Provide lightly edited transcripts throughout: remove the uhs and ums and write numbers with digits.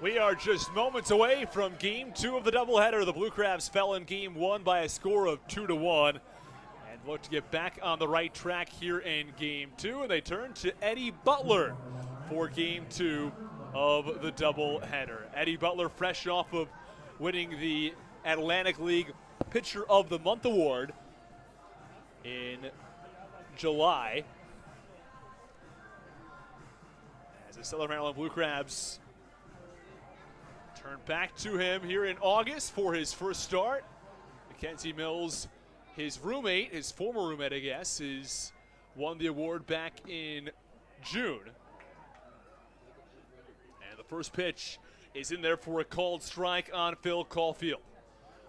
We are just moments away from Game 2 of the doubleheader. The Blue Crabs fell in Game 1 by a score of 2-1 and look to get back on the right track here in Game 2. And they turn to Eddie Butler for Game 2 of the doubleheader. Eddie Butler, fresh off of winning the Atlantic League Pitcher of the Month award in July, as the Southern Maryland Blue Crabs turn back to him here in August for his first start. Mackenzie Mills, his roommate, his former roommate, I guess, won the award back in June. And the first pitch is in there for a called strike on Phil Caulfield.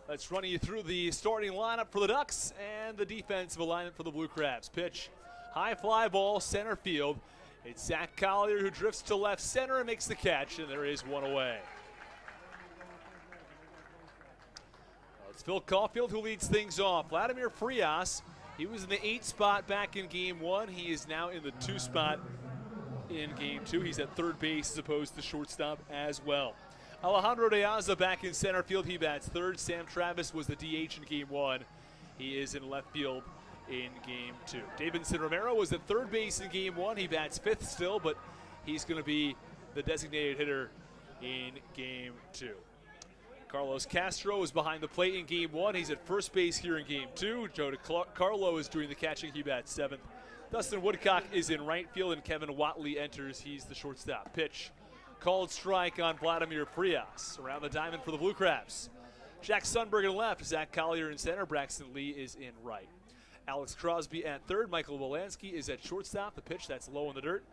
Let's run you through the starting lineup for the Ducks and the defensive alignment for the Blue Crabs. Pitch, high fly ball, center field. It's Zach Collier who drifts to left center and makes the catch, and there is one away. It's Phil Caulfield who leads things off. Vladimir Frias, he was in the 8 spot back in Game 1. He is now in the 2 spot in Game 2. He's at third base as opposed to shortstop as well. Alejandro De Aza back in center field. He bats third. Sam Travis was the DH in Game 1. He is in left field in Game 2. Davidson Romero was at third base in Game 1. He bats fifth still, but he's going to be the designated hitter in Game 2. Carlos Castro is behind the plate in Game 1. He's at first base here in Game 2. Joe DiCarlo is doing the catching. He bats seventh. Dustin Woodcock is in right field, and Kevin Watley enters. He's the shortstop. Pitch, called strike on Vladimir Frias. Around the diamond for the Blue Crabs. Jack Sundberg in left. Zach Collier in center. Braxton Lee is in right. Alex Crosby at third. Michael Wolanski is at shortstop. The pitch, that's low in the dirt.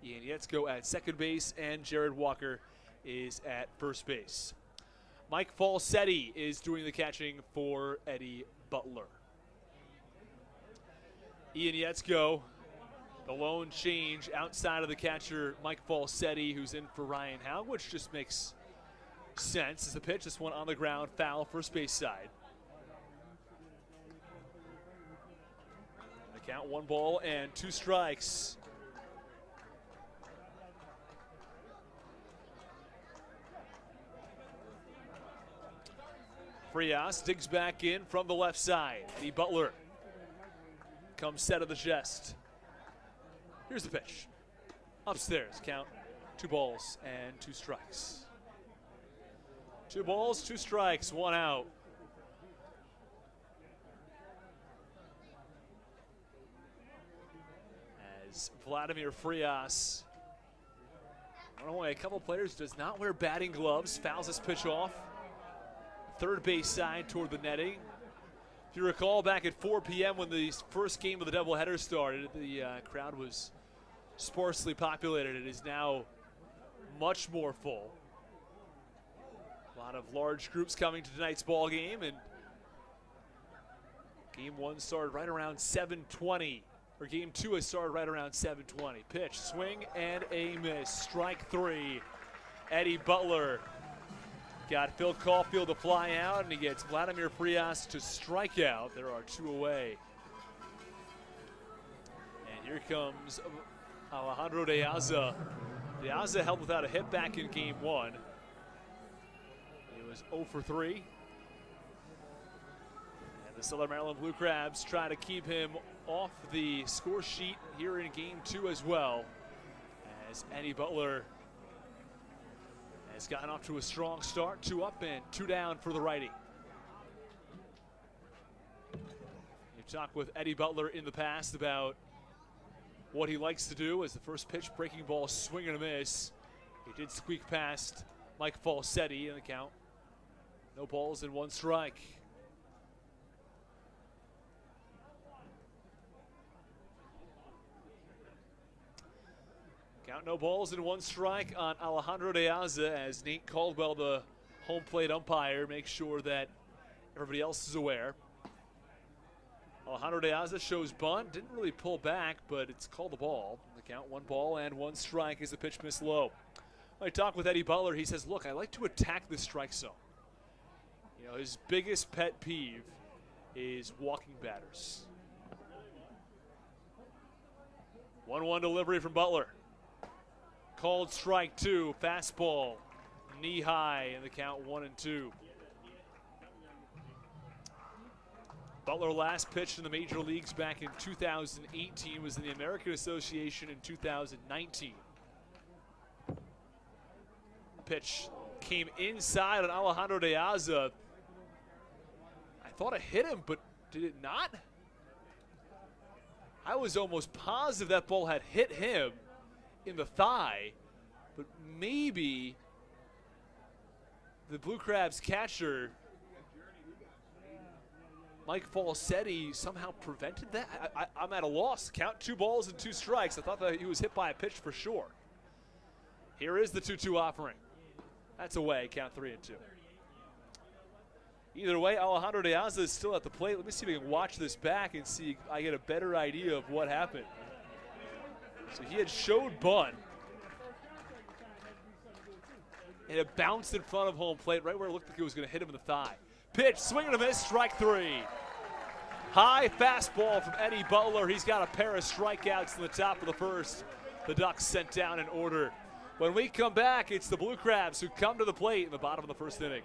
Ian Yetzko at second base, and Jared Walker is at first base. Mike Falsetti is doing the catching for Eddie Butler. Ian Yetzko, the lone change outside of the catcher, Mike Falsetti, who's in for Ryan Howe, which just makes sense. As a pitch, this one on the ground, foul, first base side. The count, 1 ball and 2 strikes. Frias digs back in from the left side. Eddie Butler comes set of the chest. Here's the pitch. Upstairs, count 2 balls and 2 strikes. 2 balls, 2 strikes, 1 out. As Vladimir Frias, only a couple players, does not wear batting gloves, fouls this pitch off. Third base side toward the netting. If you recall, back at 4 p.m. when the first game of the doubleheader started, the crowd was sparsely populated. It is now much more full. A lot of large groups coming to tonight's ball game, and Game 1 started right around 7:20, or Game 2 has started right around 7:20. Pitch, swing, and a miss. Strike 3. Eddie Butler got Phil Caulfield to fly out, and he gets Vladimir Frias to strike out. There are 2 away. And here comes Alejandro De Aza. De Aza held without a hit back in Game 1. He was 0 for 3. And the Southern Maryland Blue Crabs try to keep him off the score sheet here in Game 2 as well, as Eddie Butler has gotten off to a strong start. 2 up and 2 down for the righty. You've talked with Eddie Butler in the past about what he likes to do as the first pitch, breaking ball, swing and a miss. He did squeak past Mike Falsetti in the count. No balls and 1 strike. Count, no balls and 1 strike on Alejandro De Aza, as Nate Caldwell, the home plate umpire, makes sure that everybody else is aware. Alejandro De Aza shows bunt, didn't really pull back, but it's called the ball. The count, 1 ball and 1 strike as the pitch missed low. When I talk with Eddie Butler, he says, look, I like to attack the strike zone. You know, his biggest pet peeve is walking batters. 1-1 delivery from Butler. Called strike 2, fastball knee high in the count 1-2. Butler last pitched in the major leagues back in 2018, was in the American Association in 2019. Pitch came inside on Alejandro De Aza. I thought it hit him, but did it not? I was almost positive that ball had hit him in the thigh, but maybe the Blue Crabs catcher, Mike Falsetti, somehow prevented that. I'm at a loss. Count 2 balls and 2 strikes. I thought that he was hit by a pitch for sure. Here is the 2-2 offering. That's away, count 3-2. Either way, Alejandro De Aza is still at the plate. Let me see if we can watch this back and see if I get a better idea of what happened. So he had showed bunt. And it bounced in front of home plate right where it looked like it was going to hit him in the thigh. Pitch, swing and a miss, strike 3. High fastball from Eddie Butler. He's got a pair of strikeouts in the top of the first. The Ducks sent down in order. When we come back, it's the Blue Crabs who come to the plate in the bottom of the first inning.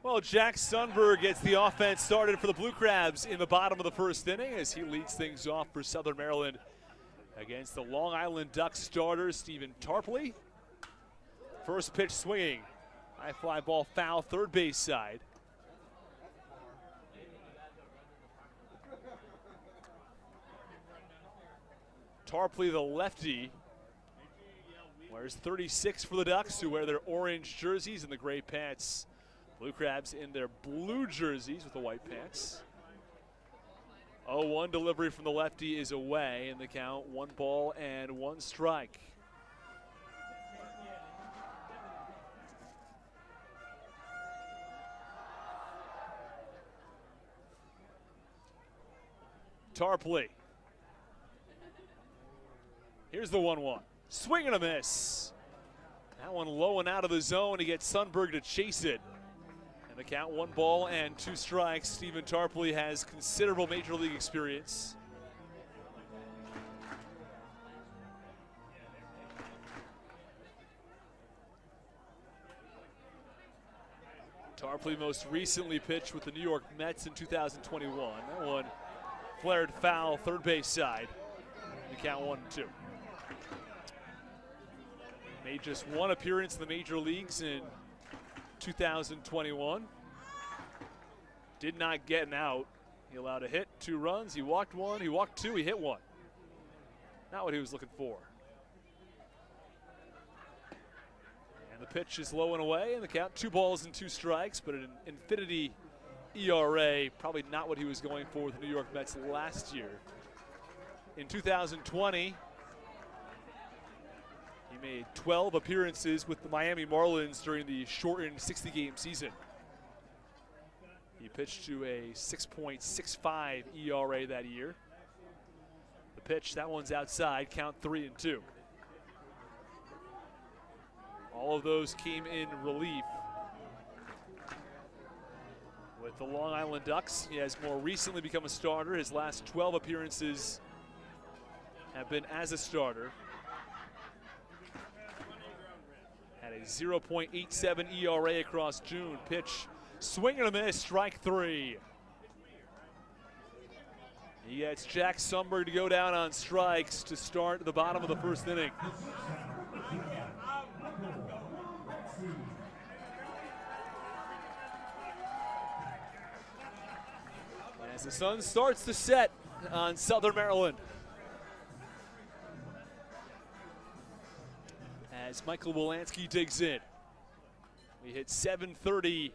Well, Jack Sundberg gets the offense started for the Blue Crabs in the bottom of the first inning as he leads things off for Southern Maryland against the Long Island Ducks starter, Stephen Tarpley. First pitch swinging. High fly ball foul, third base side. Tarpley, the lefty, wears 36 for the Ducks, who wear their orange jerseys and the gray pants. Blue Crabs in their blue jerseys with the white pants. 0-1 delivery from the lefty is away in the count. 1 ball and 1 strike. Tarpley. Here's the 1-1. Swing and a miss. That one low and out of the zone to get Sundberg to chase it. And the count, 1 ball and 2 strikes. Stephen Tarpley has considerable major league experience. Tarpley most recently pitched with the New York Mets in 2021. That one flared foul, third base side. The count 1-2. Made just one appearance in the major leagues in 2021. Did not get an out. He allowed a hit, 2 runs. He walked 1, he walked 2, he hit 1. Not what he was looking for. And the pitch is low and away, and the count 2 balls and 2 strikes, but an infinity ERA, probably not what he was going for with the New York Mets last year. In 2020, he made 12 appearances with the Miami Marlins during the shortened 60-game season. He pitched to a 6.65 ERA that year. The pitch, that one's outside, count 3-2. All of those came in relief with the Long Island Ducks. He has more recently become a starter. His last 12 appearances have been as a starter. Had a 0.87 ERA across June. Pitch, swing and a miss, strike 3. He gets Jack Sumberg to go down on strikes to start the bottom of the first inning. As the sun starts to set on Southern Maryland. As Michael Wolanski digs in. We hit 7:30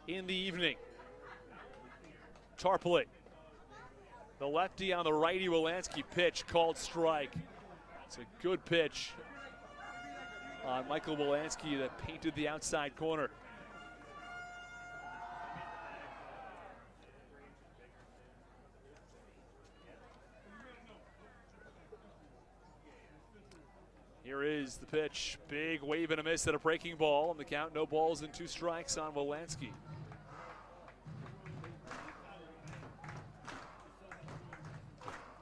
in the evening. Tarpley. The lefty on the righty Wolanski pitch, called strike. It's a good pitch on Michael Wolanski that painted the outside corner. Here is the pitch. Big wave and a miss at a breaking ball. On the count, no balls and 2 strikes on Wolanski.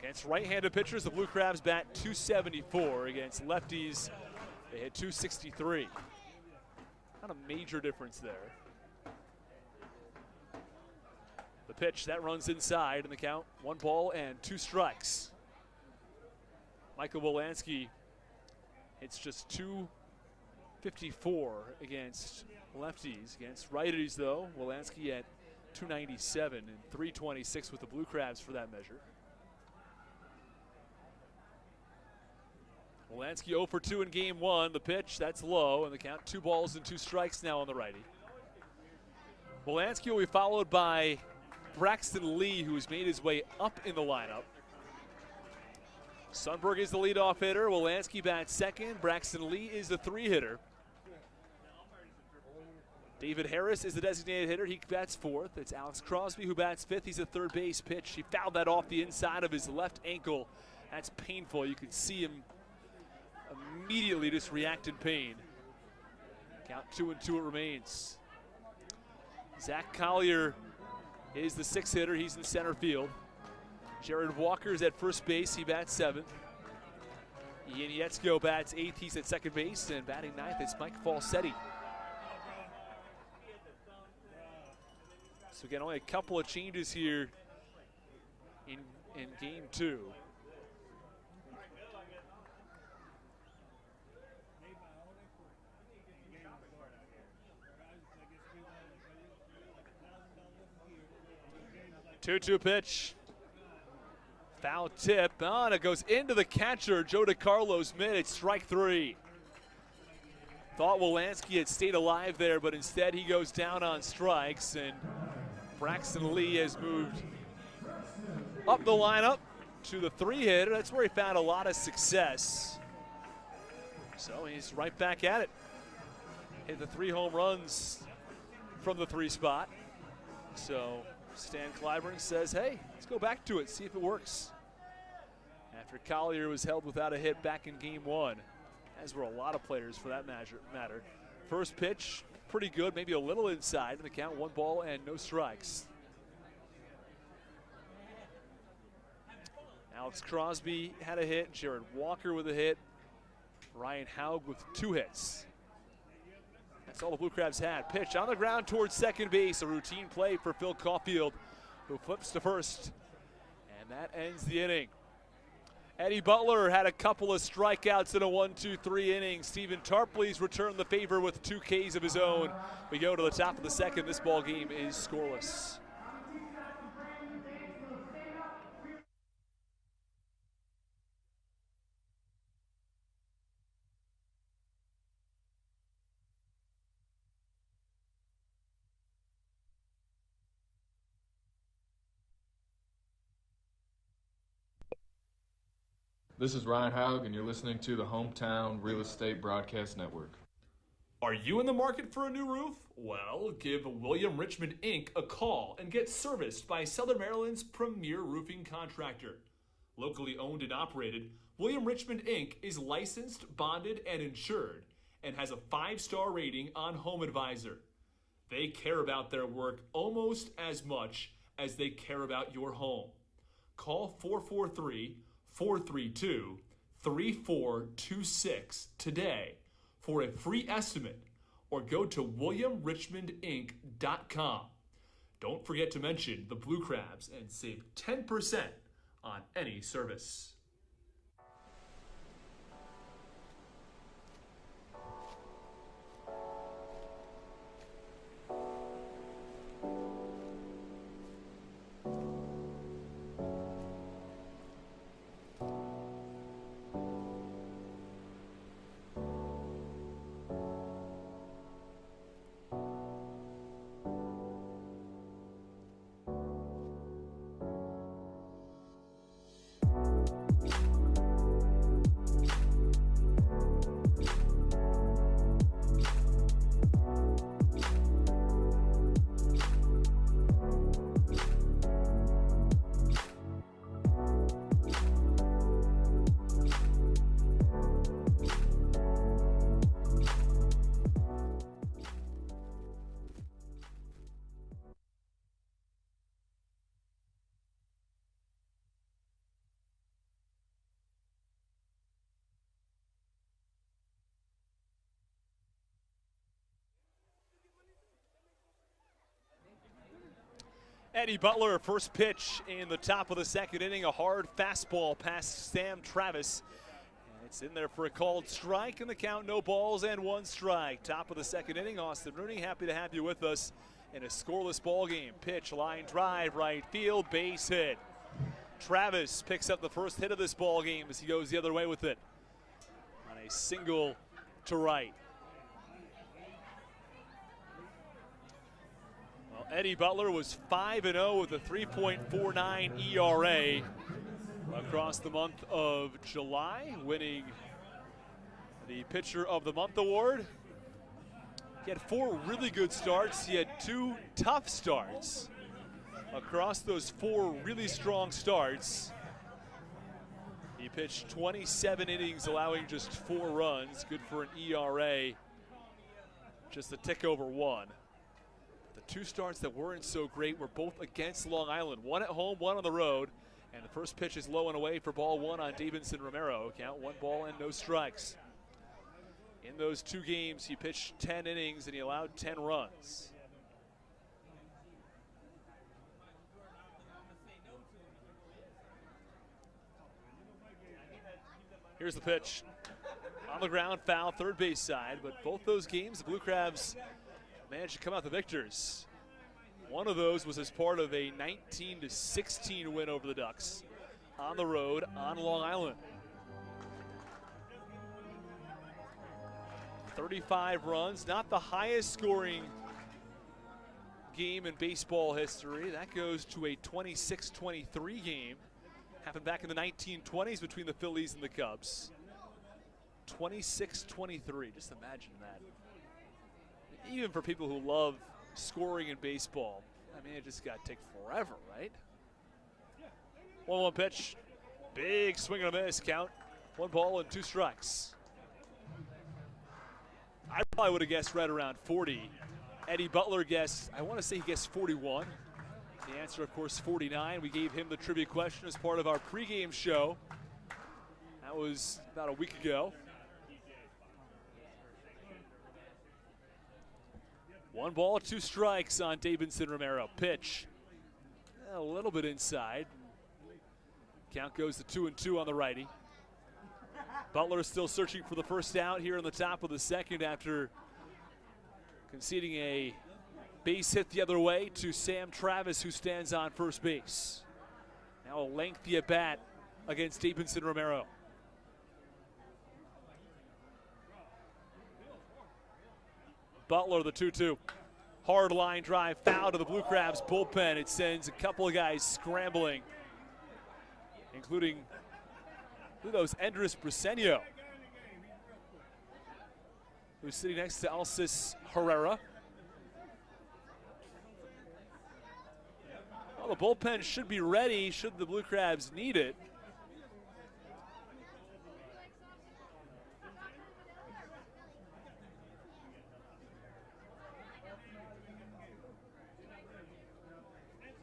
Against right-handed pitchers, the Blue Crabs bat .274. Against lefties, they hit .263. Not a major difference there. The pitch, that runs inside, and the count, 1 ball and 2 strikes. Michael Wolanski hits just .254 against lefties. Against righties, though, Wolanski at .297 and .326 with the Blue Crabs for that measure. Wolanski 0 for 2 in game 1. The pitch, that's low, and the count 2 balls and 2 strikes now on the righty. Wolanski will be followed by Braxton Lee, who has made his way up in the lineup. Sundberg is the leadoff hitter. Wolanski bats second. Braxton Lee is the 3-hitter. David Harris is the designated hitter. He bats 4th. It's Alex Crosby who bats 5th. He's a third base pitch. He fouled that off the inside of his left ankle. That's painful. You can see him immediately just react in pain. Count 2-2 it remains. Zach Collier is the 6th hitter. He's in center field. Jared Walker's at first base. He bats 7th. Ian Yetzko bats 8th. He's at second base. And batting 9th, it's Mike Falsetti. So again, only a couple of changes here in game 2. Two-two pitch. Foul tip. Oh, and it goes into the catcher, Joe DiCarlo's mitt. It's strike 3. Thought Wolanski had stayed alive there, but instead he goes down on strikes, and Braxton Lee has moved up the lineup to the 3-hitter. That's where he found a lot of success. So he's right back at it. Hit the 3 home runs from the 3 spot. So Stan Clyburn says, hey, let's go back to it, see if it works. After Collier was held without a hit back in game 1, as were a lot of players for that matter. First pitch, pretty good, maybe a little inside, and the count 1 ball and no strikes. Alex Crosby had a hit, Jared Walker with a hit, Ryan Haug with 2 hits. That's all the Blue Crabs had. Pitch on the ground towards second base. A routine play for Phil Caulfield, who flips to first. And that ends the inning. Eddie Butler had a couple of strikeouts in a 1-2-3 inning. Stephen Tarpley's returned the favor with 2 Ks of his own. We go to the top of the second. This ball game is scoreless. This is Ryan Haug, and you're listening to the Hometown Real Estate Broadcast Network. Are you in the market for a new roof? Well, give William Richmond Inc. a call and get serviced by Southern Maryland's premier roofing contractor. Locally owned and operated, William Richmond Inc. is licensed, bonded, and insured, and has a 5-star rating on HomeAdvisor. They care about their work almost as much as they care about your home. Call 443-432-3426 today for a free estimate, or go to williamrichmondinc.com. Don't forget to mention the Blue Crabs and save 10% on any service. Eddie Butler, first pitch in the top of the second inning, a hard fastball past Sam Travis. And it's in there for a called strike, and the count, no balls and 1 strike. Top of the second inning, Austin Rooney, happy to have you with us in a scoreless ball game. Pitch, line drive, right field, base hit. Travis picks up the first hit of this ball game as he goes the other way with it on a single to right. Eddie Butler was 5-0 with a 3.49 ERA across the month of July, winning the Pitcher of the Month award. He had 4 really good starts. He had 2 tough starts. Across those 4 really strong starts, he pitched 27 innings, allowing just 4 runs. Good for an ERA, just a tick over 1. 2 starts that weren't so great were both against Long Island. 1 at home, 1 on the road. And the first pitch is low and away for ball 1 on Davidson Romero. Count 1 ball and no strikes. In those 2 games, he pitched 10 innings and he allowed 10 runs. Here's the pitch. On the ground, foul, third base side. But both those games, the Blue Crabs managed to come out the victors. One of those was as part of a 19-16 win over the Ducks on the road on Long Island. 35 runs, not the highest scoring game in baseball history. That goes to a 26-23 game. Happened back in the 1920s between the Phillies and the Cubs. 26-23, just imagine that. Even for people who love scoring in baseball, I mean, it just got to take forever, right? 1-1 pitch, big swing and a miss, count 1 ball and 2 strikes. I probably would have guessed right around 40. Eddie Butler guessed, I want to say he guessed 41. The answer, of course, 49. We gave him the trivia question as part of our pregame show. That was about a week ago. 1 ball, 2 strikes on Davidson Romero. Pitch a little bit inside. Count goes to 2-2 on the righty. Butler is still searching for the first out here in the top of the second after conceding a base hit the other way to Sam Travis, who stands on first base. Now a lengthy at bat against Davidson Romero. Butler, the 2-2. Hard line drive, foul to the Blue Crabs bullpen. It sends a couple of guys scrambling, including those Endris Briseño, who's sitting next to Alcis Herrera. Well, the bullpen should be ready should the Blue Crabs need it.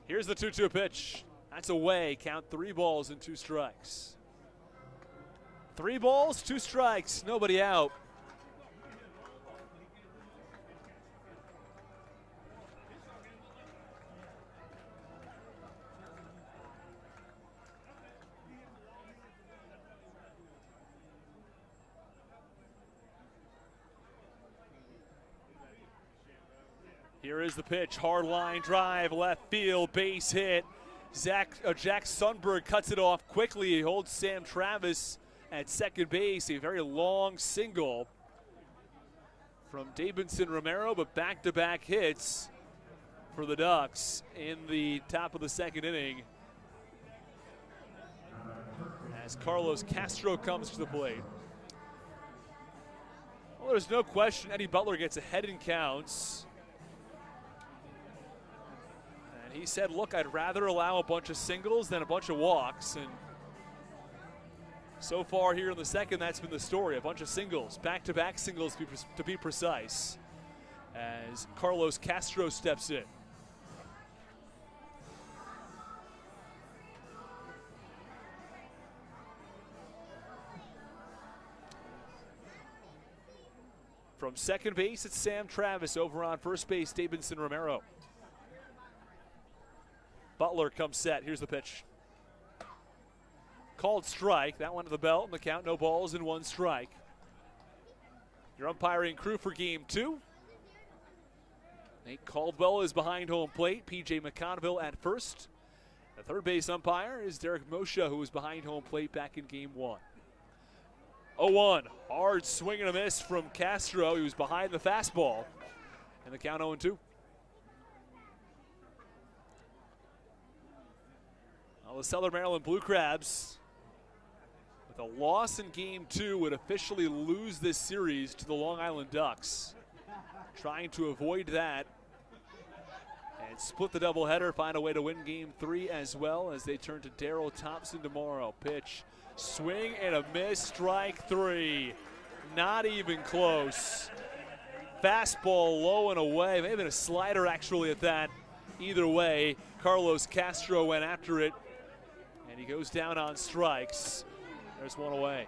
Here's the 2-2 pitch. That's away. Count 3 balls and 2 strikes. 3 balls, 2 strikes, nobody out. Here is the pitch, hard line drive, left field, base hit. Jack Sundberg cuts it off quickly. He holds Sam Travis at second base. A very long single from Davidson Romero, but back-to-back hits for the Ducks in the top of the second inning as Carlos Castro comes to the plate. Well, there's no question Eddie Butler gets ahead in counts. And he said, look, I'd rather allow a bunch of singles than a bunch of walks. And so far here in the second, that's been the story. A bunch of singles, back-to-back singles to be precise, as Carlos Castro steps in. From second base, it's Sam Travis. Over on first base, Davidson Romero. Butler comes set. Here's the pitch. Called strike. That one to the belt, and the count, no balls and 1 strike. Your umpiring crew for game 2. Nate Caldwell is behind home plate. P.J. McConville at first. The third base umpire is Derek Moshe, who was behind home plate back in game 1. 0-1. Hard swing and a miss from Castro. He was behind the fastball. And the count 0-2. Well, the Southern Maryland Blue Crabs, with a loss in game 2, would officially lose this series to the Long Island Ducks. Trying to avoid that and split the doubleheader, find a way to win game 3 as well as they turn to Darryl Thompson tomorrow. Pitch, swing and a miss, strike 3. Not even close. Fastball low and away, maybe a slider actually at that. Either way, Carlos Castro went after it, and he goes down on strikes. There's one away.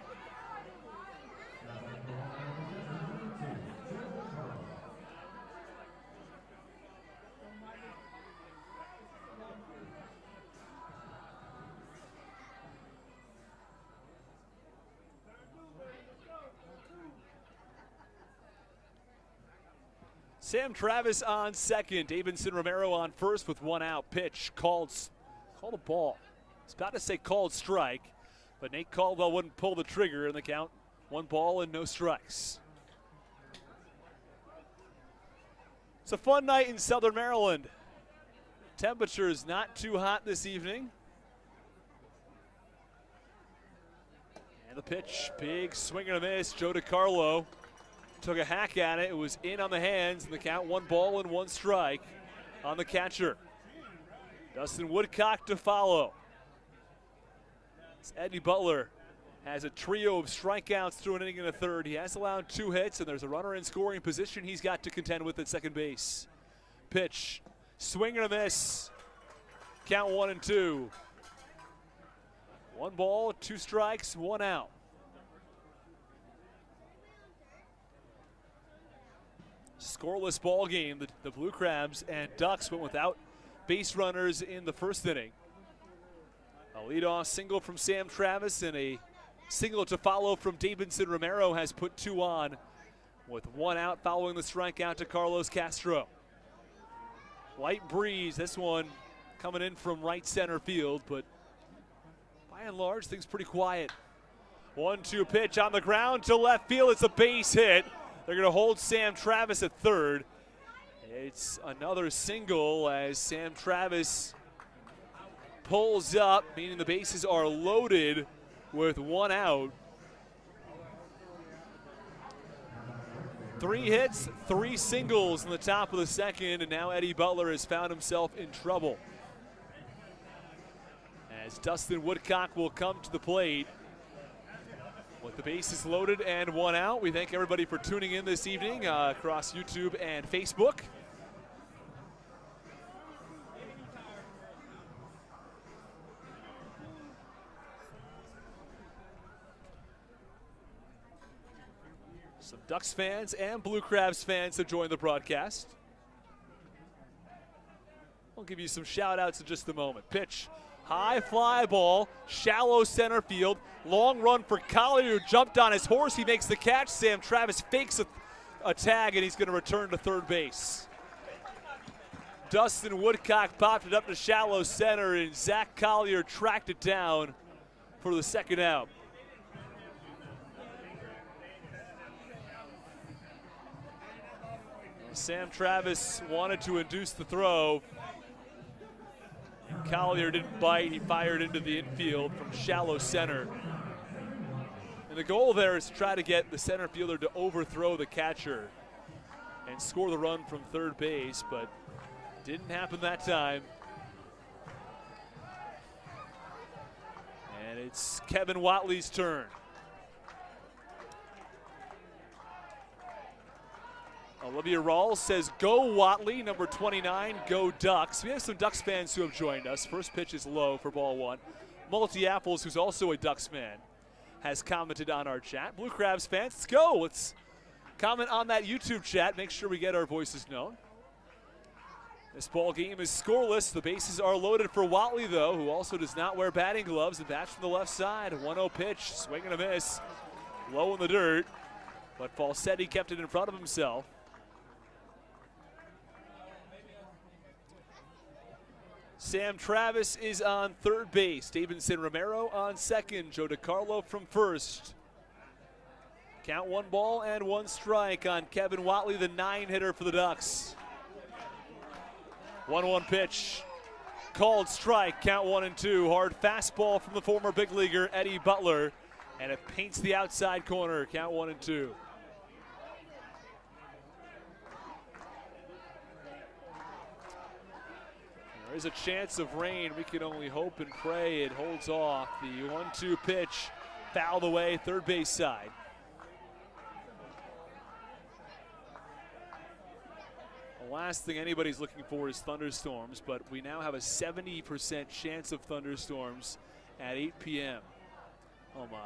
Sam Travis on second. Davidson Romero on first with 1 out. Pitch called a ball. It's about to say called strike, but Nate Caldwell wouldn't pull the trigger, and the count 1 ball and no strikes. It's a fun night in Southern Maryland. Temperature is not too hot this evening. And the pitch, big swing and a miss. Joe DiCarlo took a hack at it. It was in on the hands, and the count 1 ball and 1 strike on the catcher. Dustin Woodcock to follow. Eddie Butler has a trio of strikeouts through an inning and a third. He has allowed 2 hits, and there's a runner in scoring position he's got to contend with at second base. Pitch, swing and a miss. Count 1 and 2. 1 ball, 2 strikes, 1 out. Scoreless ball game. The Blue Crabs and Ducks went without base runners in the first inning. A leadoff single from Sam Travis and a single to follow from Davidson Romero has put 2 on, with 1 out following the strikeout to Carlos Castro. Light breeze, this one coming in from right center field, but by and large, things pretty quiet. 1-2 pitch on the ground to left field. It's a base hit. They're going to hold Sam Travis at third. It's another single as Sam Travis pulls up, meaning the bases are loaded with 1 out. 3 hits, 3 singles in the top of the second, and now Eddie Butler has found himself in trouble. As Dustin Woodcock will come to the plate with the bases loaded and 1 out. We thank everybody for tuning in this evening across YouTube and Facebook. Some Ducks fans and Blue Crabs fans have joined the broadcast. I'll give you some shout outs in just a moment. Pitch, high fly ball, shallow center field, long run for Collier, who jumped on his horse. He makes the catch. Sam Travis fakes a tag, and he's going to return to third base. Dustin Woodcock popped it up to shallow center, and Zach Collier tracked it down for the second out. Sam Travis wanted to induce the throw. Collier didn't bite. He fired into the infield from shallow center. And the goal there is to try to get the center fielder to overthrow the catcher and score the run from third base, but didn't happen that time. And it's Kevin Watley's turn. Olivia Rawls says, go Watley, number 29, go Ducks. We have some Ducks fans who have joined us. First pitch is low for ball 1. Multi Apples, who's also a Ducks fan, has commented on our chat. Blue Crabs fans, let's go. Let's comment on that YouTube chat. Make sure we get our voices known. This ball game is scoreless. The bases are loaded for Watley, though, who also does not wear batting gloves and bats from the left side. 1-0 pitch, swing and a miss. Low in the dirt, but Falsetti kept it in front of himself. Sam Travis is on third base. Davidson Romero on second. Joe DiCarlo from first. Count 1 ball and 1 strike on Kevin Watley, the 9-hitter for the Ducks. 1-1 pitch. Called strike, count 1-2. Hard fastball from the former big leaguer Eddie Butler. And it paints the outside corner, count 1-2. There is a chance of rain. We can only hope and pray it holds off. The 1-2 pitch fouled away, third base side. The last thing anybody's looking for is thunderstorms, but we now have a 70% chance of thunderstorms at 8 p.m. Oh my.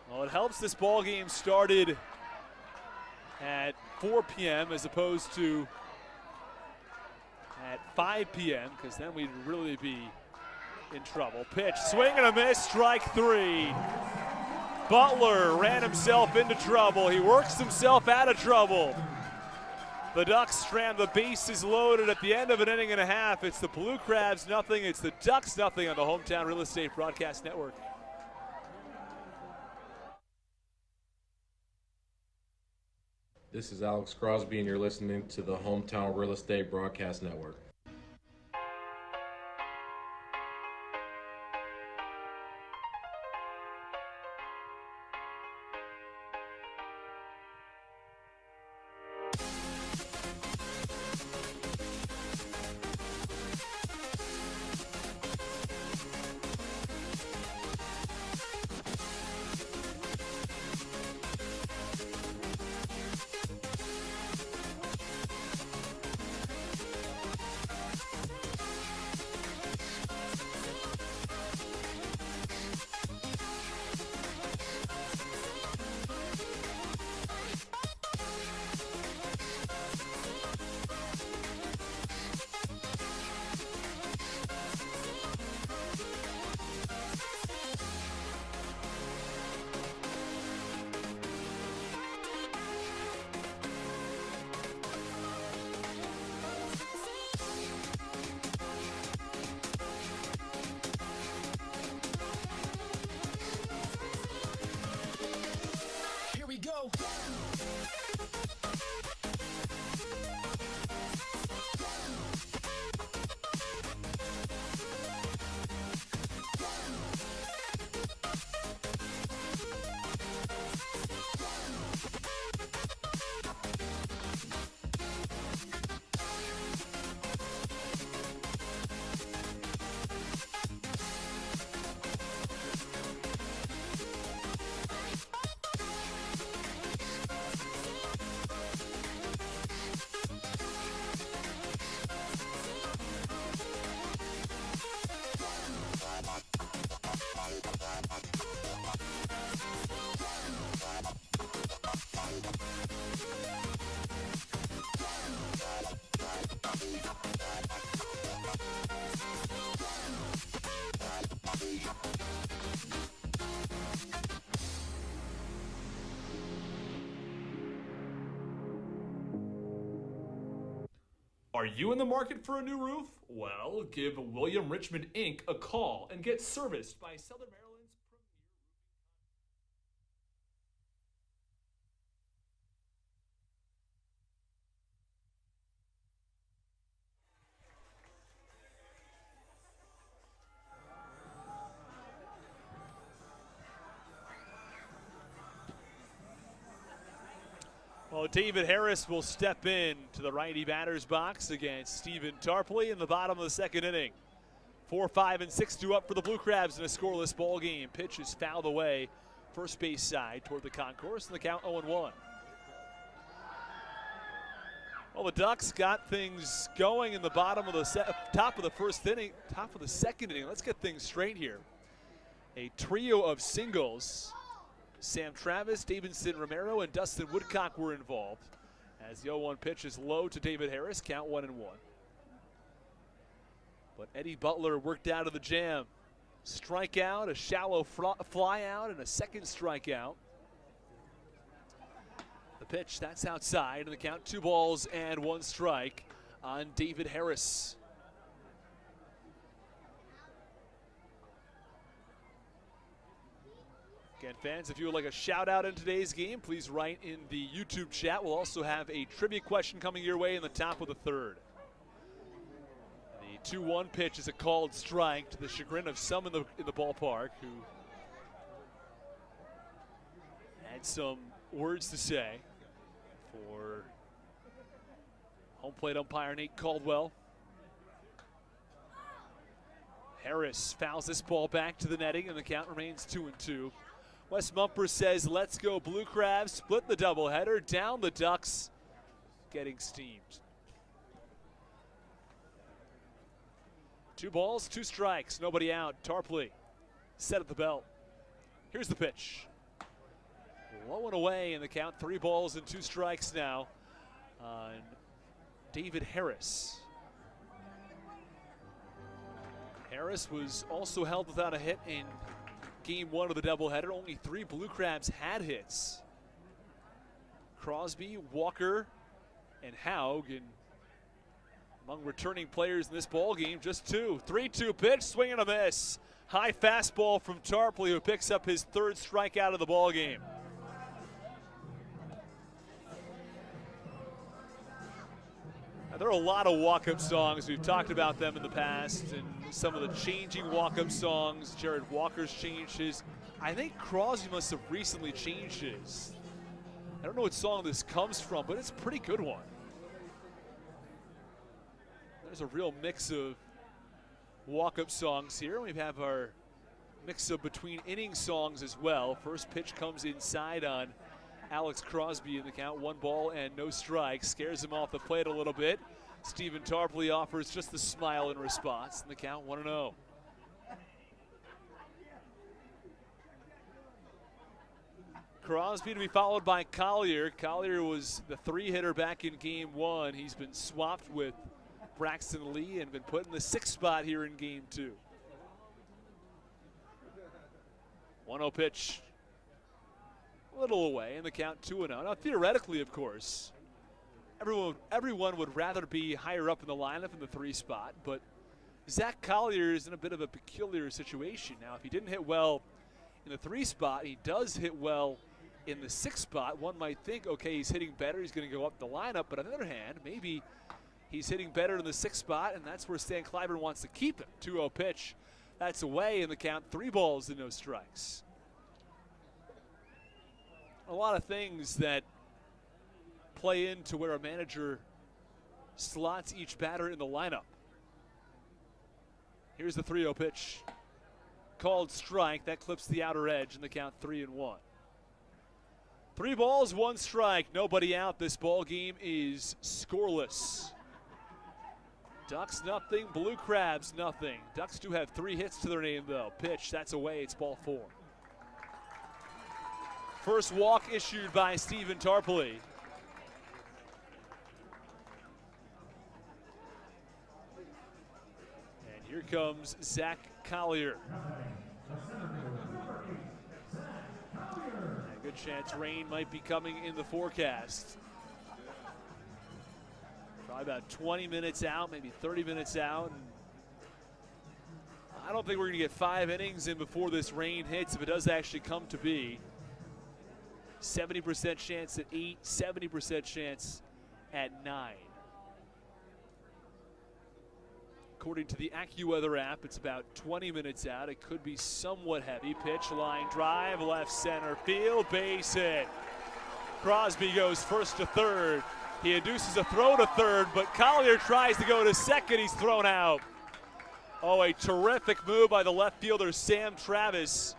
Well, it helps this ball game started at 4 p.m. as opposed to at 5 p.m. because then we'd really be in trouble. Pitch, swing and a miss, strike 3. Butler ran himself into trouble. He works himself out of trouble. The Ducks strand the bases loaded at the end of an inning and a half. It's the Blue Crabs nothing. It's the Ducks nothing on the Hometown Real Estate Broadcast Network. This is Alex Crosby, and you're listening to the Hometown Real Estate Broadcast Network. go. Are you in the market for a new roof? Well, give William Richmond Inc. a call and get serviced by Southern Maryland's premier Well, David Harris will step in to the righty batter's box against Stephen Tarpley in the bottom of the second inning. 4, 5, and 6-2 up for the Blue Crabs in a scoreless ball game. Pitch is fouled away, first base side toward the concourse, and the count 0-1. Well, the Ducks got things going in the bottom of the top of the first inning, top of the second inning. Let's get things straight here. A trio of singles. Sam Travis, Davidson Romero, and Dustin Woodcock were involved. As the 0-1 pitch is low to David Harris, count 1-1. But Eddie Butler worked out of the jam. Strikeout, a shallow fly out, and a second strikeout. The pitch, that's outside, and the count 2 balls and 1 strike on David Harris. Again, fans, if you would like a shout out in today's game, please write in the YouTube chat. We'll also have a trivia question coming your way in the top of the third. The 2-1 pitch is a called strike to the chagrin of some in the ballpark who had some words to say for home plate umpire Nate Caldwell. Harris fouls this ball back to the netting, and the count remains 2-2. Wes Mumper says, let's go Blue Crabs, split the doubleheader, down the Ducks, getting steamed. 2 balls, 2 strikes, nobody out. Tarpley set at the belt. Here's the pitch. Low and away in the count, 3 balls and 2 strikes now on David Harris. Harris was also held without a hit in Game 1 of the doubleheader. Only 3 Blue Crabs had hits. Crosby, Walker, and Haug. And among returning players in this ball game, just 2. 3-2 pitch, swing and a miss. High fastball from Tarpley, who picks up his 3rd strikeout of the ball game. Now, there are a lot of walk-up songs. We've talked about them in the past, and some of the changing walk-up songs. Jared Walker's changed his. I think Crosby must have recently changed his. I don't know what song this comes from, but it's a pretty good one. There's a real mix of walk-up songs here. We have our mix of between inning songs as well. First pitch comes inside on Alex Crosby in the count, 1 ball and no strikes. Scares him off the plate a little bit. Stephen Tarpley offers just the smile in response, and the count 1-0. Crosby to be followed by Collier. Collier was the 3-hitter back in Game 1. He's been swapped with Braxton Lee and been put in the 6th spot here in Game 2. 1-0 pitch. A little away, and the count 2-0. Now, theoretically, of course, everyone would rather be higher up in the lineup in the 3 spot, but Zach Collier is in a bit of a peculiar situation. Now, if he didn't hit well in the 3 spot, he does hit well in the 6th spot, one might think, okay, he's hitting better, he's going to go up the lineup. But on the other hand, maybe he's hitting better in the 6th spot, and that's where Stan Clyburn wants to keep him. 2-0 pitch. That's away in the count. 3 balls and no strikes. A lot of things that play into where a manager slots each batter in the lineup. Here's the 3-0 pitch. Called strike. That clips the outer edge in the count 3-1. 3 balls, 1 strike, nobody out. This ball game is scoreless. Ducks nothing, Blue Crabs nothing. Ducks do have 3 hits to their name though. Pitch, that's away, it's ball 4. First walk issued by Stephen Tarpley. And here comes Zach Collier. Good chance rain might be coming in the forecast. Probably about 20 minutes out, maybe 30 minutes out. And I don't think we're going to get 5 innings in before this rain hits, if it does actually come to be. 70% chance at 8, 70% chance at 9. According to the AccuWeather app, it's about 20 minutes out. It could be somewhat heavy. Pitch, line drive, left center field, base hit. Crosby goes first to third. He induces a throw to third, but Collier tries to go to second. He's thrown out. Oh, a terrific move by the left fielder, Sam Travis,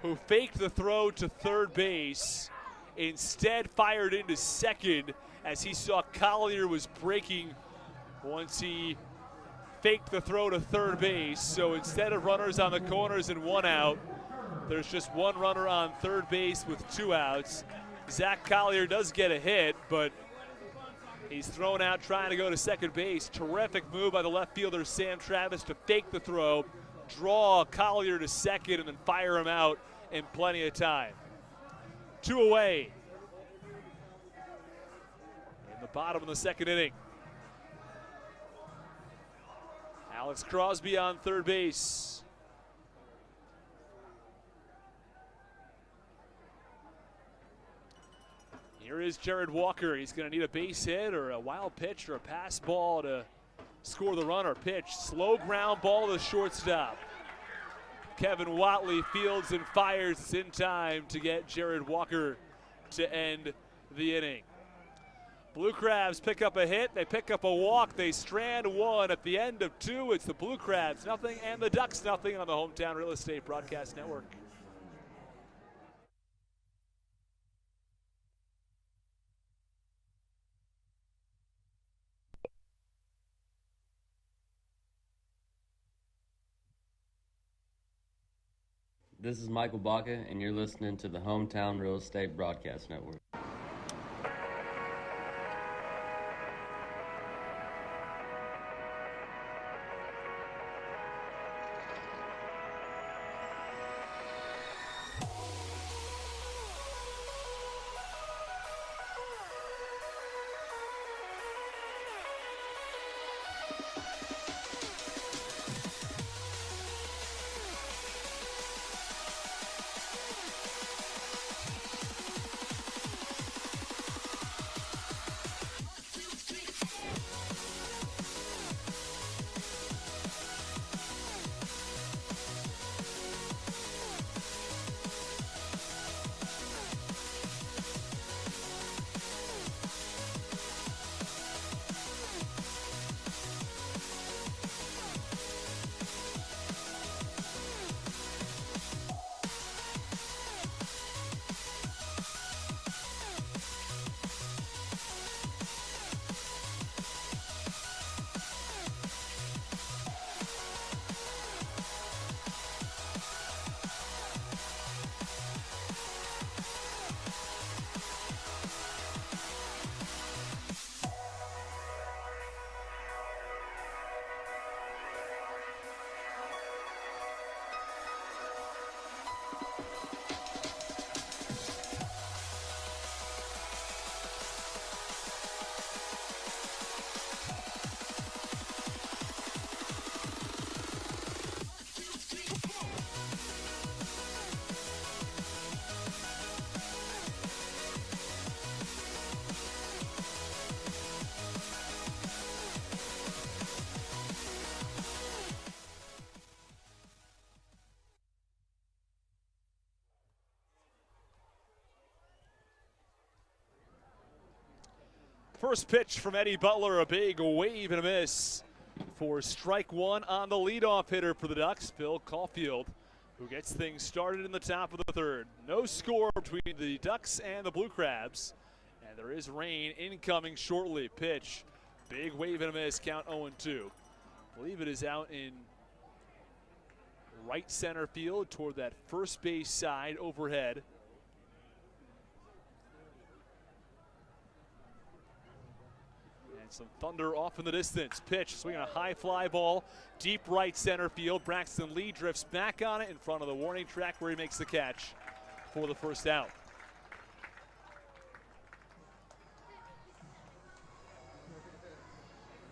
who faked the throw to third base, instead fired into second as he saw Collier was breaking once he faked the throw to third base. So instead of runners on the corners and 1 out, there's just 1 runner on third base with 2 outs. Zach Collier does get a hit, but he's thrown out trying to go to second base. Terrific move by the left fielder, Sam Travis, to fake the throw, draw Collier to second, and then fire him out in plenty of time. 2 away in the bottom of the 2nd inning. Alex Crosby on third base. Here is Jared Walker. He's going to need a base hit or a wild pitch or a pass ball to score the run or pitch. Slow ground ball to shortstop. Kevin Watley fields and fires. It's in time to get Jared Walker to end the inning. Blue Crabs pick up a hit, they pick up a walk, they strand 1 at the end of 2. It's the Blue Crabs nothing and the Ducks nothing on the Hometown Real Estate Broadcast Network. This is Michael Baca, and you're listening to the Hometown Real Estate Broadcast Network. First pitch from Eddie Butler, a big wave and a miss for strike one on the leadoff hitter for the Ducks, Phil Caulfield, who gets things started in the top of the third. No score between the Ducks and the Blue Crabs, and there is rain incoming shortly. Pitch, big wave and a miss, count 0-2. I believe it is out in right center field toward that first base side overhead. And some thunder off in the distance. Pitch, swinging a high fly ball, deep right center field. Braxton Lee drifts back on it in front of the warning track where he makes the catch for the first out.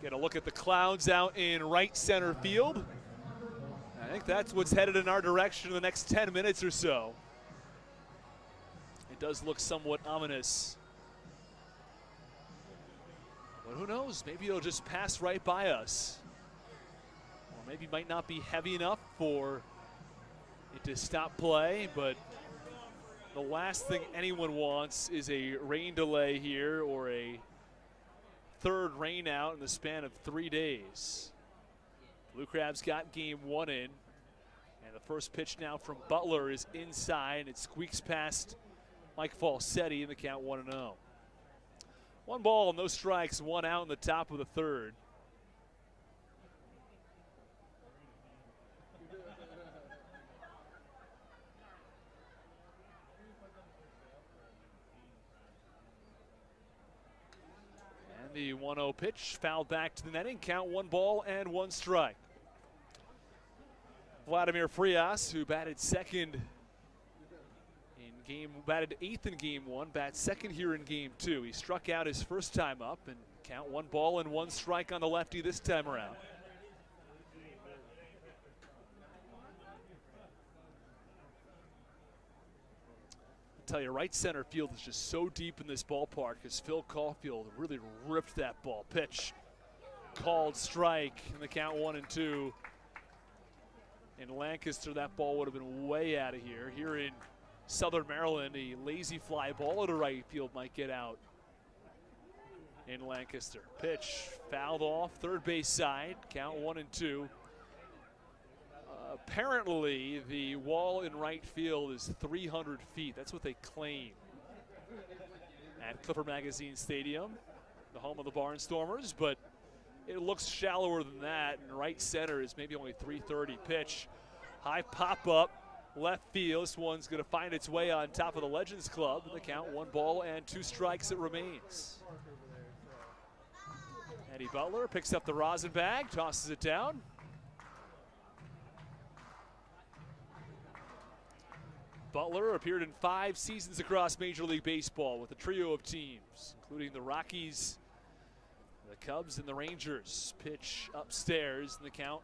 Get a look at the clouds out in right center field. I think that's what's headed in our direction in the next 10 minutes or so. It does look somewhat ominous. But who knows? Maybe it'll just pass right by us. Or maybe it might not be heavy enough for it to stop play, but the last thing anyone wants is a rain delay here or a third rain out in the span of 3 days. Blue Crabs got game one in, and the first pitch now from Butler is inside. It squeaks past Mike Falsetti in the count 1-0. 1 ball, no strikes, 1 out in the top of the third. The 1-0 pitch fouled back to the netting. Count 1 ball and 1 strike. Vladimir Frias, who batted eighth in game one, bats second here in game two. He struck out his first time up, and count 1 ball and 1 strike on the lefty this time around. Tell you, right center field is just so deep in this ballpark as Phil Caulfield really ripped that ball. Pitch called strike in the count 1-2. In Lancaster, that ball would have been way out of here. Here in Southern Maryland, a lazy fly ball to right field might get out in Lancaster. Pitch fouled off third base side, count 1-2. Apparently, the wall in right field is 300 feet. That's what they claim at Clipper Magazine Stadium, the home of the Barnstormers, but it looks shallower than that, and right center is maybe only 330. Pitch, high pop-up, left field. This one's going to find its way on top of the Legends Club, and the count 1 ball and 2 strikes it remains. Eddie Butler picks up the rosin bag, tosses it down. Butler appeared in 5 seasons across Major League Baseball with a trio of teams, including the Rockies, the Cubs, and the Rangers. Pitch upstairs, and the count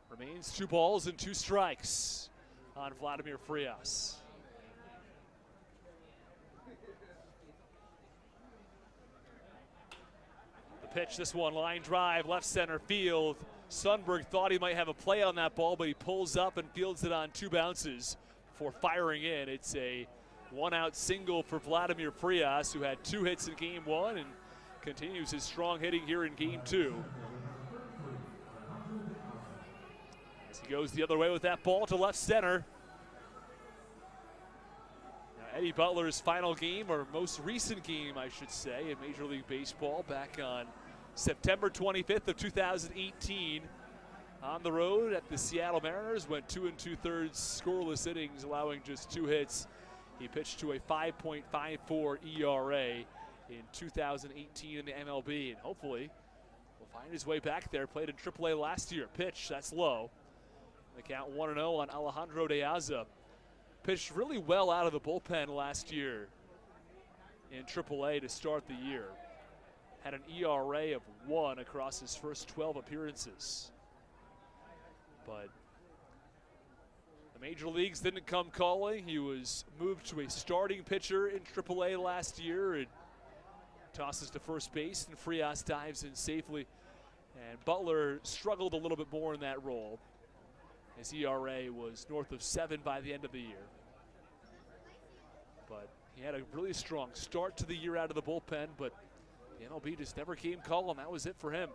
remains 2 balls and 2 strikes on Vladimir Frias. The pitch, this one, line drive, left center field. Sundberg thought he might have a play on that ball, but he pulls up and fields it on 2 bounces. For firing in. It's a 1-out single for Vladimir Frias, who had 2 hits in game 1 and continues his strong hitting here in game 2. As he goes the other way with that ball to left center. Now Eddie Butler's final game, or most recent game, I should say, in Major League Baseball back on September 25th of 2018. On the road at the Seattle Mariners, went 2 2/3 scoreless innings, allowing just 2 hits. He pitched to a 5.54 ERA in 2018 in the MLB, and hopefully will find his way back there. Played in AAA last year. Pitch, that's low. The count 1-0 on Alejandro De Aza. Pitched really well out of the bullpen last year in AAA to start the year. Had an ERA of 1 across his first 12 appearances. But the major leagues didn't come calling. He was moved to a starting pitcher in AAA last year and tosses to first base, and Frias dives in safely. And Butler struggled a little bit more in that role. His ERA was north of 7 by the end of the year. But he had a really strong start to the year out of the bullpen, but The MLB just never came calling. That was it for him.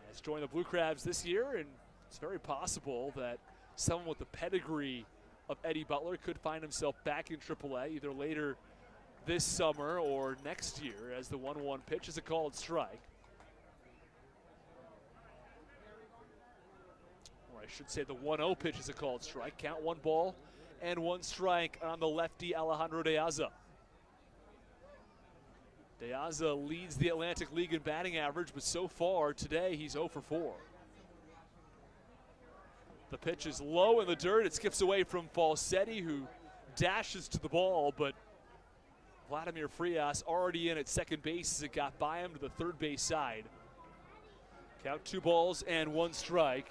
Has joined the Blue Crabs this year, and it's very possible that someone with the pedigree of Eddie Butler could find himself back in AAA either later this summer or next year, as the 1-1 pitch is a called strike. Or I should say the 1-0 pitch is a called strike. Count 1 ball and 1 strike on the lefty Alejandro De Aza. De Aza leads the Atlantic League in batting average, but so far today he's 0 for 4. The pitch is low in the dirt. It skips away from Falsetti, who dashes to the ball, but Vladimir Frias already in at second base as it got by him to the third base side. Count 2 balls and 1 strike.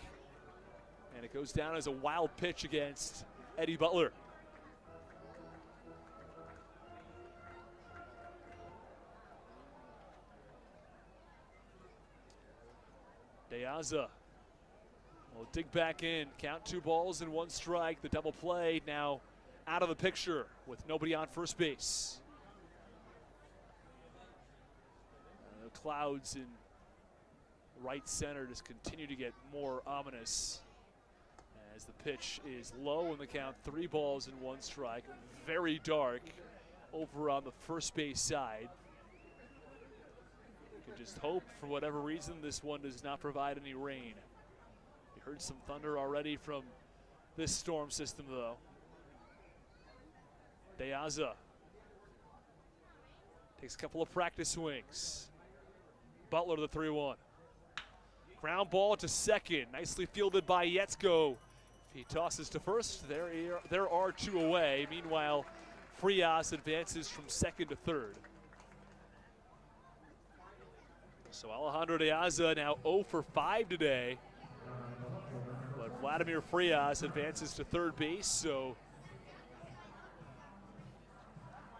And it goes down as a wild pitch against Eddie Butler. De Aza will dig back in. Count 2 balls and 1 strike. The double play now out of the picture with nobody on first base. The clouds in right center just continue to get more ominous as the pitch is low in the count. 3 balls and 1 strike. Very dark over on the first base side. You can just hope, for whatever reason, this one does not provide any rain. You heard some thunder already from this storm system, though. De Aza takes a couple of practice swings. Butler the 3-1. Ground ball to second. Nicely fielded by Yetzko. He tosses to first. There are 2 away. Meanwhile, Frias advances from second to third. So Alejandro De Aza now 0 for 5 today. But Vladimir Frias advances to third base, so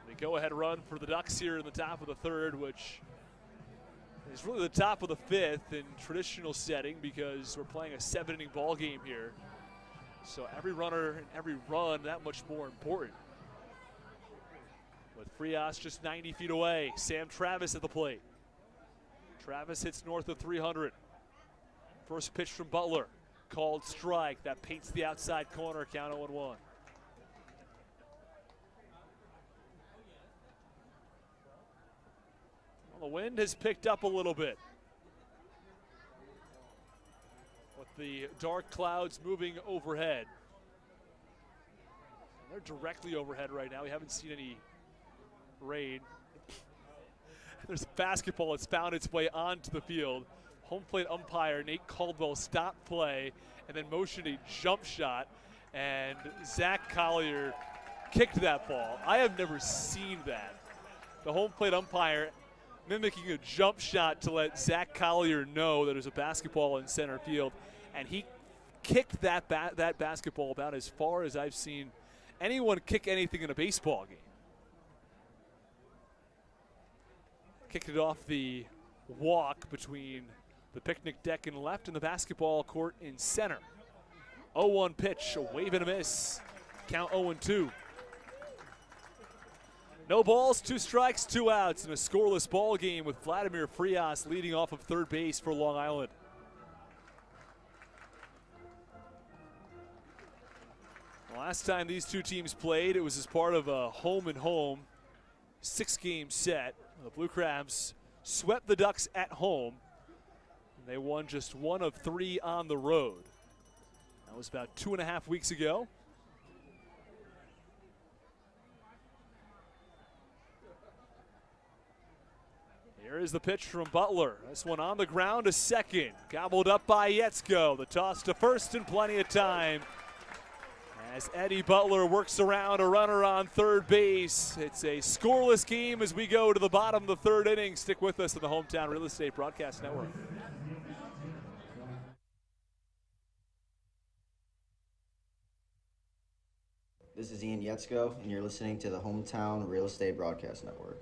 the go-ahead run for the Ducks here in the top of the third, which is really the top of the 5th in traditional setting because we're playing a 7-inning ball game here. So every runner and every run that much more important. With Frias just 90 feet away, Sam Travis at the plate. Travis hits north of 300. First pitch from Butler, called strike. That paints the outside corner, count 0-1. Well, the wind has picked up a little bit, with the dark clouds moving overhead. They're directly overhead right now. We haven't seen any rain. There's a basketball that's found its way onto the field. Home plate umpire Nate Caldwell stopped play and then motioned a jump shot, and Zach Collier kicked that ball. I have never seen that. The home plate umpire mimicking a jump shot to let Zach Collier know that there's a basketball in center field, and he kicked that basketball about as far as I've seen anyone kick anything in a baseball game. Kicked it off the walk between the picnic deck in left and the basketball court in center. 0-1 pitch, a wave and a miss. Count 0-2. No balls, 2 strikes, 2 outs in a scoreless ball game with Vladimir Frias leading off of third base for Long Island. The last time these 2 teams played, it was as part of a home-and-home 6-game set. The Blue Crabs swept the Ducks at home. And they won just 1 of 3 on the road. That was about 2.5 weeks ago. Here is the pitch from Butler. This one on the ground to second. Gobbled up by Yetzko. The toss to first and plenty of time as Eddie Butler works around a runner on third base. It's a scoreless game as we go to the bottom of the 3rd inning. Stick with us on the Hometown Real Estate Broadcast Network. This is Ian Yetzko, and you're listening to the Hometown Real Estate Broadcast Network.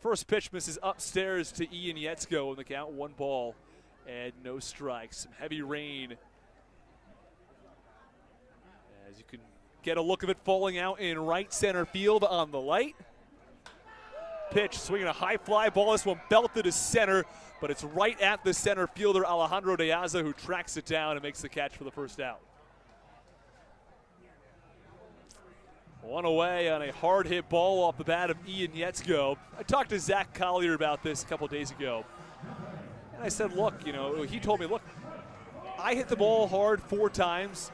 First pitch misses upstairs to Ian Yetzko in the count, 1 ball and no strikes. Some heavy rain. As you can get a look of it falling out in right center field on the light. Pitch, swinging a high fly ball. This one belted to center, but it's right at the center fielder, Alejandro De Aza, who tracks it down and makes the catch for the first out. One away on a hard hit ball off the bat of Ian Yetzko. I talked to Zach Collier about this a couple days ago. And I said, look, you know, he told me, look, I hit the ball hard 4 times.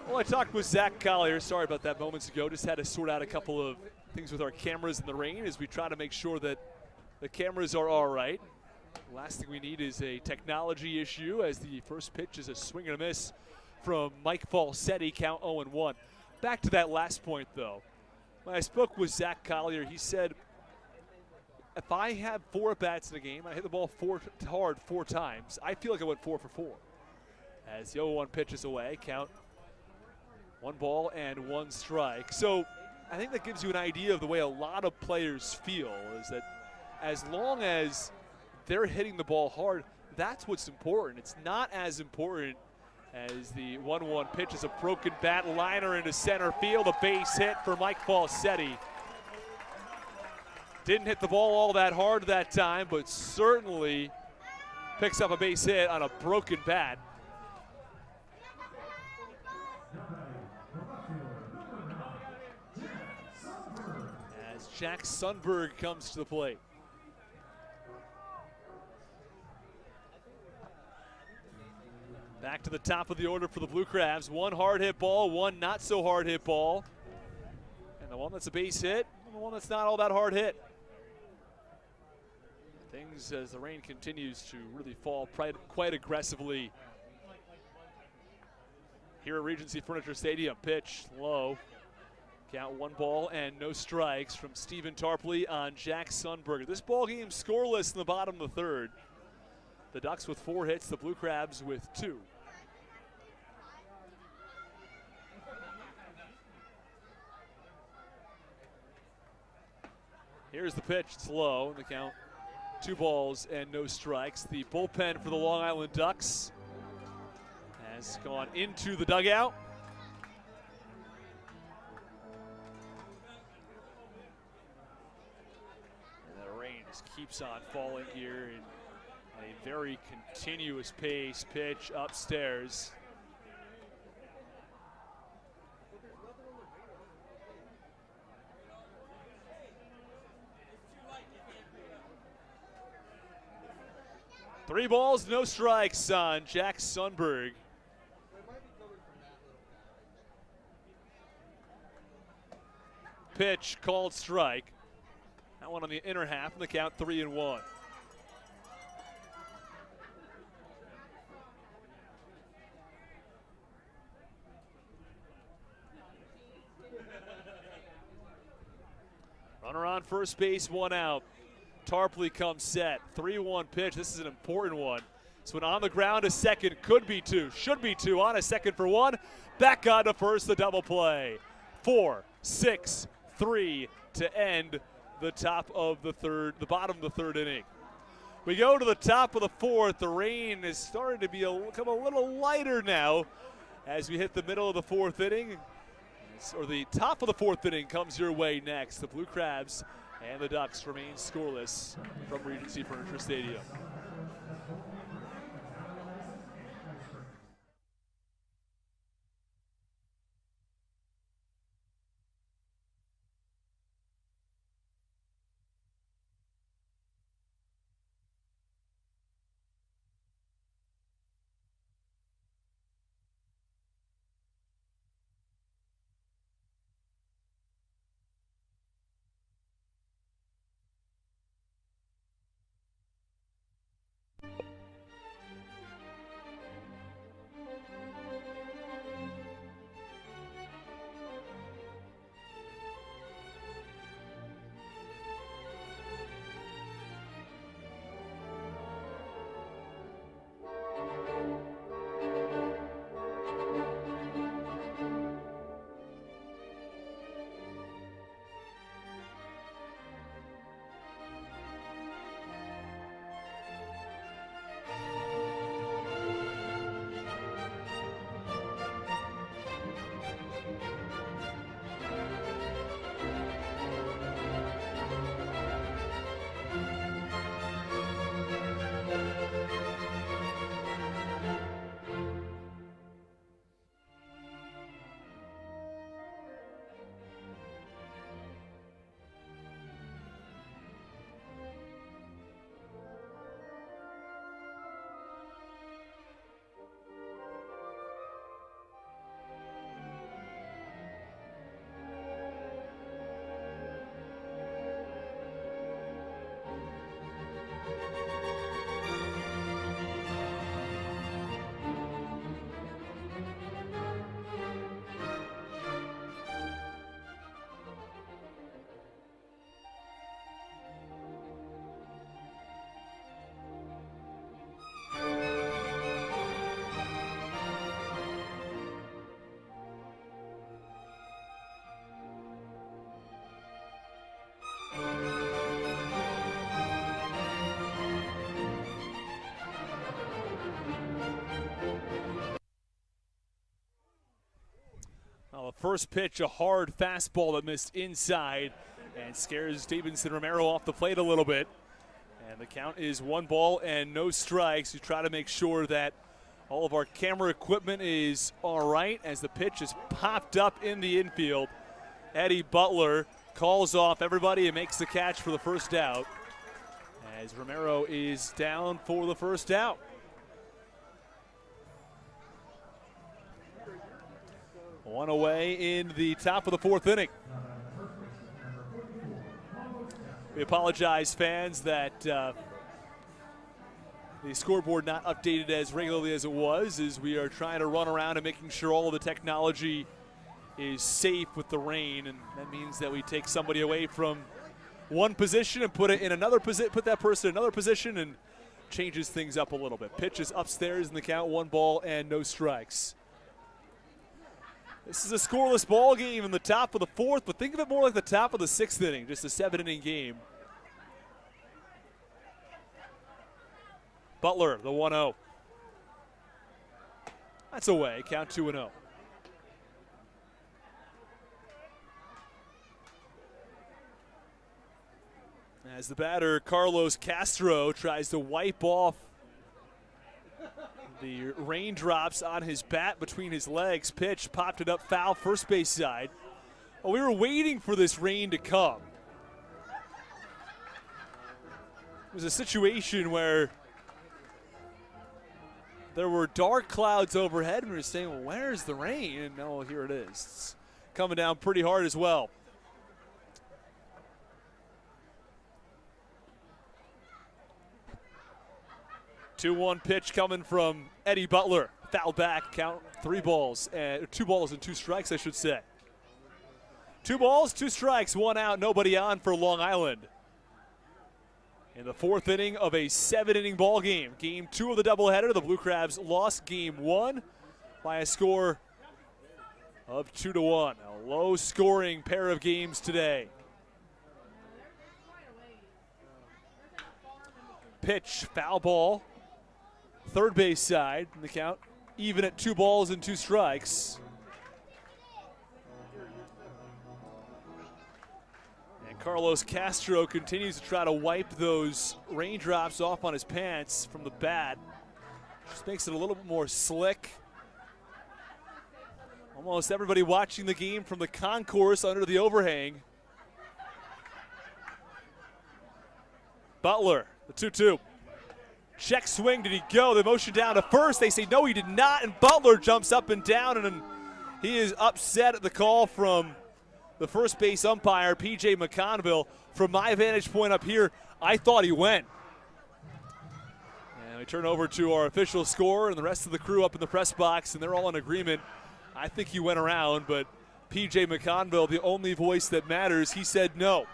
Well, I talked with Zach Collier, sorry about that moments ago. Just had to sort out a couple of things with our cameras in the rain as we try to make sure that the cameras are all right. Last thing we need is a technology issue, as the first pitch is a swing and a miss from Mike Falsetti, count 0-1. Back to that last point, though. When I spoke with Zach Collier, he said, if I have 4 at-bats in a game, I hit the ball hard 4 times, I feel like I went 4 for 4. As the 0-1 pitch is away, count 1 ball and 1 strike. So I think that gives you an idea of the way a lot of players feel, is that as long as they're hitting the ball hard, that's what's important. It's not as important as the 1-1 pitch is a broken bat liner into center field, a base hit for Mike Falsetti. Didn't hit the ball all that hard that time, but certainly picks up a base hit on a broken bat. As Jack Sundberg comes to the plate. Back to the top of the order for the Blue Crabs. 1 hard hit ball, 1 not so hard hit ball. And the one that's a base hit, and the one that's not all that hard hit. Things as the rain continues to really fall quite aggressively here at Regency Furniture Stadium. Pitch low. Count 1 ball and no strikes from Stephen Tarpley on Jack Sundberg. This ball game scoreless in the bottom of the 3rd. The Ducks with 4 hits, the Blue Crabs with 2. Here's the pitch, it's low, and the count 2 balls and no strikes. The bullpen for the Long Island Ducks has gone into the dugout. And the rain just keeps on falling here in a very continuous pace. Pitch upstairs. Three balls, no strikes on Jack Sundberg. Pitch called strike. That one on the inner half, and the count 3-1. Runner on first base, 1 out. Tarpley comes set. 3-1 pitch. This is an important one. This one on the ground, a second. Could be 2. Should be 2. On a second for 1. Back on to first, the double play. 4, 6, 3 to end the top of the 3rd, the bottom of the 3rd inning. We go to the top of the 4th. The rain is starting to become a little lighter now as we hit the middle of the 4th inning. Or the top of the 4th inning comes your way next. The Blue Crabs and the Ducks remain scoreless from Regency Furniture Stadium. Well, the first pitch, a hard fastball that missed inside and scares Davidson Romero off the plate a little bit. And the count is 1 ball and no strikes. You try to make sure that all of our camera equipment is all right as the pitch is popped up in the infield. Eddie Butler calls off everybody and makes the catch for the first out as Romero is down for the first out. One away in the top of the 4th inning. We apologize, fans, that the scoreboard not updated as regularly as it was, as we are trying to run around and making sure all of the technology is safe with the rain, and that means that we take somebody away from one position and put it in another position, put that person in another position, and changes things up a little bit. Pitch is upstairs in the count, 1 ball and no strikes. This is a scoreless ball game in the top of the 4th, but think of it more like the top of the 6th inning, just a 7-inning game. Butler, the 1-0. That's away, count 2-0. As the batter, Carlos Castro, tries to wipe off the raindrops on his bat between his legs. Pitch popped it up foul, first base side. Well, we were waiting for this rain to come. It was a situation where there were dark clouds overhead, and we were saying, well, where's the rain? And no, here it is. It's coming down pretty hard as well. Two-one pitch coming from Eddie Butler. Foul back, count 2 balls and 2 strikes, I should say. 2 balls, 2 strikes, 1 out, nobody on for Long Island. In the 4th inning of a 7-inning ball game. Game 2 of the doubleheader. The Blue Crabs lost game 1 by a score of 2-1. A low-scoring pair of games today. Pitch, foul ball. Third base side in the count, even at 2 balls and 2 strikes. And Carlos Castro continues to try to wipe those raindrops off on his pants from the bat. Just makes it a little bit more slick. Almost everybody watching the game from the concourse under the overhang. Butler, the 2-2. Check swing, did he go? The motion down to first. They say no, he did not, and Butler jumps up and down, and he is upset at the call from the first base umpire, P.J. McConville. From my vantage point up here, I thought he went. And we turn over to our official scorer and the rest of the crew up in the press box, and they're all in agreement. I think he went around, but P.J. McConville, the only voice that matters, he said no.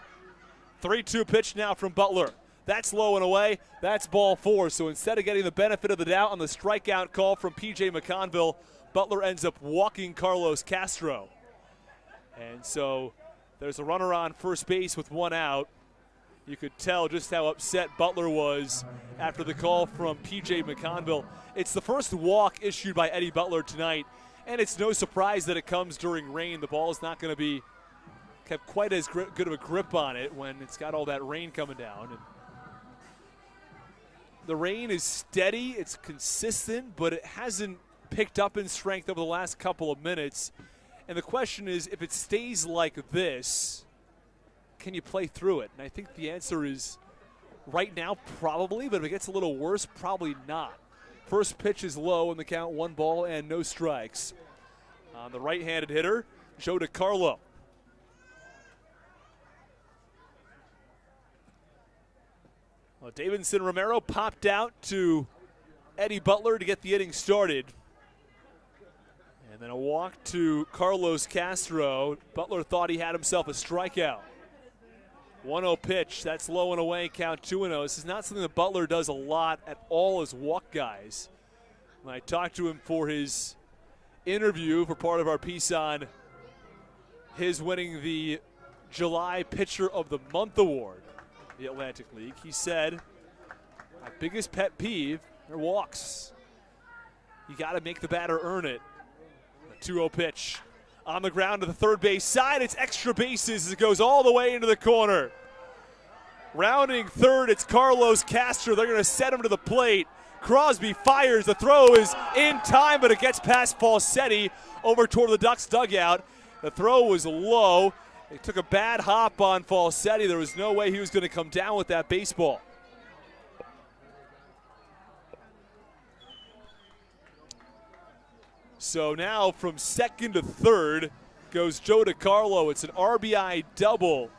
3-2 pitch now from Butler. That's low and away. That's ball 4. So instead of getting the benefit of the doubt on the strikeout call from P.J. McConville, Butler ends up walking Carlos Castro. And so there's a runner on first base with 1 out. You could tell just how upset Butler was after the call from P.J. McConville. It's the first walk issued by Eddie Butler tonight, and it's no surprise that it comes during rain. The ball is not going to be kept quite as good of a grip on it when it's got all that rain coming down. And the rain is steady, it's consistent, but it hasn't picked up in strength over the last couple of minutes. And the question is, if it stays like this, can you play through it? And I think the answer is right now, probably, but if it gets a little worse, probably not. First pitch is low in the count, 1 ball and no strikes. On the right-handed hitter, Joe DiCarlo. Well, Davidson Romero popped out to Eddie Butler to get the inning started. And then a walk to Carlos Castro. Butler thought he had himself a strikeout. 1-0 pitch, that's low and away, count 2-0. This is not something that Butler does a lot at all as walk guys. When I talked to him for his interview for part of our piece on his winning the July Pitcher of the Month award, the Atlantic League, he said, my biggest pet peeve are walks. You got to make the batter earn it. A 2-0 pitch on the ground to the third base side. It's extra bases as it goes all the way into the corner. Rounding third, it's Carlos Castro. They're going to set him to the plate. Crosby fires. The throw is in time, but it gets past Falsetti over toward the Ducks dugout. The throw was low. It took a bad hop on Falsetti. There was no way he was going to come down with that baseball. So now from second to third goes Joe DiCarlo. It's an RBI double.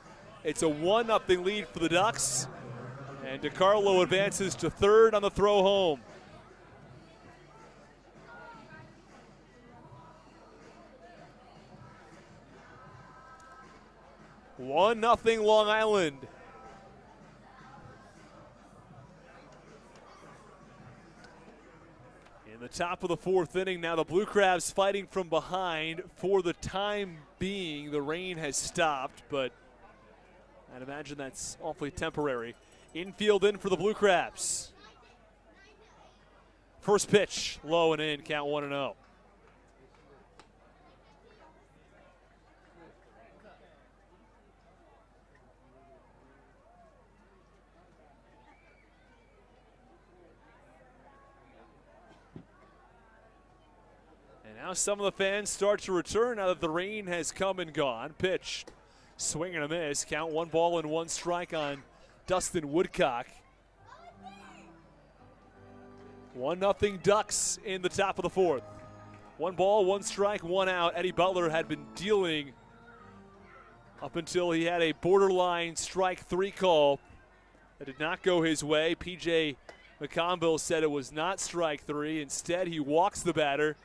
It's a 1-0 lead for the Ducks. And DiCarlo advances to third on the throw home. One nothing Long Island. In the top of the fourth inning, now the Blue Crabs fighting from behind. For the time being, the rain has stopped, but I'd imagine that's awfully temporary. Infield in for the Blue Crabs. First pitch, low and in, count 1-0. And now some of the fans start to return now that the rain has come and gone. Pitch, swing and a miss, count 1 strike on Dustin Woodcock. 1-0 Ducks in the top of the fourth. 1 strike, 1 out. Eddie Butler had been dealing up until he had a borderline strike 3 call that did not go his way. PJ McConville said it was not strike 3. Instead, he walks the batter,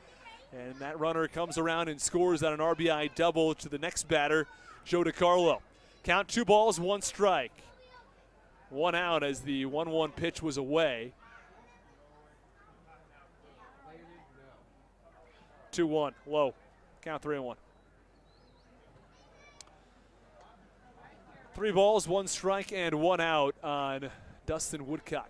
and that runner comes around and scores on an RBI double to the next batter, Joe DiCarlo. Count 2 balls, 1 strike. 1 out as the 1-1 pitch was away. 2-1, low. Count 3-1. 3 balls, 1 strike, and 1 out on Dustin Woodcock.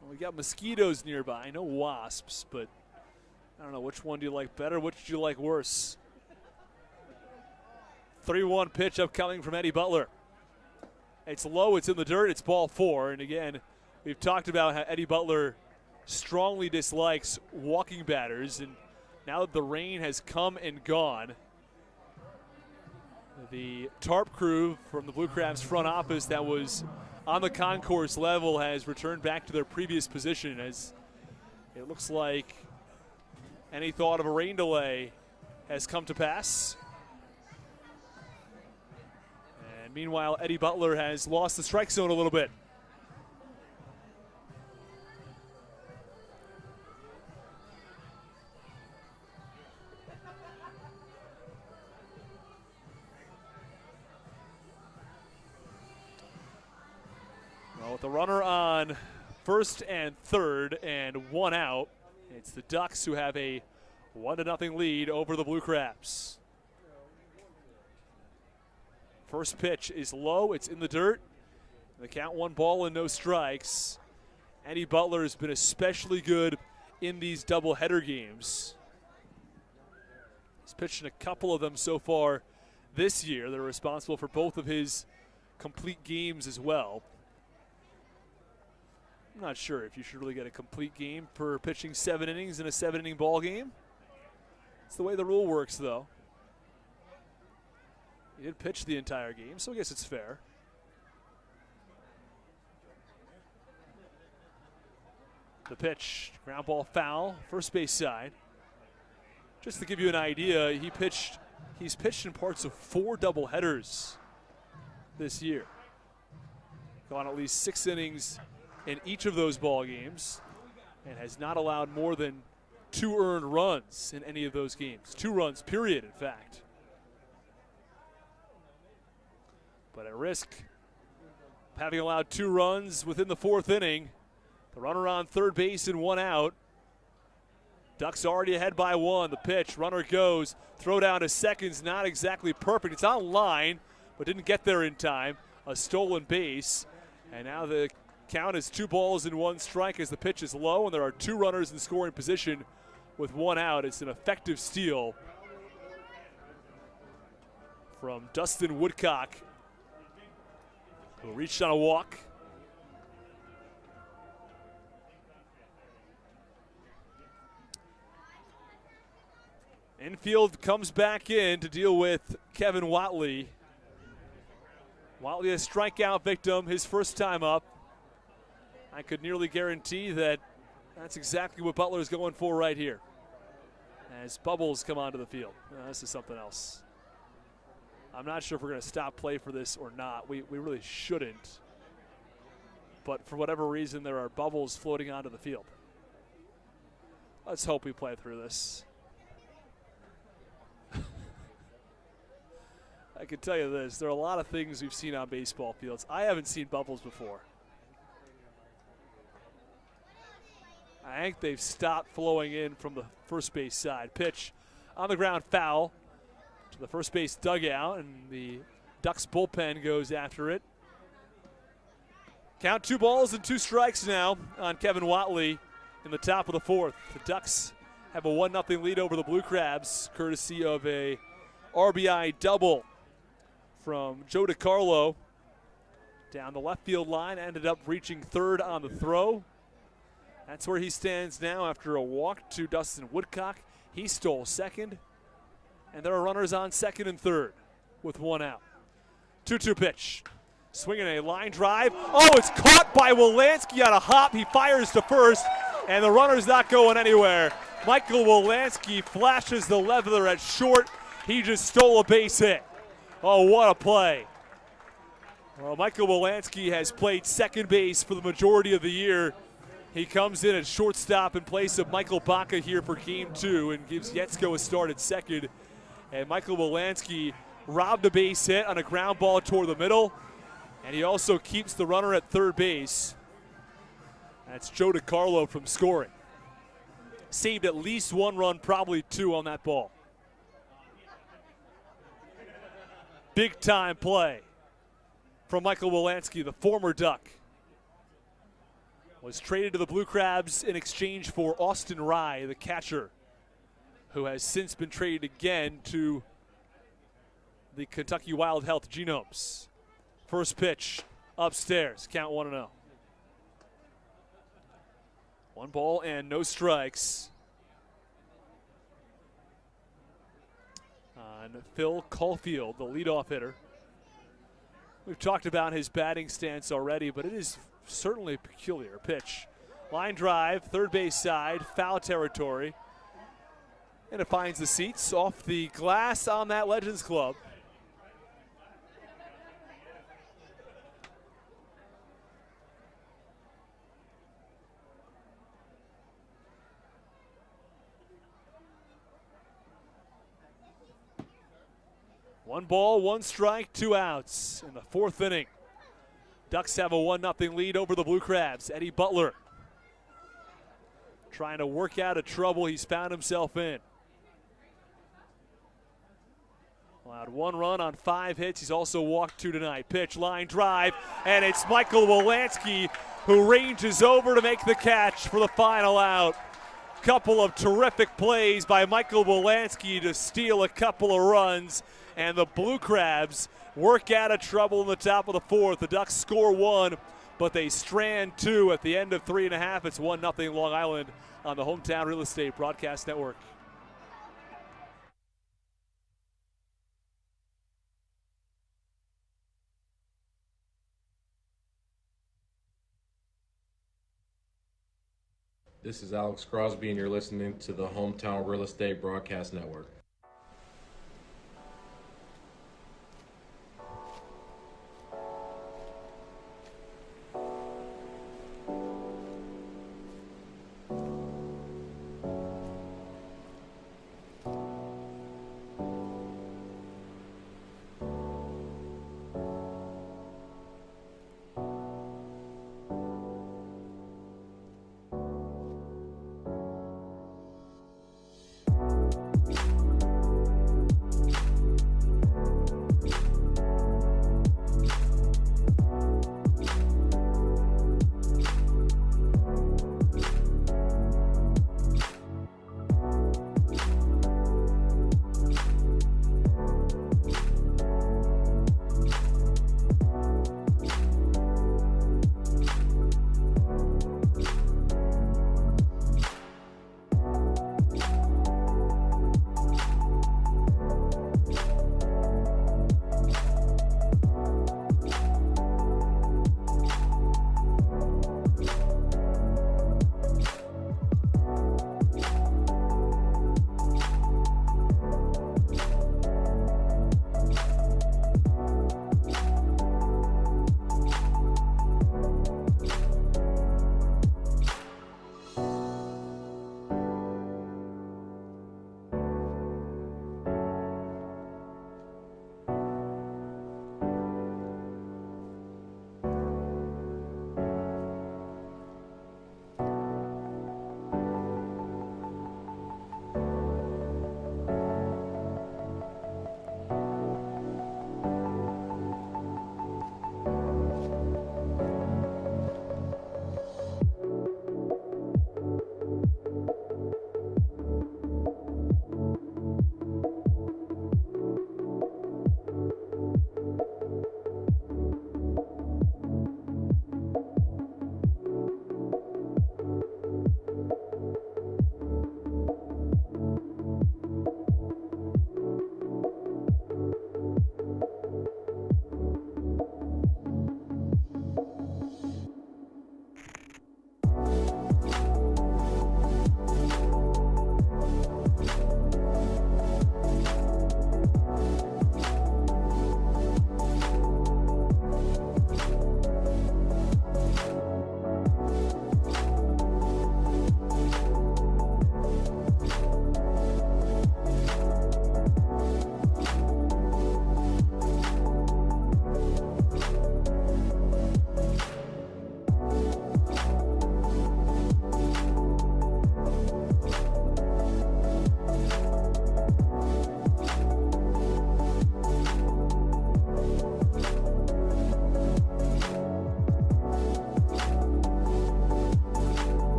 Well, we got mosquitoes nearby, no wasps, but I don't know, which one do you like better? Which do you like worse? 3-1 pitch upcoming from Eddie Butler. It's low, it's in the dirt, it's ball 4. And again, we've talked about how Eddie Butler strongly dislikes walking batters. And now that the rain has come and gone, the tarp crew from the Blue Crabs front office that was on the concourse level has returned back to their previous position, as it looks like any thought of a rain delay has come to pass. And meanwhile, Eddie Butler has lost the strike zone a little bit. Well, with the runner on first and third and 1 out, it's the Ducks who have a 1-0 lead over the Blue Crabs. First pitch is low, it's in the dirt. The count 1 ball and no strikes. Eddie Butler has been especially good in these doubleheader games. He's pitched in a couple of them so far this year. They're responsible for both of his complete games as well. I'm not sure if you should really get a complete game for pitching 7 innings in a 7-inning ball game. It's the way the rule works, though. He did pitch the entire game, so I guess it's fair. The pitch, ground ball foul, first base side. Just to give you an idea, he's pitched in parts of 4 doubleheaders this year. Gone at least 6 innings in each of those ball games, and has not allowed more than 2 earned runs in any of those games. 2 runs, period, in fact. But at risk of having allowed 2 runs within the 4th inning, the runner on third base and 1 out. Ducks already ahead by 1. The pitch, runner goes, throw down to second's not exactly perfect. It's on line, but didn't get there in time. A stolen base, and now the Count is 2 balls and 1 strike as the pitch is low, and there are 2 runners in scoring position with 1 out. It's an effective steal from Dustin Woodcock, who reached on a walk. Infield comes back in to deal with Kevin Watley. Watley, a strikeout victim, his first time up. I could nearly guarantee that that's exactly what Butler is going for right here, as Bubbles come onto the field. This is something else. I'm not sure if we're going to stop play for this or not. We really shouldn't. But for whatever reason, there are bubbles floating onto the field. Let's hope we play through this. I can tell you this, there are a lot of things we've seen on baseball fields. I haven't seen bubbles before. I think they've stopped flowing in from the first base side. Pitch on the ground, foul to the first base dugout, and the Ducks bullpen goes after it. Count 2 balls and 2 strikes now on Kevin Watley in the top of the 4th. The Ducks have a 1-0 lead over the Blue Crabs, courtesy of a RBI double from Joe DiCarlo down the left field line, ended up reaching third on the throw. That's where he stands now after a walk to Dustin Woodcock. He stole second, and there are runners on second and third with 1 out. 2-2 pitch. Swinging a line drive. Oh, it's caught by Wolanski on a hop. He fires to first, and the runner's not going anywhere. Michael Wolanski flashes the leveler at short. He just stole a base hit. Oh, what a play. Well, Michael Wolanski has played second base for the majority of the year. He comes in at shortstop in place of Michael Baca here for Game 2 and gives Yetzko a start at second. And Michael Wolanski robbed a base hit on a ground ball toward the middle, and he also keeps the runner at third base. That's Joe DiCarlo from scoring. Saved at least 1 run, probably 2 on that ball. Big time play from Michael Wolanski, the former Duck. Was traded to the Blue Crabs in exchange for Austin Rye, the catcher, who has since been traded again to the Kentucky Wild Health Genomes. First pitch upstairs, count 1-0. 1 ball and no strikes on Phil Caulfield, the leadoff hitter. We've talked about his batting stance already, but it is certainly a peculiar pitch. Line drive, third base side, foul territory. And it finds the seats off the glass on that Legends Club. One ball, 1 strike, 2 outs in the 4th inning. Ducks have a 1-0 lead over the Blue Crabs. Eddie Butler trying to work out of trouble he's found himself in. Allowed 1 run on 5 hits. He's also walked 2 tonight. Pitch, line drive, and it's Michael Wolanski who ranges over to make the catch for the final out. Couple of terrific plays by Michael Wolanski to steal a couple of runs, and the Blue Crabs work out of trouble in the top of the 4th. The Ducks score 1, but they strand 2 at the end of 3.5. It's 1-0 Long Island on the Hometown Real Estate Broadcast Network. This is Alex Crosby, and you're listening to the Hometown Real Estate Broadcast Network.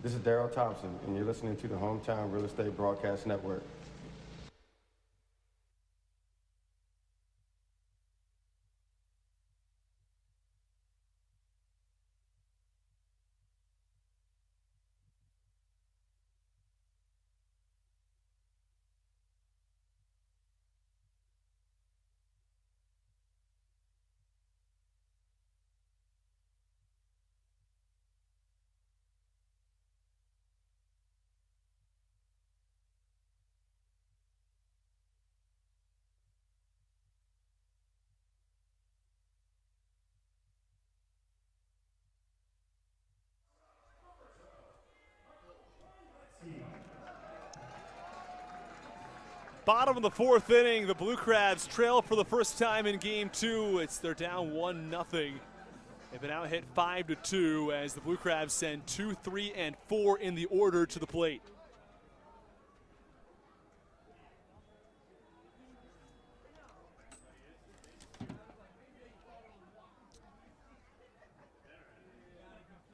This is Daryl Thompson, and you're listening to the Hometown Real Estate Broadcast Network. Bottom of the fourth inning, the Blue Crabs trail for the first time in game two. They're down 1-0. They've been out hit 5-2 as the Blue Crabs send 2, 3, and 4 in the order to the plate.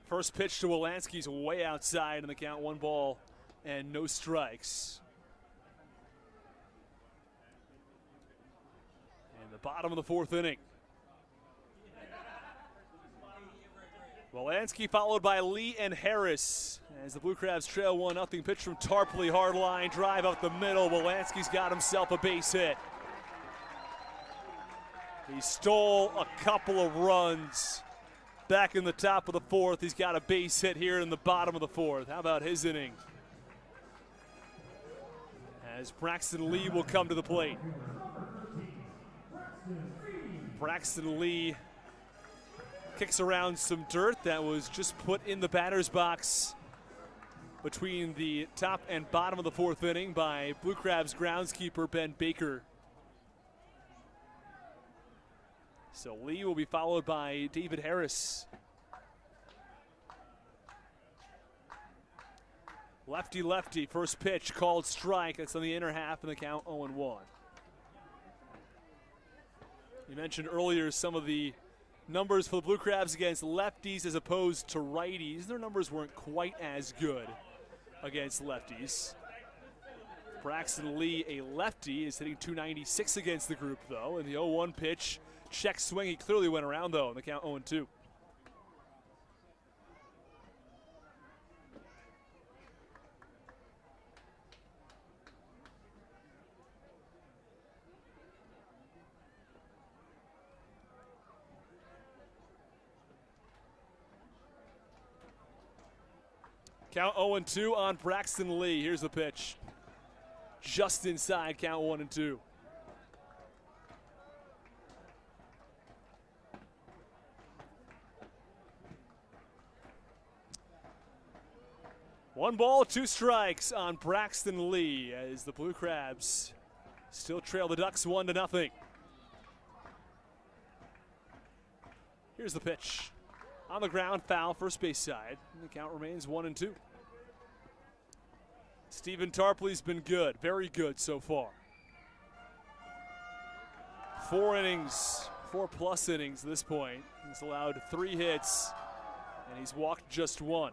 First pitch to Wolanski's way outside in the count, 1 ball and no strikes. The bottom of the fourth inning. Wolanski followed by Lee and Harris as the Blue Crabs trail 1-0. Pitch from Tarpley, hard line drive up the middle. Wolanski's got himself a base hit. He stole a couple of runs back in the top of the fourth. He's got a base hit here in the bottom of the fourth. How about his inning? As Braxton Lee will come to the plate. Braxton Lee kicks around some dirt that was just put in the batter's box between the top and bottom of the fourth inning by Blue Crabs groundskeeper Ben Baker. So Lee will be followed by David Harris. Lefty, first pitch called strike. That's on the inner half in the count, 0-1. You mentioned earlier some of the numbers for the Blue Crabs against lefties as opposed to righties. Their numbers weren't quite as good against lefties. Braxton Lee, a lefty, is hitting .296 against the group, though. And the 0-1 pitch, check swing. He clearly went around, though, in the count 0-2. Count 0-2 on Braxton Lee. Here's the pitch. Just inside, count 1-2. One ball, 2 strikes on Braxton Lee as the Blue Crabs still trail the Ducks 1-0. Here's the pitch. On the ground, foul, first base side. And the count remains 1-2. Stephen Tarpley's been good, very good so far. 4 innings, 4+ innings at this point. He's allowed 3 hits, and he's walked just 1.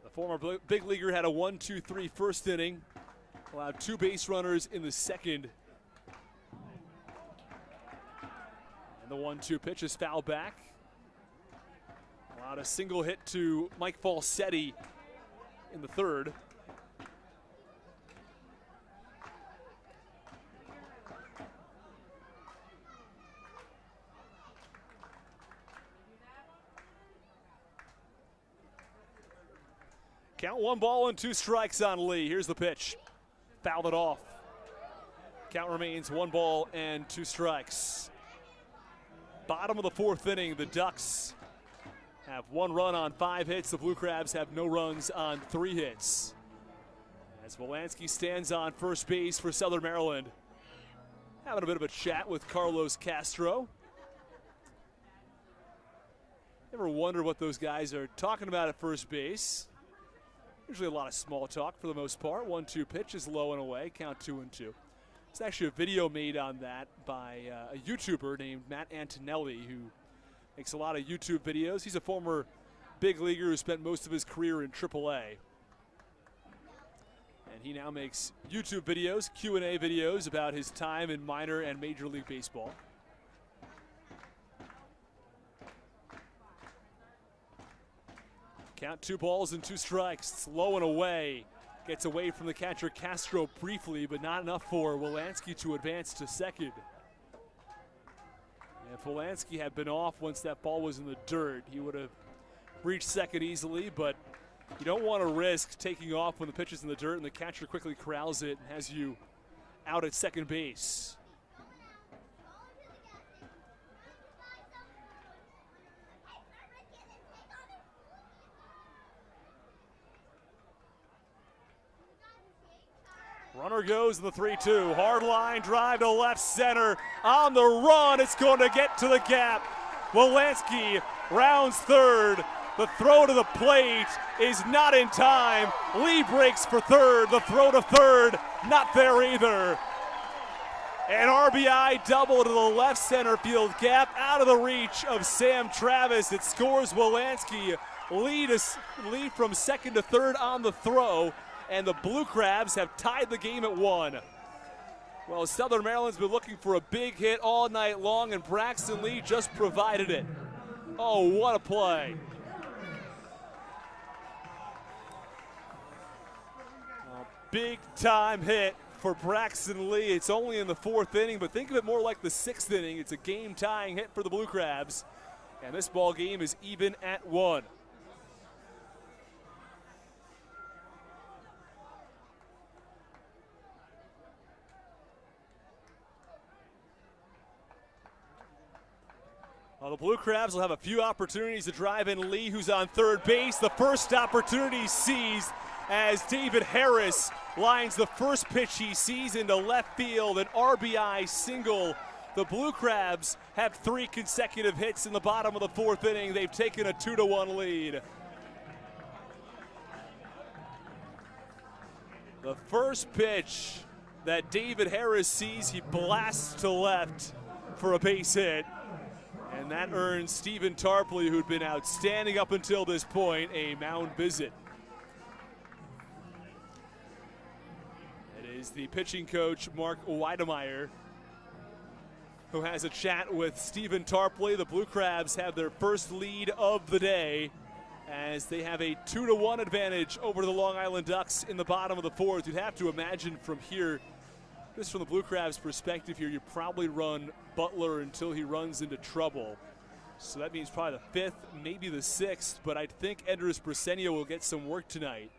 The former big leaguer had a 1-2-3 first inning, allowed 2 base runners in the second. The 1-2 pitch is foul back. Allowed a single hit to Mike Falsetti in the third. Count 1 ball and 2 strikes on Lee. Here's the pitch. Fouled it off. Count remains 1 ball and 2 strikes. Bottom of the fourth inning, the Ducks have 1 run on 5 hits. The Blue Crabs have no runs on 3 hits. As Wolanski stands on first base for Southern Maryland, having a bit of a chat with Carlos Castro. Ever wonder what those guys are talking about at first base? Usually a lot of small talk for the most part. 1-2 pitch is low and away, count 2-2. There's actually a video made on that by a YouTuber named Matt Antonelli, who Makes a lot of YouTube videos. He's a former big leaguer who spent most of his career in AAA. And he now makes YouTube videos, Q&A videos about his time in minor and Major League Baseball. Count 2 balls and 2 strikes. It's low and away. Gets away from the catcher Castro briefly, but not enough for Wolanski to advance to second. If Wolanski had been off once that ball was in the dirt, he would have reached second easily, but you don't want to risk taking off when the pitch is in the dirt and the catcher quickly corrals it and has you out at second base. Runner goes in the 3-2. Hard line drive to left center. On the run, it's going to get to the gap. Wolanski rounds third. The throw to the plate is not in time. Lee breaks for third. The throw to third, not there either. An RBI double to the left center field gap, out of the reach of Sam Travis. It scores Wolanski. Lead from second to third on the throw. And the Blue Crabs have tied the game at 1. Well, Southern Maryland's been looking for a big hit all night long, and Braxton Lee just provided it. Oh, what a play. A big-time hit for Braxton Lee. It's only in the 4th inning, but think of it more like the 6th inning. It's a game-tying hit for the Blue Crabs, and this ball game is even at 1. Well, the Blue Crabs will have a few opportunities to drive in Lee, who's on third base. The first opportunity seized as David Harris lines the first pitch he sees into left field, an RBI single. The Blue Crabs have 3 consecutive hits in the bottom of the 4th inning. They've taken a 2-1 lead. The first pitch that David Harris sees, he blasts to left for a base hit. And that earns Stephen Tarpley, who'd been outstanding up until this point, a mound visit. It is the pitching coach, Mark Weidemeyer, who has a chat with Stephen Tarpley. The Blue Crabs have their first lead of the day as they have a 2-1 advantage over the Long Island Ducks in the bottom of the 4th. You'd have to imagine from here, just from the Blue Crabs' perspective here, you probably run Butler until he runs into trouble. So that means probably the 5th, maybe the 6th, but I think Edris Briseño will get some work tonight.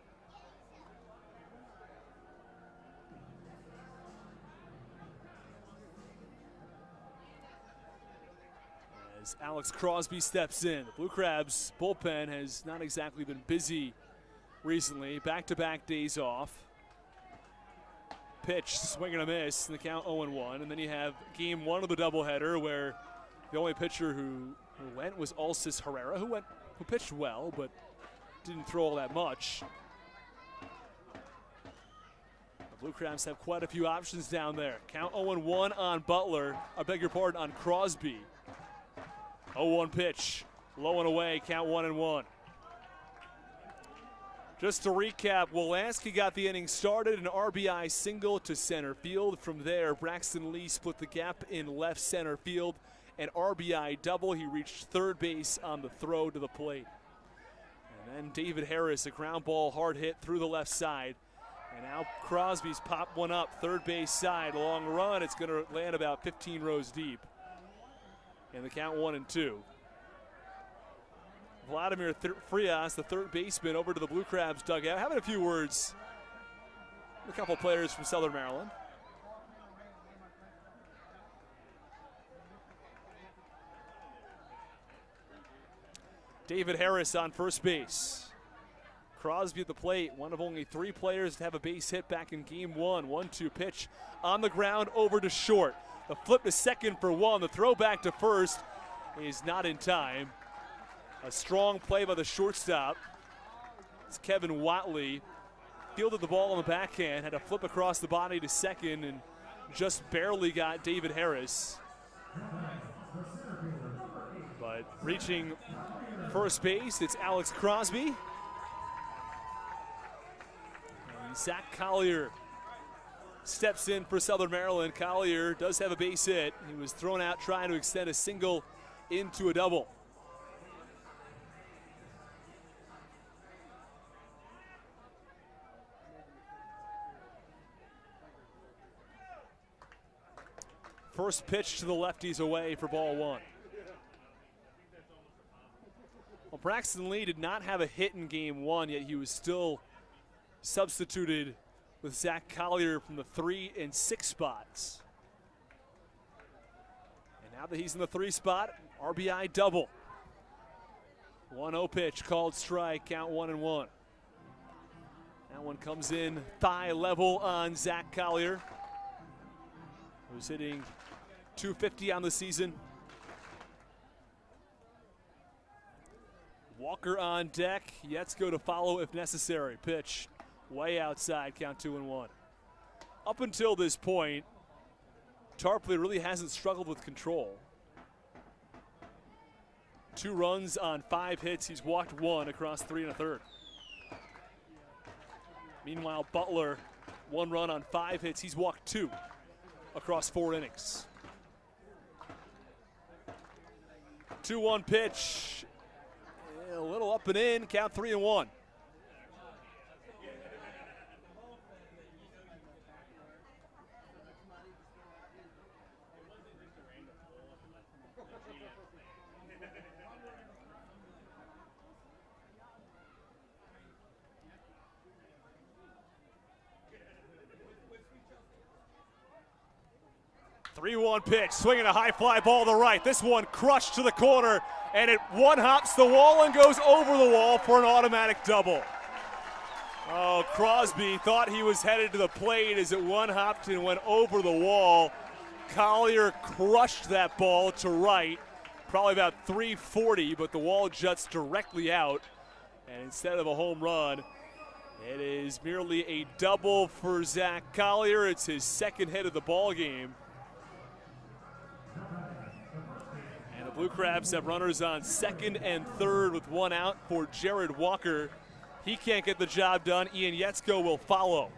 As Alex Crosby steps in, the Blue Crabs bullpen has not exactly been busy recently. Back-to-back days off. Pitch, swing and a miss, and the count 0-1. And then you have game 1 of the doubleheader where the only pitcher who went was Alcis Herrera, who pitched well, but didn't throw all that much. The Blue Crabs have quite a few options down there. Count 0-1 on Butler, I beg your pardon, on Crosby. 0-1 pitch, low and away, count 1-1. Just to recap, Wolanski got the inning started, an RBI single to center field. From there, Braxton Lee split the gap in left center field. An RBI double. He reached third base on the throw to the plate. And then David Harris, a ground ball hard hit through the left side. And now Crosby's popped one up, third base side. Long run, it's going to land about 15 rows deep. And the count 1-2. Vladimir Frias, the third baseman, over to the Blue Crabs dugout. Having a few words with a couple players from Southern Maryland. David Harris on first base. Crosby at the plate, one of only 3 players to have a base hit back in game 1. 1-2 pitch on the ground over to short. The flip to second for 1. The throw back to first is not in time. A strong play by the shortstop. It's Kevin Watley. Fielded the ball on the backhand, had a flip across the body to second, and just barely got David Harris. But But reaching first base, it's Alex Crosby. And Zach Collier steps in for Southern Maryland. Collier does have a base hit. He was thrown out trying to extend a single into a double. First pitch to the lefties away for ball one. Well, Braxton Lee did not have a hit in game one, yet he was still substituted with Zach Collier from the 3 and 6 spots. And now that he's in the 3 spot, RBI double. 1-0 pitch, called strike, count 1-1. That one comes in thigh level on Zach Collier, who's hitting .250 on the season. Walker on deck. Yetzko to follow if necessary. Pitch way outside, count 2-1. Up until this point, Tarpley really hasn't struggled with control. 2 runs on 5 hits. He's walked 1 across 3 1/3. Meanwhile, Butler, 1 run on 5 hits. He's walked 2 across 4 innings. 2-1 pitch. A little up and in, count 3-1. Three-one pitch, swinging a high fly ball to right. This one crushed to the corner, and it one-hops the wall and goes over the wall for an automatic double. Oh, Crosby thought he was headed to the plate as it one-hopped and went over the wall. Collier crushed that ball to right, probably about 340, but the wall juts directly out. And instead of a home run, it is merely a double for Zach Collier. It's his 2nd hit of the ball game. Blue Crabs have runners on 2nd and 3rd with 1 out for Jared Walker. He can't get the job done. Ian Yetzko will follow.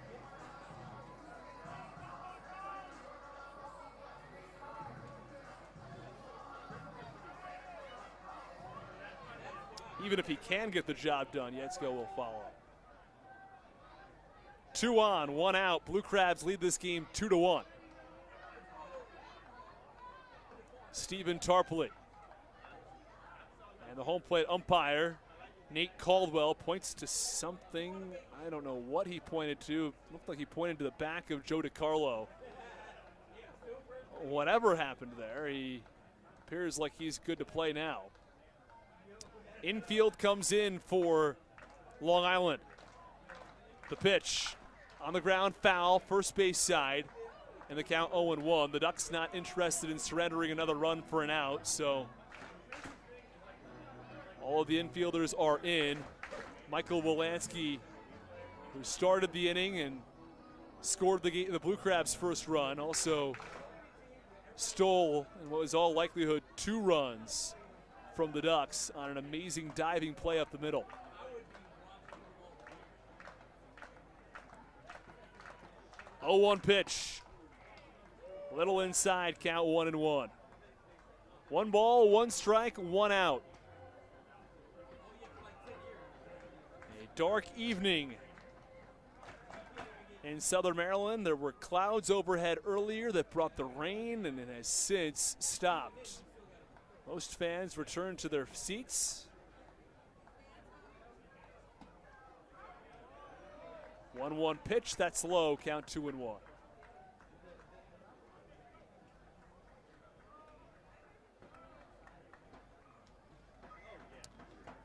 Even if he can get the job done, Yetzko will follow. 2 on, 1 out. Blue Crabs lead this game 2-1. Stephen Tarpley. And the home plate umpire, Nate Caldwell, points to something. I don't know what he pointed to. It looked like he pointed to the back of Joe DiCarlo. Whatever happened there, he appears like he's good to play now. Infield comes in for Long Island. The pitch on the ground, foul, first base side, and the count 0-1. The Ducks not interested in surrendering another run for an out, so all of the infielders are in. Michael Wolanski, who started the inning and scored the Blue Crabs' first run, also stole, in what was all likelihood, 2 runs from the Ducks on an amazing diving play up the middle. Oh, 1 pitch. Little inside, count 1-1. 1 ball, 1 strike, 1 out. A dark evening in Southern Maryland. There were clouds overhead earlier that brought the rain, and it has since stopped. Most fans returned to their seats. 1-1 pitch, that's low, count 2-1.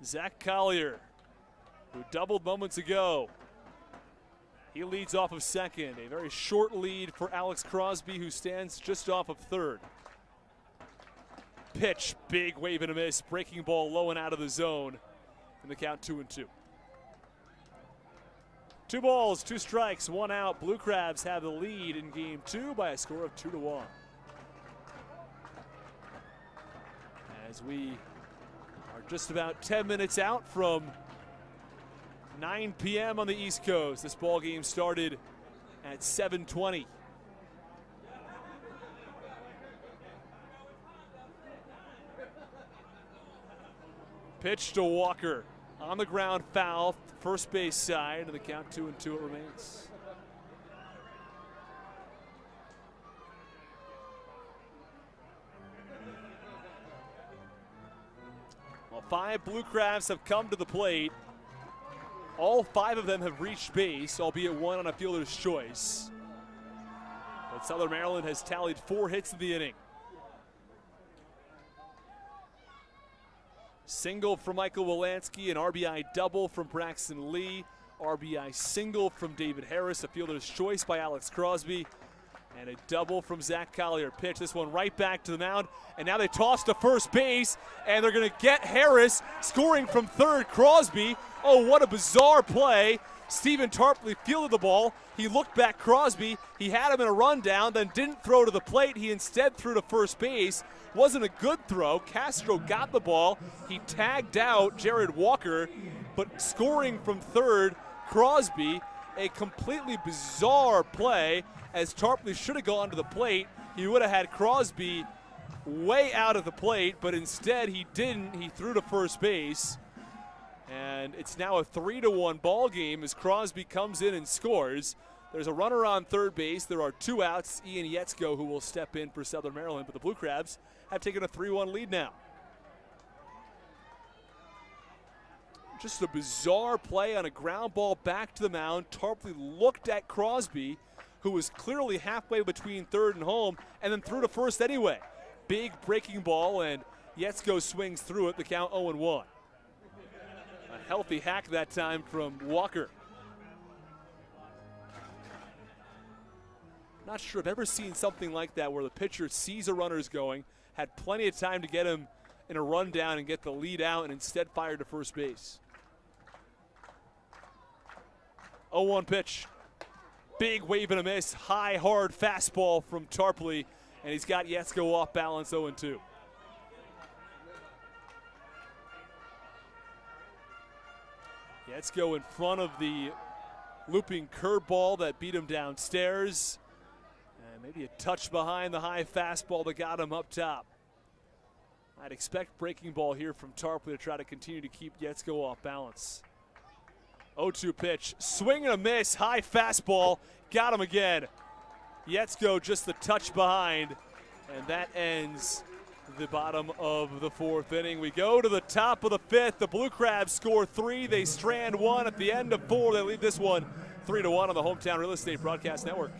Zach Collier, who doubled moments ago. He leads off of 2nd. A very short lead for Alex Crosby, who stands just off of 3rd. Pitch, big wave and a miss. Breaking ball low and out of the zone. And the count 2-2. 2 balls, 2 strikes, 1 out. Blue Crabs have the lead in game 2 by a score of 2-1. As we are just about 10 minutes out from 9 p.m. on the East Coast. This ball game started at 7:20. Pitch to Walker. On the ground, foul, first base side, and the count 2-2 it remains. Well, 5 Blue Crabs have come to the plate. All 5 of them have reached base, albeit one on a fielder's choice. But Southern Maryland has tallied 4 hits in the inning. Single from Michael Wilansky, an RBI double from Braxton Lee, RBI single from David Harris, a fielder's choice by Alex Crosby, and a double from Zach Collier. Pitch this one right back to the mound, and now they toss to first base, and they're going to get Harris scoring from third. Crosby, oh, what a bizarre play. Stephen Tarpley fielded the ball. He looked back Crosby. He had him in a rundown, then didn't throw to the plate. He instead threw to first base. Wasn't a good throw. Castro got the ball. He tagged out Jared Walker, but scoring from third, Crosby, a completely bizarre play as Tarpley should have gone to the plate. He would have had Crosby way out of the plate, but instead he didn't. He threw to first base. And it's now a 3-1 ball game as Crosby comes in and scores. There's a runner on third base. There are 2 outs. Ian Yetzko, who will step in for Southern Maryland, but the Blue Crabs have taken a 3-1 lead now. Just a bizarre play on a ground ball back to the mound. Tarpley looked at Crosby, who was clearly halfway between third and home, and then threw to first anyway. Big breaking ball, and Yetzko swings through it. The count 0-1. A healthy hack that time from Walker. Not sure I've ever seen something like that where the pitcher sees a runner's going, had plenty of time to get him in a rundown and get the lead out, and instead fired to first base. 0-1 pitch. Big wave and a miss. High, hard fastball from Tarpley, and he's got Yetzko off balance 0-2. Yetzko in front of the looping curveball that beat him downstairs. And maybe a touch behind the high fastball that got him up top. I'd expect breaking ball here from Tarpley to try to continue to keep Yetzko off balance. 0-2 pitch. Swing and a miss. High fastball. Got him again. Yetzko just a touch behind. And that ends the bottom of the 4th inning. We go to the top of the 5th. The Blue Crabs score 3. They strand 1 at the end of 4. They lead this one 3-1 on the Hometown Real Estate Broadcast Network.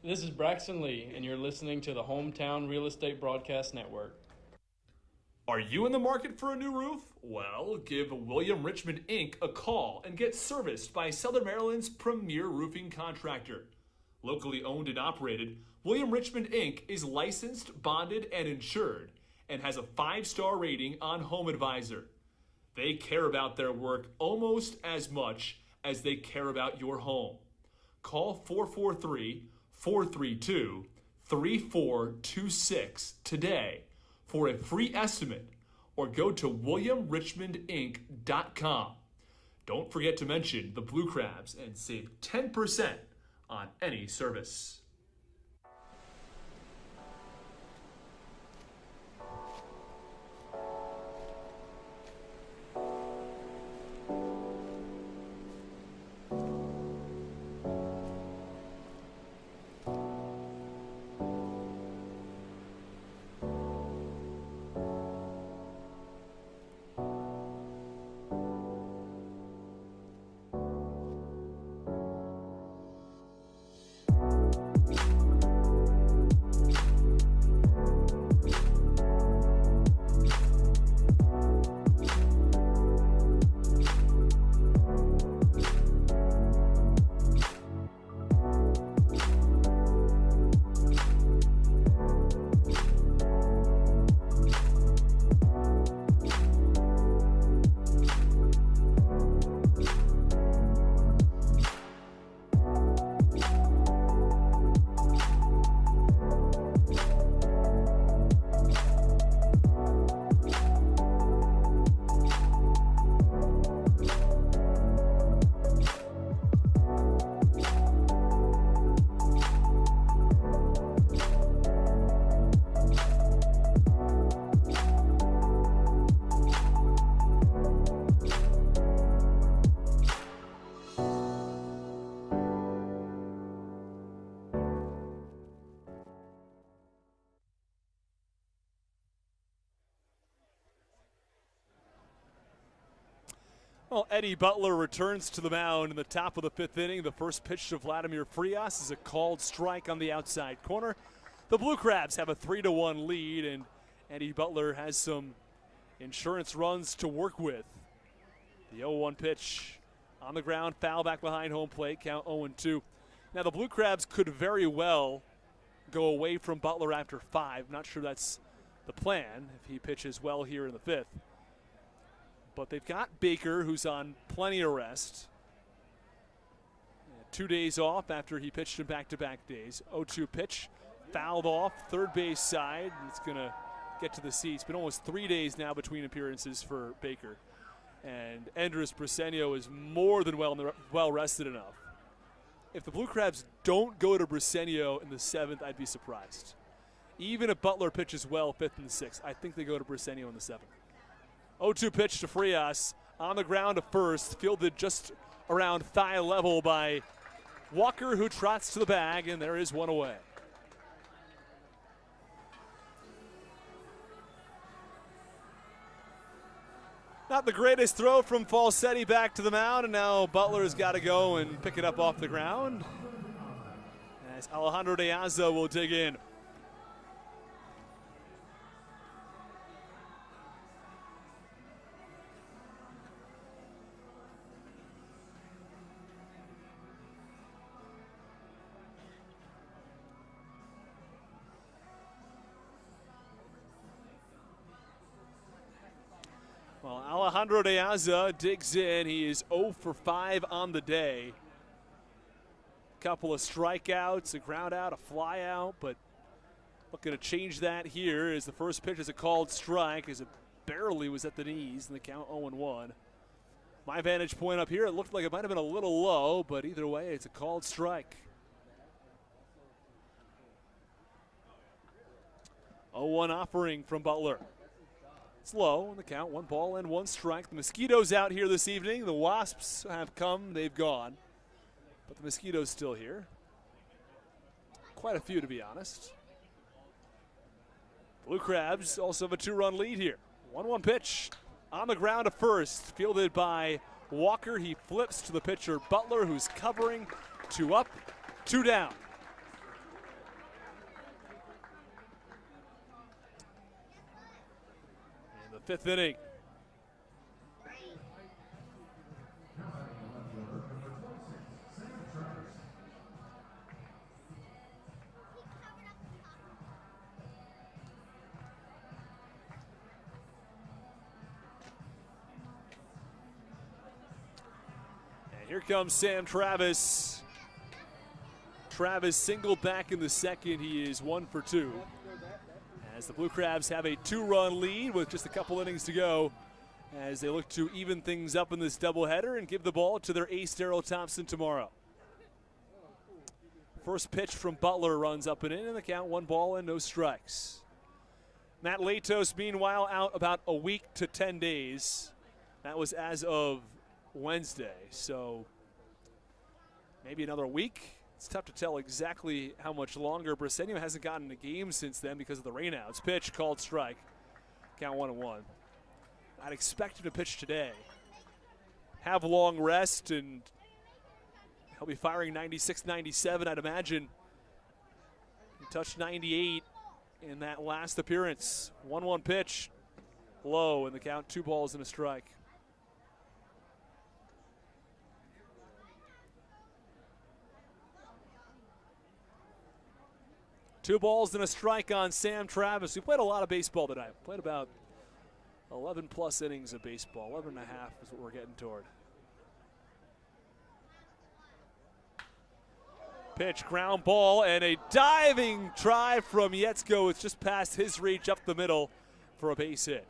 This is Braxton Lee, and you're listening to the Hometown Real Estate Broadcast Network. Are you in the market for a new roof? Well, give William Richmond Inc. a call and get serviced by Southern Maryland's premier roofing contractor. Locally owned and operated, William Richmond Inc. is licensed, bonded, and insured, and has a 5-star rating on HomeAdvisor. They care about their work almost as much as they care about your home. Call 443-432-3426 today for a free estimate, or go to williamrichmondinc.com. Don't forget to mention the Blue Crabs and save 10% on any service. Well, Eddie Butler returns to the mound in the top of the 5th inning. The first pitch to Vladimir Frias is a called strike on the outside corner. The Blue Crabs have a 3-1 lead, and Eddie Butler has some insurance runs to work with. The 0-1 pitch on the ground, foul back behind home plate, count 0-2. Now the Blue Crabs could very well go away from Butler after 5. Not sure that's the plan if he pitches well here in the 5th. But they've got Baker, who's on plenty of rest. 2 days off after he pitched in back-to-back days. 0-2 pitch, fouled off, third base side. It's going to get to the seats. It's been almost 3 days now between appearances for Baker. And Andres Briseño is more than well rested enough. If the Blue Crabs don't go to Briseño in the 7th, I'd be surprised. Even if Butler pitches well 5th and 6th, I think they go to Briseño in the 7th. 0-2 pitch to Frias on the ground to first, fielded just around thigh level by Walker, who trots to the bag, and there is one away. Not the greatest throw from Falsetti back to the mound, and now Butler's got to go and pick it up off the ground as Alejandro De Aza will dig in. Well, Alejandro De Aza digs in. He is 0 for 5 on the day. Couple of strikeouts, a ground out, a fly out, but looking to change that here as the first pitch is a called strike as it barely was at the knees in the count 0-1. My vantage point up here, it looked like it might have been a little low, but either way, it's a called strike. 0-1 offering from Butler. It's low in the count, 1 ball and 1 strike. The Mosquitoes out here this evening. The Wasps have come, they've gone. But the Mosquitoes still here. Quite a few, to be honest. Blue Crabs also have a 2-run lead here. 1-1 pitch on the ground to first, fielded by Walker. He flips to the pitcher Butler, who's covering. 2 up, 2 down. In the 5th inning. And here comes Sam Travis. Travis singled back in the 2nd. He is 1 for 2. As the Blue Crabs have a 2-run lead with just a couple innings to go as they look to even things up in this doubleheader and give the ball to their ace Darryl Thompson tomorrow. First pitch from Butler runs up and in the count, 1 ball and no strikes. Matt Latos, meanwhile, out about a week to 10 days. That was as of Wednesday, so maybe another week. It's tough to tell exactly how much longer. Briseño hasn't gotten a game since then because of the rainouts. Pitch called strike. Count 1-1. I'd expect him to pitch today. Have long rest, and he'll be firing 96, 97, I'd imagine. He touched 98 in that last appearance. 1-1 pitch. Low in the count, 2 balls and a strike. Two balls and a strike on Sam Travis. We played a lot of baseball tonight. Played about 11 plus innings of baseball. 11 and a half is what we're getting toward. Pitch, ground ball, and a diving try from Yetzko. It's just past his reach up the middle for a base hit.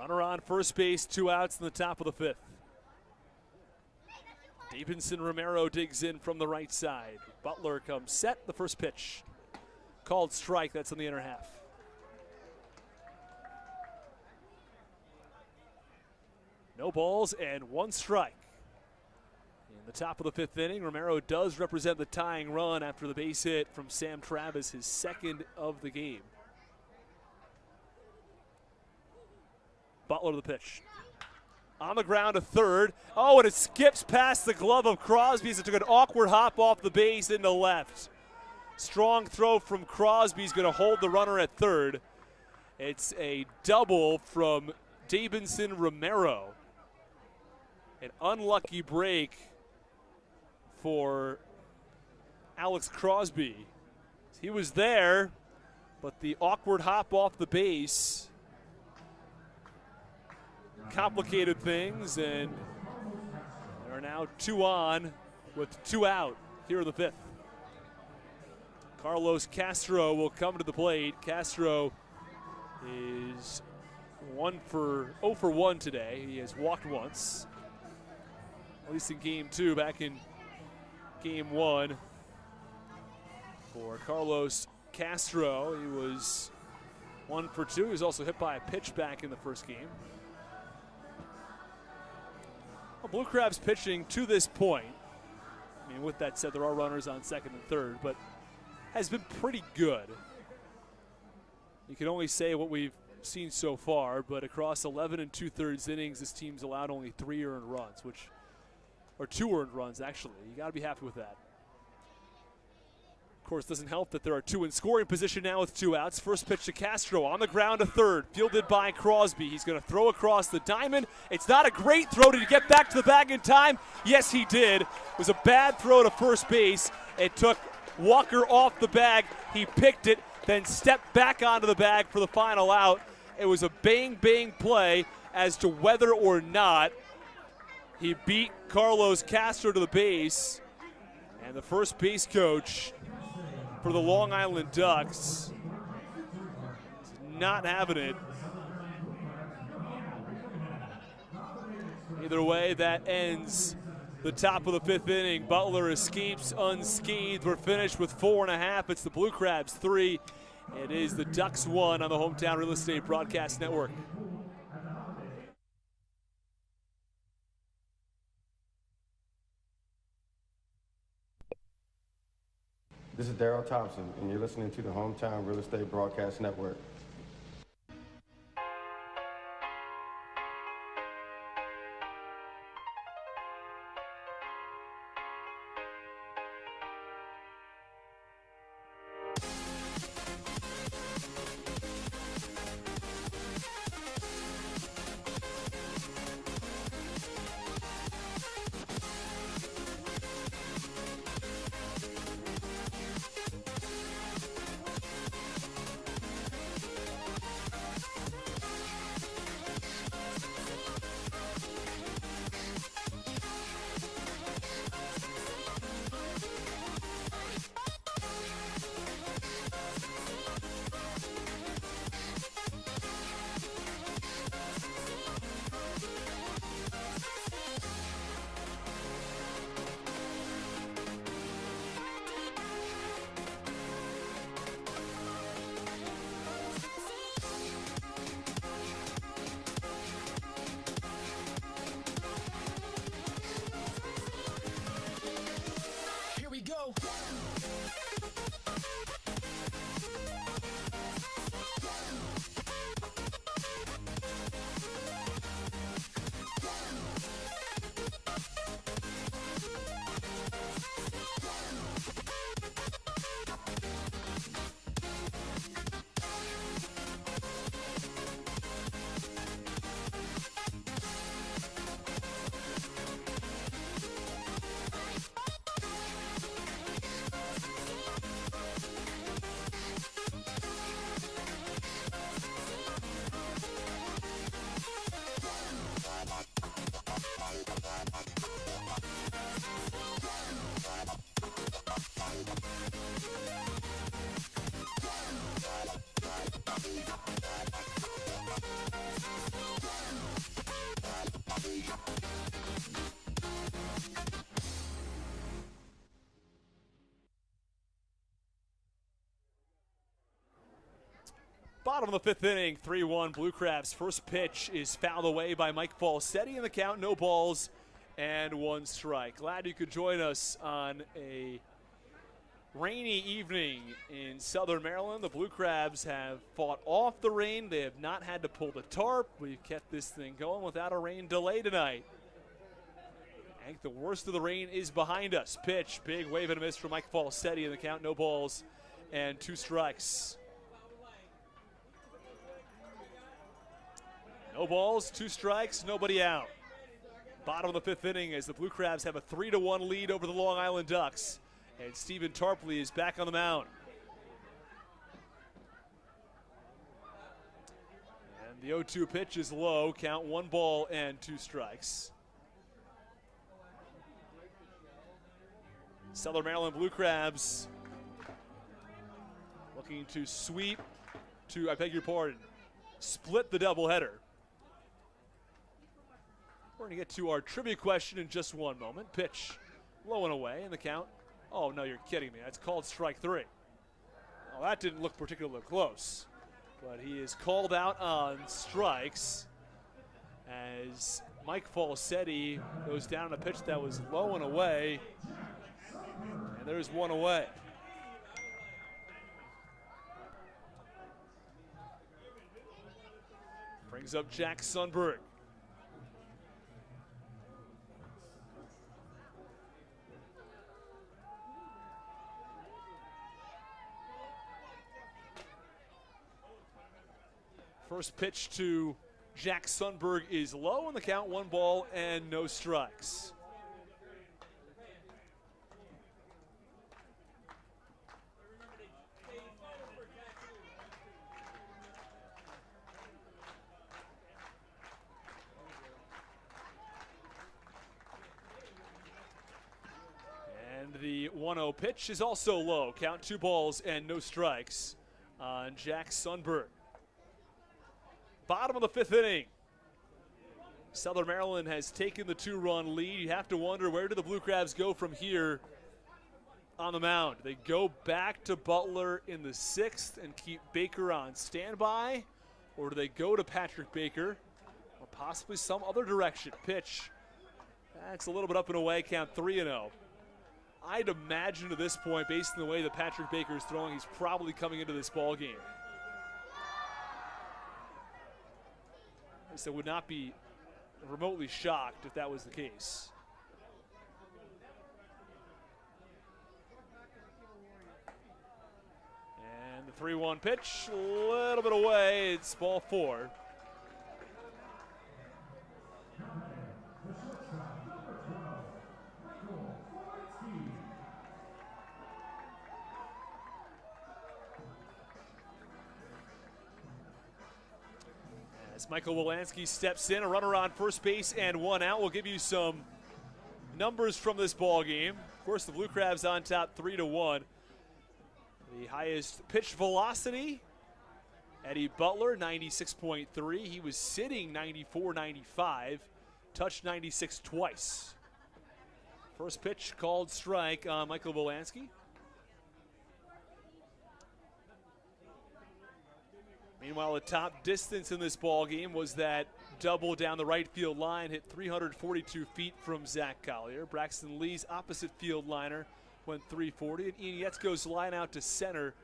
Runner on first base, 2 outs in the top of the 5th. Davidson Romero digs in from the right side. Butler comes set, the first pitch. Called strike, that's in the inner half. No balls and 1 strike. In the top of the 5th inning, Romero does represent the tying run after the base hit from Sam Travis, his 2nd of the game. Butler to the pitch. On the ground to third. Oh, and it skips past the glove of Crosby as it took an awkward hop off the base into left. Strong throw from Crosby. He's going to hold the runner at third. It's a double from Davidson Romero. An unlucky break for Alex Crosby. He was there, but the awkward hop off the base complicated things, and there are now 2 on with 2 out here in the 5th. Carlos Castro will come to the plate. Castro is 0 for 1 today. He has walked once, at least in game 2. Back in game 1 for Carlos Castro, he was 1 for 2. He was also hit by a pitch back in the first game. Well, Blue Crabs pitching to this point, I mean, with that said, there are runners on second and third, but has been pretty good. You can only say what we've seen so far, but across 11 2/3 innings, this team's allowed only 3 earned runs, or 2 earned runs, actually. You got to be happy with that. Of course, doesn't help that there are 2 in scoring position now with 2 outs. First pitch to Castro on the ground to third, fielded by Crosby. He's going to throw across the diamond. It's not a great throw. Did he get back to the bag in time? Yes, he did. It was a bad throw to first base. It took Walker off the bag. He picked it, then stepped back onto the bag for the final out. It was a bang-bang play as to whether or not he beat Carlos Castro to the base. And the first base coach for the Long Island Ducks is not having it. Either way, that ends the top of the 5th inning. Butler escapes unscathed. We're finished with 4.5. It's the Blue Crabs 3. It is the Ducks 1 on the Hometown Real Estate Broadcast Network. This is Daryl Thompson, and you're listening to the Hometown Real Estate Broadcast Network. Bottom of the fifth inning, 3-1 Blue Crabs. First pitch is fouled away by Mike Falsetti in the count. No balls and 1 strike. Glad you could join us on a rainy evening in Southern Maryland. The Blue Crabs have fought off the rain. They have not had to pull the tarp. We've kept this thing going without a rain delay tonight. I think the worst of the rain is behind us. Pitch, big wave and a miss from Mike Falsetti in the count. No balls and 2 strikes. No balls, 2 strikes, nobody out. Bottom of the fifth inning as the Blue Crabs have a 3-1 lead over the Long Island Ducks. And Stephen Tarpley is back on the mound. And the 0-2 pitch is low. Count 1 ball and 2 strikes. Southern Maryland Blue Crabs looking to sweep to, I beg your pardon, split the doubleheader. We're going to get to our trivia question in just one moment. Pitch low and away in the count. Oh, no, you're kidding me. That's called strike 3. Well, that didn't look particularly close. But he is called out on strikes as Mike Falsetti goes down on a pitch that was low and away. And there's 1 away. Brings up Jack Sundberg. First pitch to Jack Sundberg is low in the count, 1 ball and no strikes. And the 1-0 pitch is also low. Count 2 balls and no strikes on Jack Sundberg. Bottom of the fifth inning. Southern Maryland has taken the 2-run lead. You have to wonder, where do the Blue Crabs go from here on the mound? They go back to Butler in the 6th and keep Baker on standby? Or do they go to Patrick Baker? Or possibly some other direction? Pitch. That's a little bit up and away, count 3-0. I'd imagine at this point, based on the way that Patrick Baker is throwing, he's probably coming into this ball game. So would not be remotely shocked if that was the case. And the 3-1 pitch, a little bit away. It's ball 4. As Michael Wolanski steps in, a runner on first base and 1 out. We'll give you some numbers from this ball game. Of course, the Blue Crabs on top 3-1. The highest pitch velocity, Eddie Butler, 96.3. He was sitting 94-95, touched 96 twice. First pitch called strike on Michael Wolanski. Meanwhile, the top distance in this ball game was that double down the right field line, hit 342 feet from Zach Collier. Braxton Lee's opposite field liner went 340, and Ian Yetzko's line out to center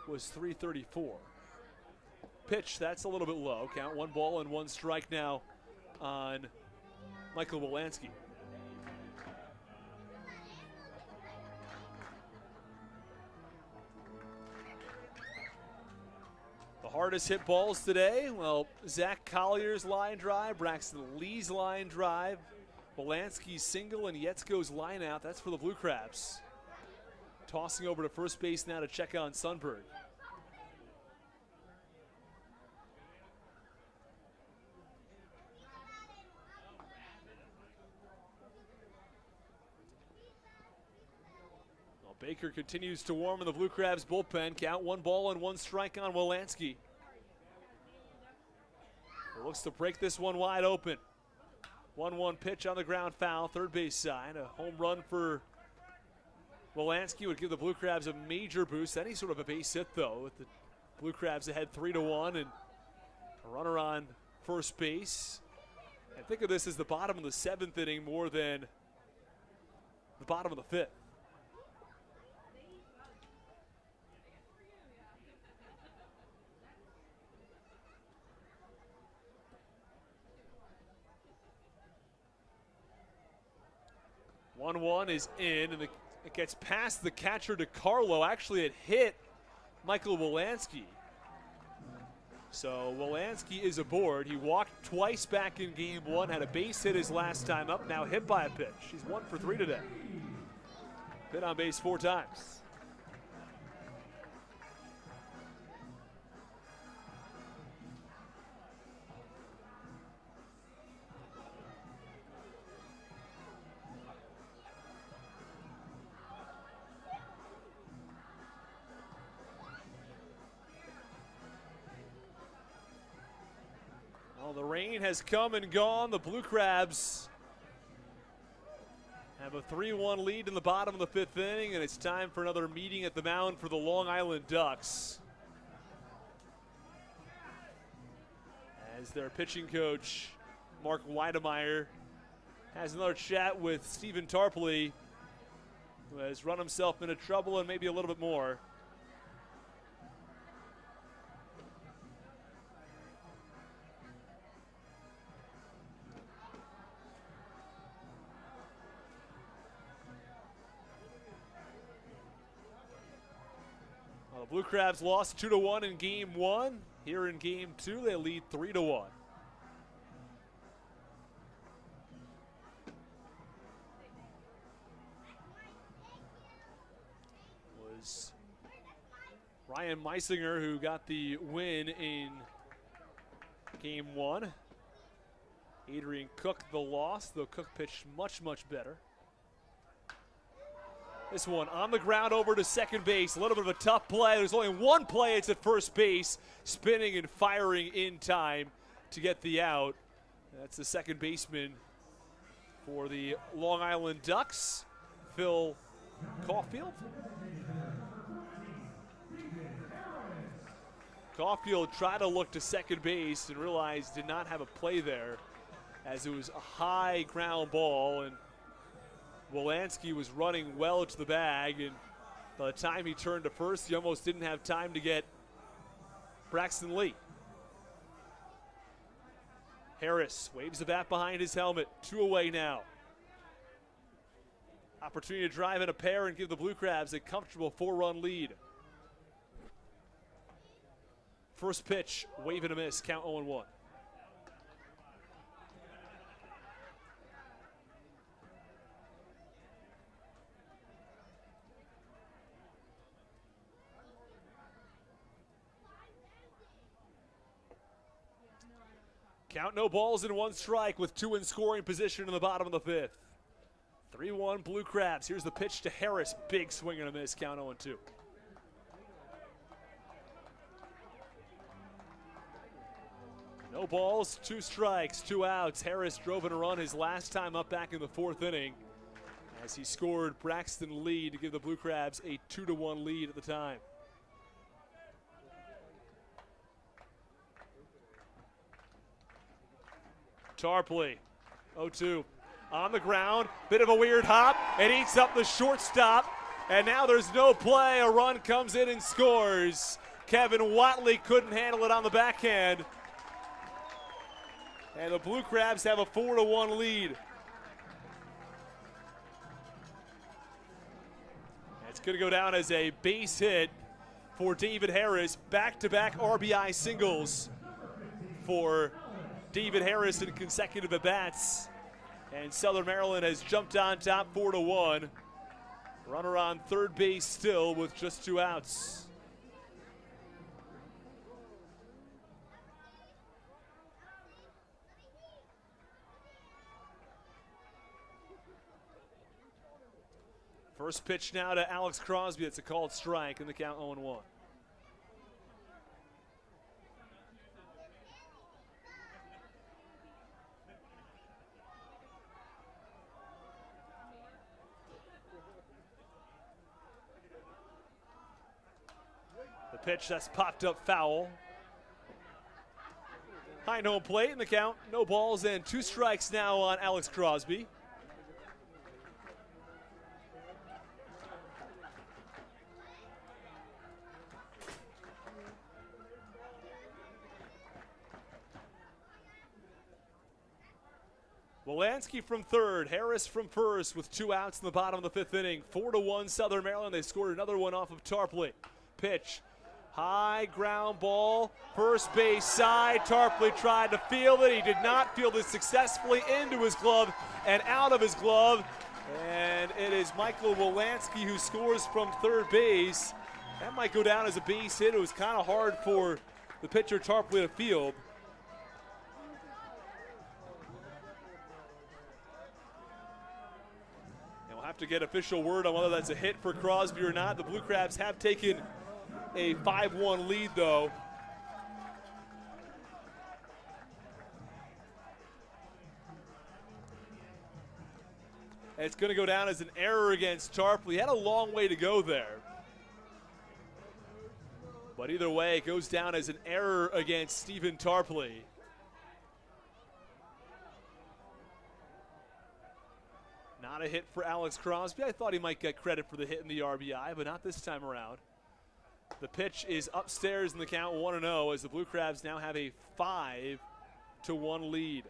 was 334. Pitch, that's a little bit low. Count 1 ball and 1 strike now on Michael Wolanski. The hardest hit balls today, well, Zach Collier's line drive, Braxton Lee's line drive, Wolanski's single, and Yetzko's line out. That's for the Blue Crabs. Tossing over to first base now to check on Sundberg. Well, Baker continues to warm in the Blue Crabs bullpen. Count 1 ball and 1 strike on Wolanski. It looks to break this one wide open. 1-1 pitch on the ground, foul, third base side. A home run for Wolanski would give the Blue Crabs a major boost. Any sort of a base hit, though, with the Blue Crabs ahead 3-1, and a runner on first base. And think of this as the bottom of the 7th inning more than the bottom of the 5th. One is in, and it gets past the catcher to Carlo. Actually, it hit Michael Wolanski. So Wolanski is aboard. He walked twice back in game 1, had a base hit his last time up, now hit by a pitch. He's 1 for 3 today. Been on base 4 times. Well, the rain has come and gone. The Blue Crabs have a 3-1 lead in the bottom of the 5th inning, and it's time for another meeting at the mound for the Long Island Ducks. As their pitching coach, Mark Weidemeyer, has another chat with Stephen Tarpley, who has run himself into trouble and maybe a little bit more. The Blue Crabs lost 2-1 in game 1. Here in game 2, they lead 3-1. Was Ryan Meisinger who got the win in game 1. Adrian Cook the loss, though Cook pitched much, much better. This one on the ground over to second base. A little bit of a tough play. There's only one play. It's at first base. Spinning and firing in time to get the out. That's the second baseman for the Long Island Ducks, Phil Caulfield. Caulfield tried to look to second base and realized did not have a play there, as it was a high ground ball, and Wolanski was running well to the bag, and by the time he turned to first, he almost didn't have time to get Braxton Lee. Harris waves the bat behind his helmet. 2 away now. Opportunity to drive in a pair and give the Blue Crabs a comfortable 4-run lead. First pitch, wave and a miss, count 0-1. Count no balls and 1 strike with 2 in scoring position in the bottom of the 5th. 3-1 Blue Crabs. Here's the pitch to Harris. Big swing and a miss. Count 0-2. No balls, 2 strikes, 2 outs. Harris drove in a run his last time up back in the 4th inning, as he scored Braxton Lee to give the Blue Crabs a 2-1 lead at the time. Tarpley, 0-2. On the ground, bit of a weird hop. It eats up the shortstop, and now there's no play. A run comes in and scores. Kevin Watley couldn't handle it on the backhand. And the Blue Crabs have a 4-1 lead. It's going to go down as a base hit for David Harris. Back-to-back RBI singles for David Harris in consecutive at-bats. And Southern Maryland has jumped on top 4-1. Runner on third base still with just 2 outs. First pitch now to Alex Crosby. It's a called strike, and the count 0-1. The pitch that's popped up foul. High home plate in the count. No balls and 2 strikes now on Alex Crosby. Wolanski from third, Harris from first with 2 outs in the bottom of the 5th inning. 4-1 Southern Maryland. They scored another one off of Tarpley. Pitch, high ground ball, first base side. Tarpley tried to field it. He did not field it successfully, into his glove and out of his glove. And it is Michael Wolanski who scores from third base. That might go down as a base hit. It was kind of hard for the pitcher Tarpley to field. Have to get official word on whether that's a hit for Crosby or not. The Blue Crabs have taken a 5-1 lead, though. It's going to go down as an error against Tarpley. He had a long way to go there. But either way, it goes down as an error against Stephen Tarpley. Not a hit for Alex Crosby. I thought he might get credit for the hit in the RBI, but not this time around. The pitch is upstairs in the count, 1-0, as the Blue Crabs now have a 5-1 lead.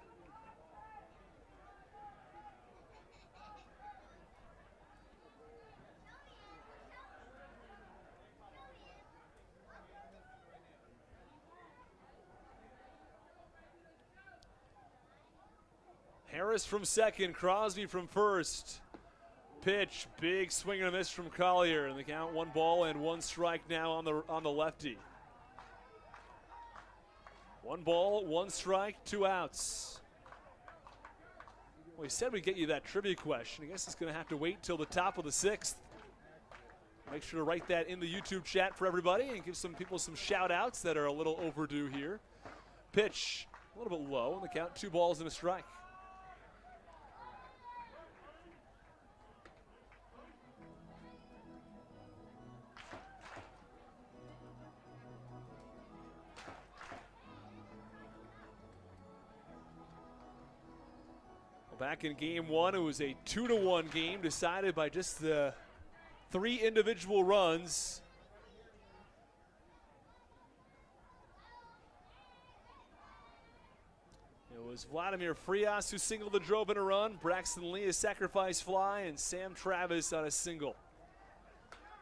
Harris from second, Crosby from first. Pitch, big swing and a miss from Collier. In the count, 1 ball and 1 strike now on the lefty. 1 ball, 1 strike, 2 outs. Well, he said we'd get you that trivia question. I guess it's going to have to wait till the top of the 6th. Make sure to write that in the YouTube chat for everybody and give some people some shout outs that are a little overdue here. Pitch, a little bit low. In the count, 2 balls and a strike. Back in game 1, it was a 2-1 game decided by just the 3 individual runs. It was Vladimir Frias who singled and drove in a run, Braxton Lee a sacrifice fly, and Sam Travis on a single.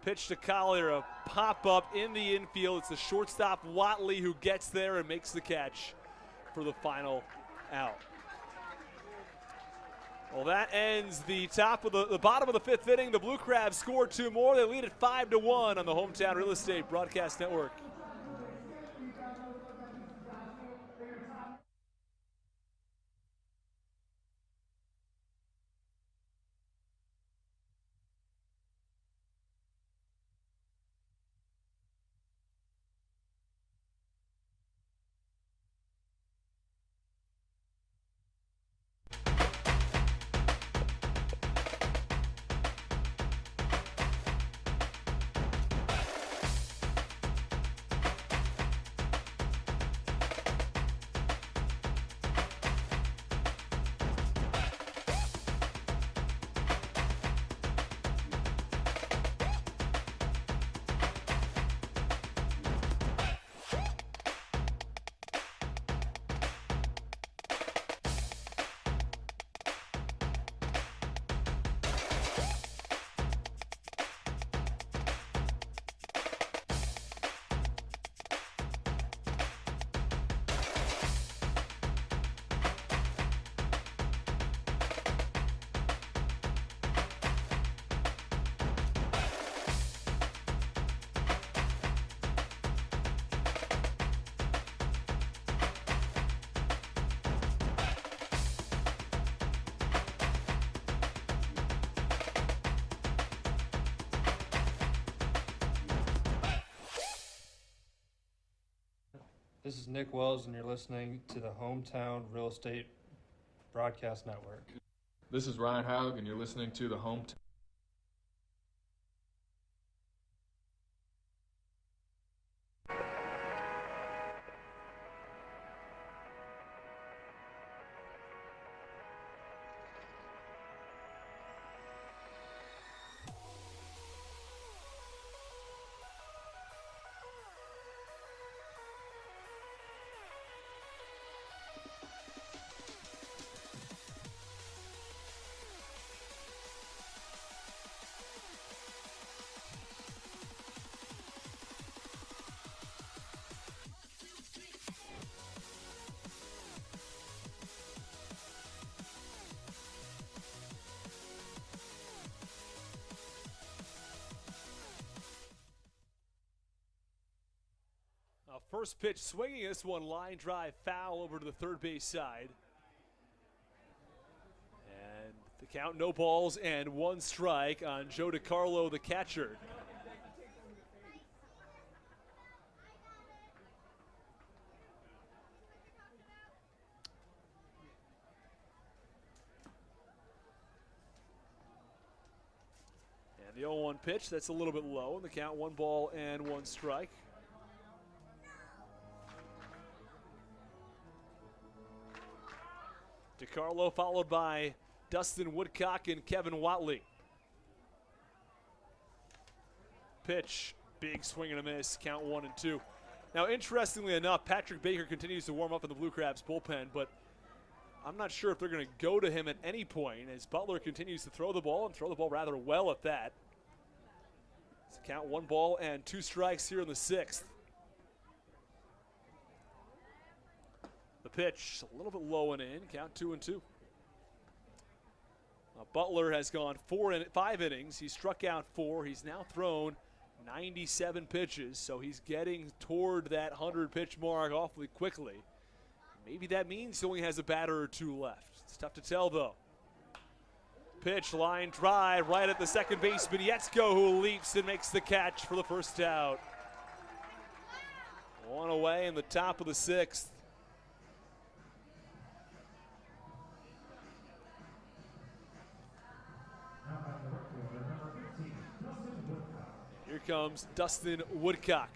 Pitch to Collier, a pop-up in the infield. It's the shortstop Watley who gets there and makes the catch for the final out. Well, that ends the bottom of the 5th inning. The Blue Crabs scored 2 more. They lead at 5-1 on the Hometown Real Estate Broadcast Network. This is Nick Wells, and you're listening to the Hometown Real Estate Broadcast Network. This is Ryan Haug, and you're listening to the Hometown. First pitch swinging, this one line drive foul over to the third base side. And the count, no balls and 1 strike on Joe DiCarlo, the catcher. And the 0-1 pitch, that's a little bit low, and the count 1 ball and 1 strike. DiCarlo followed by Dustin Woodcock and Kevin Watley. Pitch, big swing and a miss, count 1 and 2. Now, interestingly enough, Patrick Baker continues to warm up in the Blue Crabs bullpen, but I'm not sure if they're going to go to him at any point as Butler continues to throw the ball, and throw the ball rather well at that. So count 1 ball and 2 strikes here in the 6th. The pitch, a little bit low and in, count 2 and 2. Butler has gone 5 innings. He struck out 4. He's now thrown 97 pitches, so he's getting toward that 100-pitch mark awfully quickly. Maybe that means he only has a batter or 2 left. It's tough to tell, though. Pitch, line drive, right at the second baseman, Yetzko, who leaps and makes the catch for the first out. 1 away in the top of the 6th. Here comes Dustin Woodcock.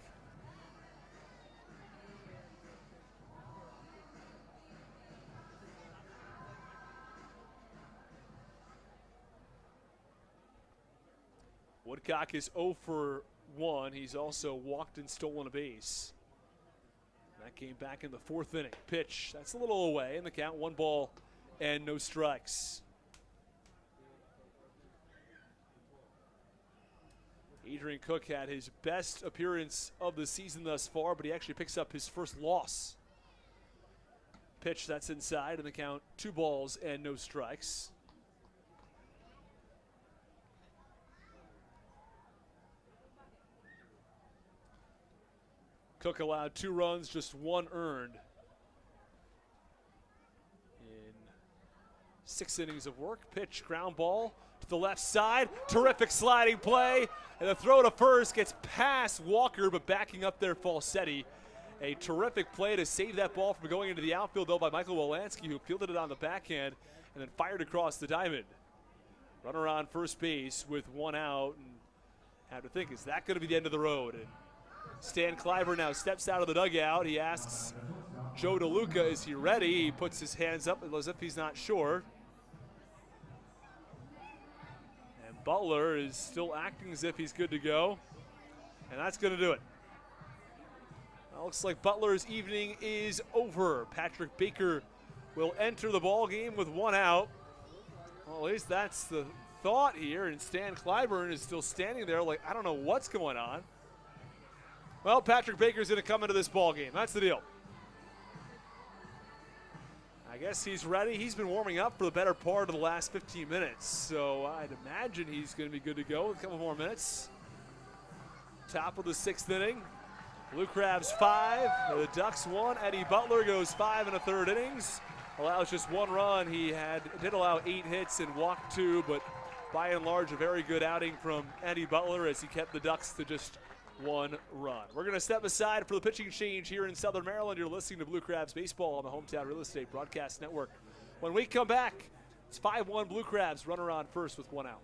Woodcock is 0 for 1. He's also walked and stolen a base. That came back in the 4th inning. Pitch, that's a little away, and the count 1 ball and no strikes. Adrian Cook had his best appearance of the season thus far, but he actually picks up his first loss. Pitch, that's inside, and the count 2 balls and no strikes. Cook allowed 2 runs, just 1 earned in 6 innings of work. Pitch, ground ball to the left side. Terrific sliding play. And the throw to first gets past Walker, but backing up there, Falsetti. A terrific play to save that ball from going into the outfield, though, by Michael Wolanski, who fielded it on the backhand and then fired across the diamond. Runner on first base with 1 out. And had to think, is that going to be the end of the road? And Stan Cliver now steps out of the dugout. He asks Joe DeLuca, is he ready? He puts his hands up as if he's not sure. And Butler is still acting as if he's good to go. And that's going to do it. Well, looks like Butler's evening is over. Patrick Baker will enter the ball game with 1 out. Well, at least that's the thought here. And Stan Clyburn is still standing there like, I don't know what's going on. Well, Patrick Baker's going to come into this ball game. That's the deal. I guess he's ready. He's been warming up for the better part of the last 15 minutes, so I'd imagine he's going to be good to go with a couple more minutes. Top of the 6th inning. Blue Crabs 5, the Ducks 1. Eddie Butler goes 5 1/3 innings. Allows just 1 run. He did allow 8 hits and walked 2, but by and large a very good outing from Eddie Butler as he kept the Ducks to just 1 run. We're going to step aside for the pitching change here in Southern Maryland. You're listening to Blue Crabs Baseball on the Hometown Real Estate Broadcast Network. When we come back, it's 5-1 Blue Crabs, runner on first with 1 out.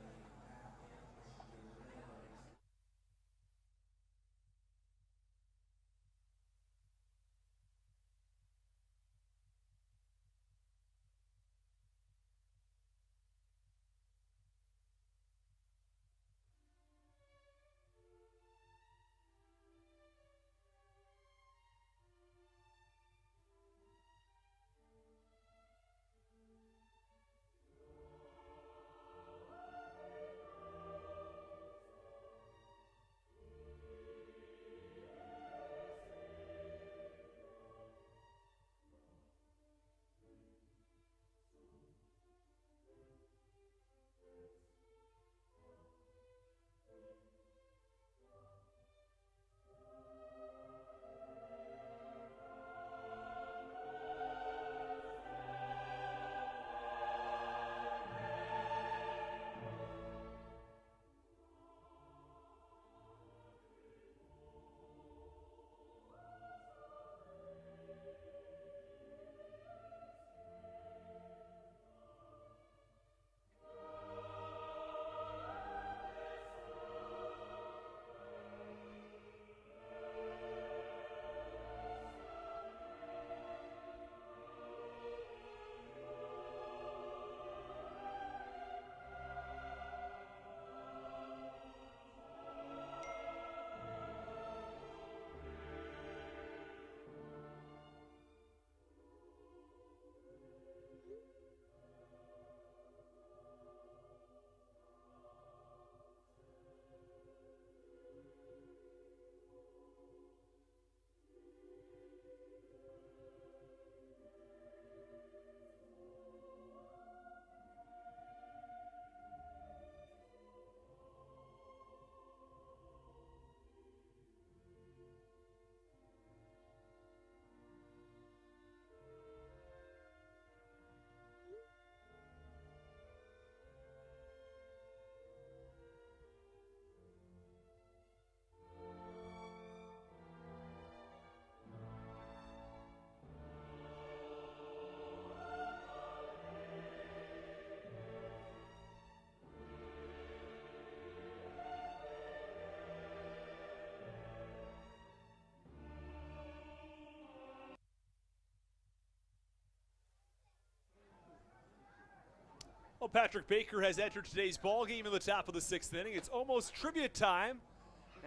Well, Patrick Baker has entered today's ball game in the top of the 6th inning. It's almost trivia time.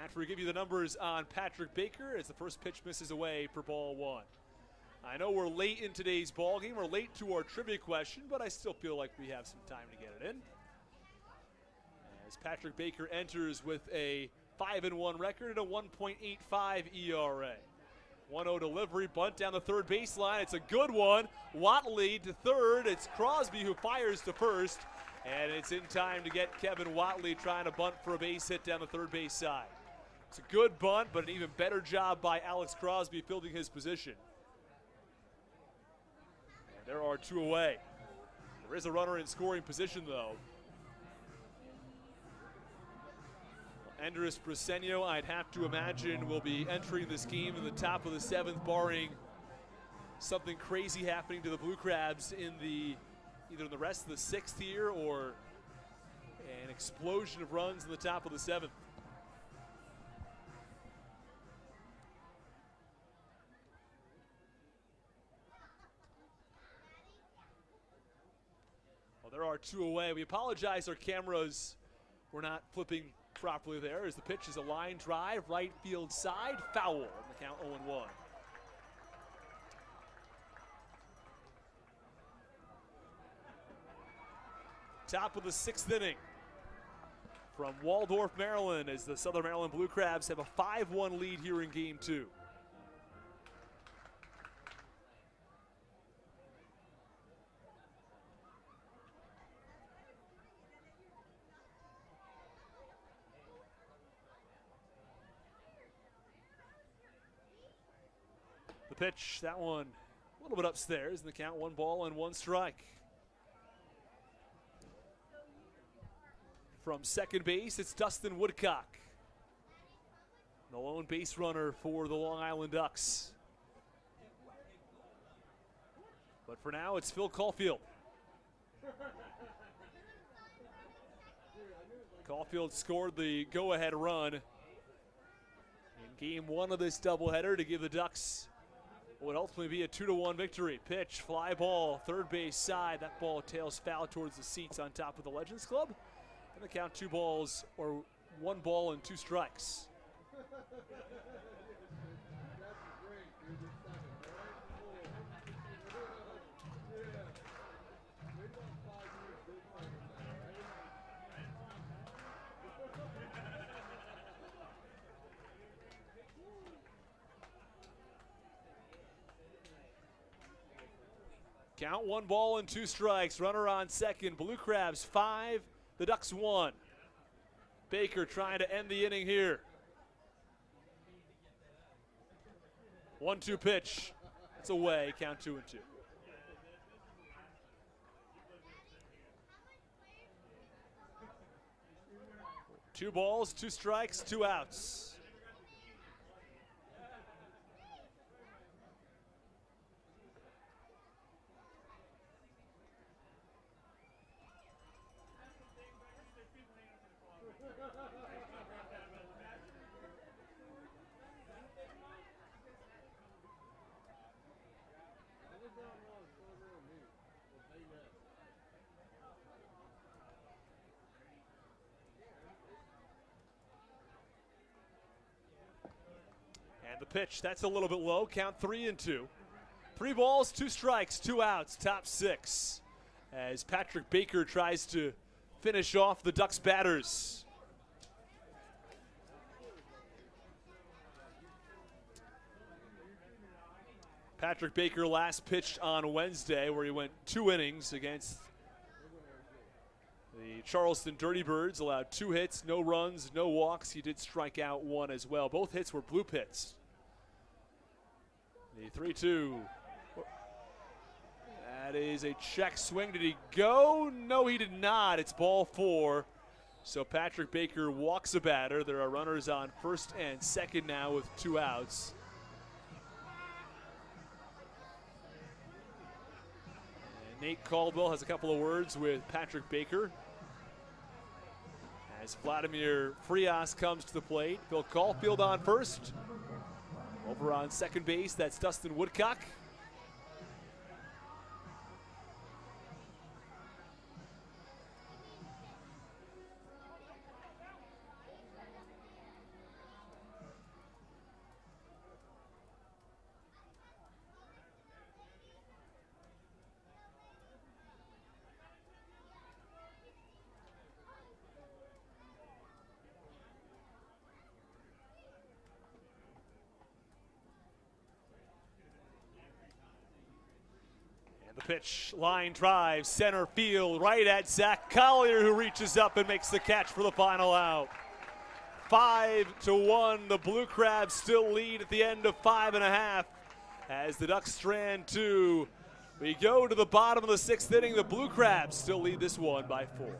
After we give you the numbers on Patrick Baker as the first pitch misses away for ball 1. I know we're late in today's ball game. We're late to our trivia question, but I still feel like we have some time to get it in. As Patrick Baker enters with a 5-1 record and a 1.85 ERA. 1-0 delivery, bunt down the third baseline. It's a good one. Watley to third. It's Crosby who fires to first. And it's in time to get Kevin Watley trying to bunt for a base hit down the third base side. It's a good bunt, but an even better job by Alex Crosby fielding his position. And there are 2 away. There is a runner in scoring position, though. Andres Briseño, I'd have to imagine, will be entering this game in the top of the 7th, barring something crazy happening to the Blue Crabs in either in the rest of the 6th here or an explosion of runs in the top of the 7th. Well, there are 2 away. We apologize, our cameras were not flipping properly there as the pitch is a line drive, right field side, foul on the count 0-1. Top of the 6th inning from Waldorf, Maryland, as the Southern Maryland Blue Crabs have a 5-1 lead here in game 2. The pitch, that one a little bit upstairs in the count, 1 ball and 1 strike. From second base, it's Dustin Woodcock, the lone base runner for the Long Island Ducks. But for now, it's Phil Caulfield. Caulfield scored the go-ahead run in game 1 of this doubleheader to give the Ducks what would ultimately be a 2-1 victory. Pitch, fly ball, third base side. That ball tails foul towards the seats on top of the Legends Club. And the count 2 balls, or 1 ball and 2 strikes. Count 1 ball and 2 strikes. Runner on second. Blue Crabs 5, the Ducks 1. Baker trying to end the inning here. 1-2 pitch. It's away. Count 2-2. Two balls, 2 strikes, 2 outs. And the pitch, that's a little bit low. Count 3-2. 3 balls, 2 strikes, 2 outs, top 6. As Patrick Baker tries to finish off the Ducks batters. Patrick Baker last pitched on Wednesday, where he went 2 innings against the Charleston Dirty Birds, allowed 2 hits, no runs, no walks. He did strike out 1 as well. Both hits were bloop hits. The 3-2. That is a check swing. Did he go? No, he did not. It's ball 4. So Patrick Baker walks a batter. There are runners on first and second now with 2 outs. And Nate Caldwell has a couple of words with Patrick Baker. As Vladimir Frias comes to the plate. Phil Caulfield on first. Over on second base, that's Dustin Woodcock. pitch, line drive, center field, right at Zach Collier, who reaches up and makes the catch for the final out. 5-1, the Blue Crabs still lead at the end of 5.5 as the Ducks strand 2. We go to the bottom of the 6th inning. The Blue Crabs still lead this one by 4.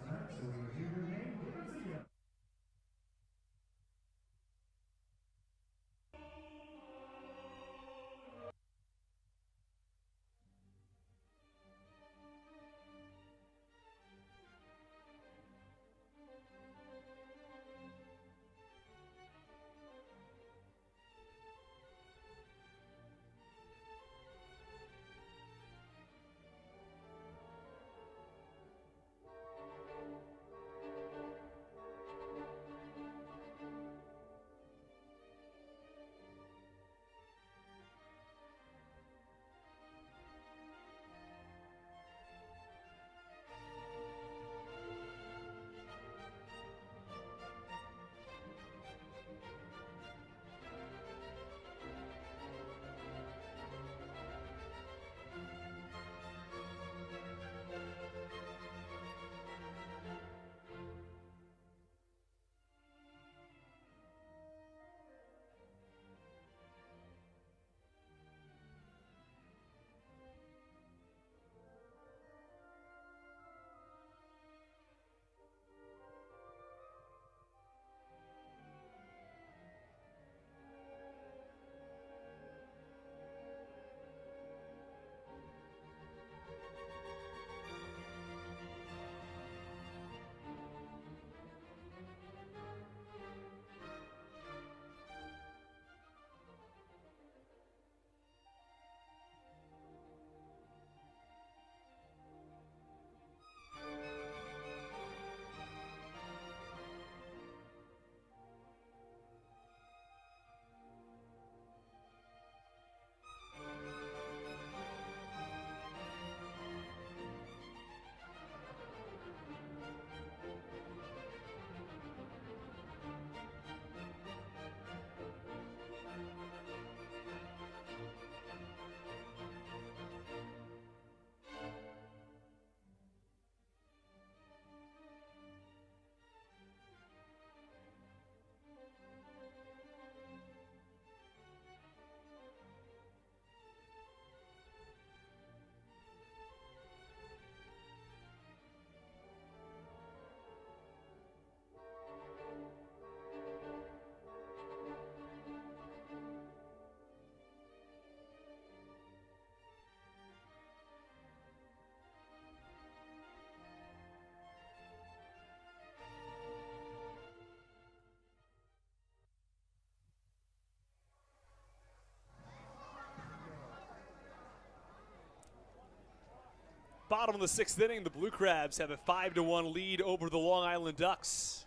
Bottom of the 6th inning, the Blue Crabs have a 5-1 lead over the Long Island Ducks.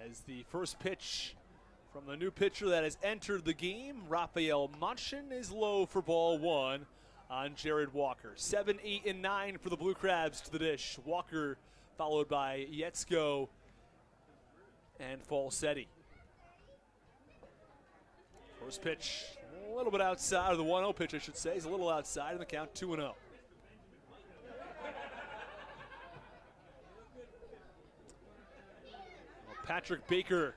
As the first pitch from the new pitcher that has entered the game, Rafael Manchin, is low for ball 1 on Jared Walker. 7, 8, and 9 for the Blue Crabs to the dish. Walker followed by Yetzko and Falsetti. First pitch, a little bit outside, or the 1-0 pitch I should say, is a little outside in the count, 2-0. Patrick Baker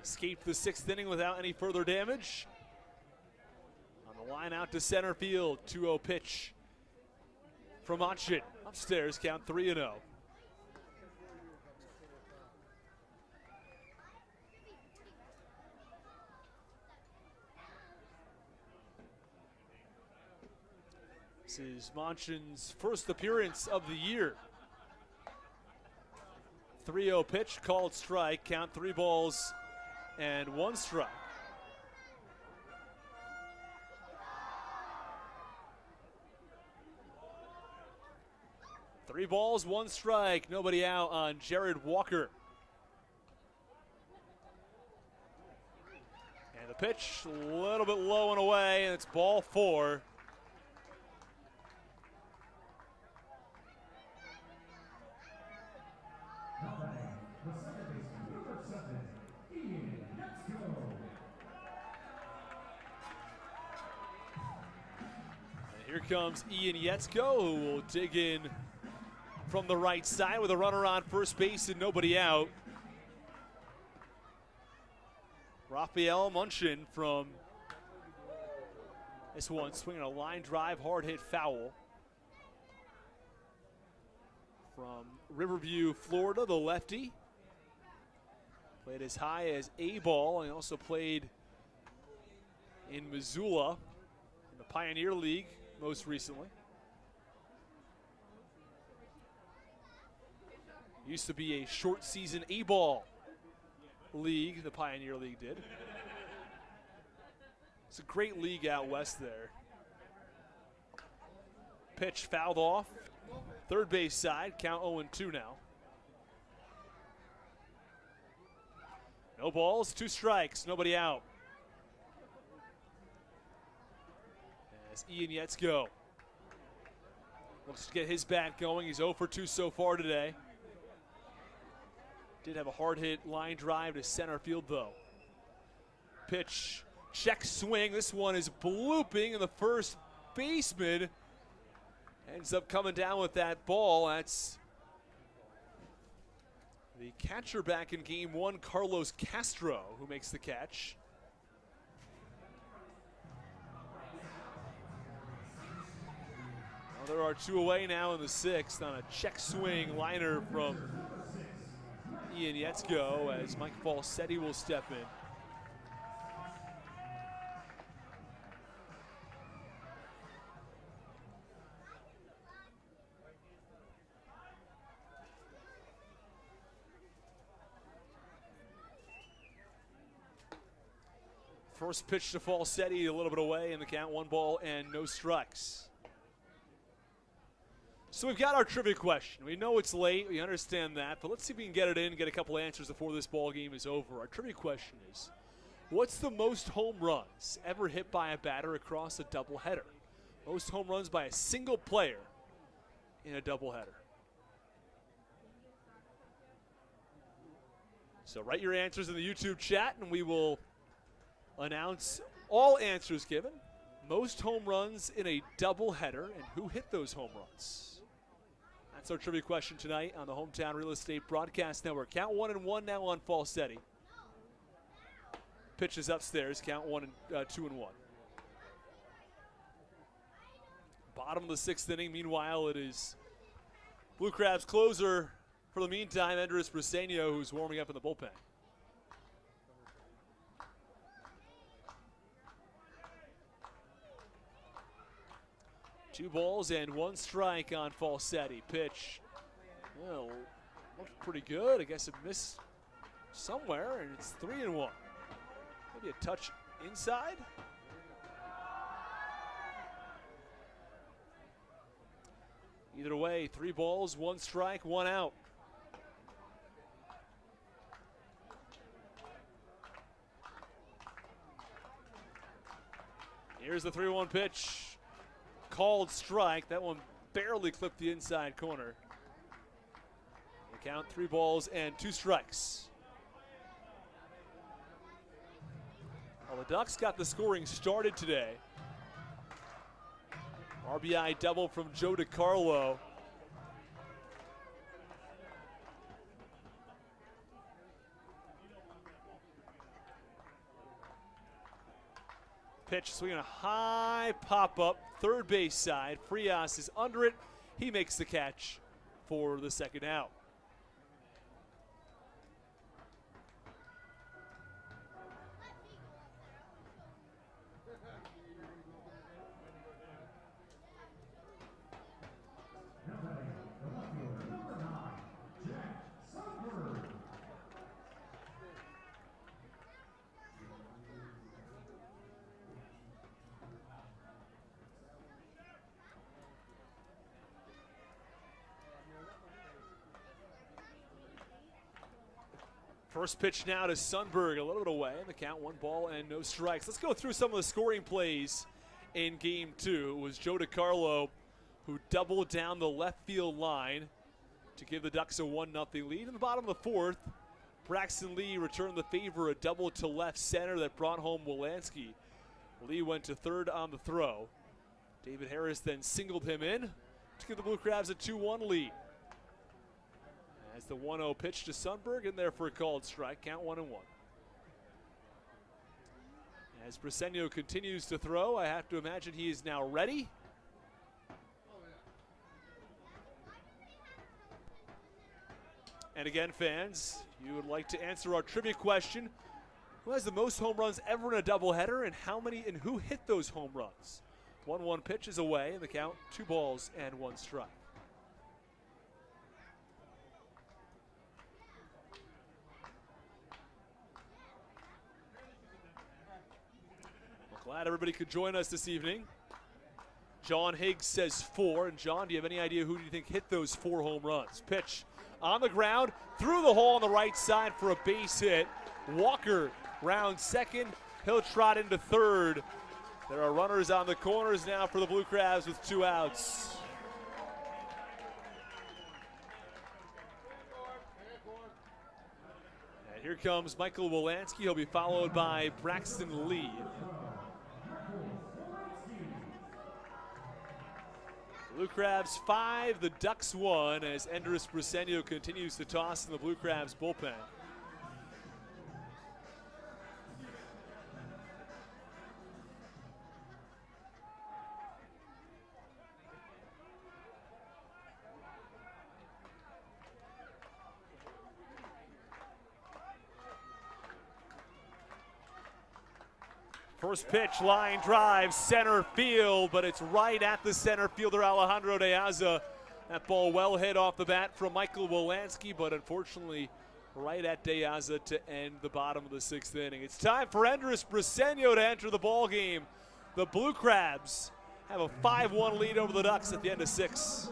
escaped the 6th inning without any further damage. On the line out to center field, 2-0 pitch from Manchin. Upstairs, count 3-0. This is Manchin's first appearance of the year. 3-0 pitch, called strike, count 3 balls and 1 strike. Three balls, 1 strike, nobody out on Jared Walker. And the pitch, a little bit low and away, and it's ball 4. Here comes Ian Yetzko, who will dig in from the right side with a runner on first base and nobody out. Rafael Munchin from this one, swinging a line drive, hard hit foul. From Riverview, Florida, the lefty. Played as high as A-ball and also played in Missoula in the Pioneer League most recently. Used to be a short season A-ball league, the Pioneer League did. It's a great league out west there. Pitch fouled off. Third base side, count 0-2 now. No balls, 2 strikes, nobody out. As Ian Yetzko looks to get his bat going. He's 0 for 2 so far today. Did have a hard hit line drive to center field though. Pitch, check swing. This one is blooping, and the first baseman ends up coming down with that ball. That's the catcher back in game 1, Carlos Castro, who makes the catch. Well, there are 2 away now in the 6th on a check swing liner from Ian Yetzko as Mike Falsetti will step in. First pitch to Falsetti, a little bit away in the count, 1 ball and no strikes. So we've got our trivia question. We know it's late, we understand that, but let's see if we can get it in, get a couple answers before this ball game is over. Our trivia question is, what's the most home runs ever hit by a batter across a doubleheader? Most home runs by a single player in a doubleheader. So write your answers in the YouTube chat, and we will announce all answers given. Most home runs in a doubleheader, and who hit those home runs? That's our trivia question tonight on the Hometown Real Estate Broadcast Network. Count 1-1 now on Falsetti. Pitches upstairs, count 2-1. Bottom of the 6th inning. Meanwhile, it is Blue Crabs closer for the meantime, Andres Briseño, who's warming up in the bullpen. Two balls and 1 strike on Falsetti. Pitch, well, looked pretty good. I guess it missed somewhere, and it's 3-1. Maybe a touch inside. Either way, 3 balls, 1 strike, 1 out. Here's the 3-1 pitch. Called strike. That one barely clipped the inside corner. The count, 3 balls and 2 strikes. Well, the Ducks got the scoring started today. RBI double from Joe DiCarlo. Pitch, swinging a high pop-up, third base side. Frias is under it. He makes the catch for the second out. First pitch now to Sundberg, a little bit away, and the count 1 ball and no strikes. Let's go through some of the scoring plays in game 2. It was Joe DiCarlo who doubled down the left field line to give the Ducks a 1-0 lead. In the bottom of the 4th, Braxton Lee returned the favor, a double to left center that brought home Wolanski. Lee went to third on the throw David Harris then singled him in to give the Blue Crabs a 2-1 lead. As the 1-0 pitch to Sundberg in there for a called strike, count 1-1. As Briseño continues to throw, I have to imagine he is now ready. And again, fans, you would like to answer our trivia question. Who has the most home runs ever in a doubleheader, and how many and who hit those home runs? 1-1 pitch is away, and the count 2 balls and 1 strike. Well, glad everybody could join us this evening. John Higgs says 4, and John, do you have any idea who do you think hit those 4 home runs? Pitch on the ground, through the hole on the right side for a base hit. Walker round second. He'll trot into third. There are runners on the corners now for the Blue Crabs with 2 outs. And here comes Michael Wolanski. He'll be followed by Braxton Lee. Blue Crabs 5, the Ducks 1, as Endris Briseño continues to toss in the Blue Crabs bullpen. First pitch, line drive, center field, but it's right at the center fielder, Alejandro De Aza. That ball well hit off the bat from Michael Wolanski, but unfortunately right at De Aza to end the bottom of the 6th inning. It's time for Endris Briseño to enter the ball game. The Blue Crabs have a 5-1 lead over the Ducks at the end of 6.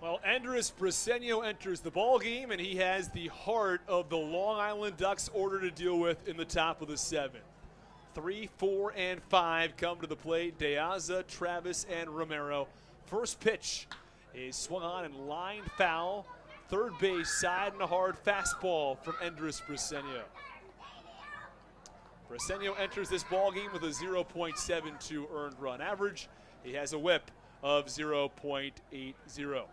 Well, Andres Briseño enters the ball game, and he has the heart of the Long Island Ducks order to deal with in the top of the 7th. 3, 4, and 5 come to the plate. De Aza, Travis, and Romero. First pitch is swung on and lined foul. Third base side and a hard fastball from Andres Briseño. Briseño enters this ball game with a 0.72 earned run average. He has a whip of 0.80.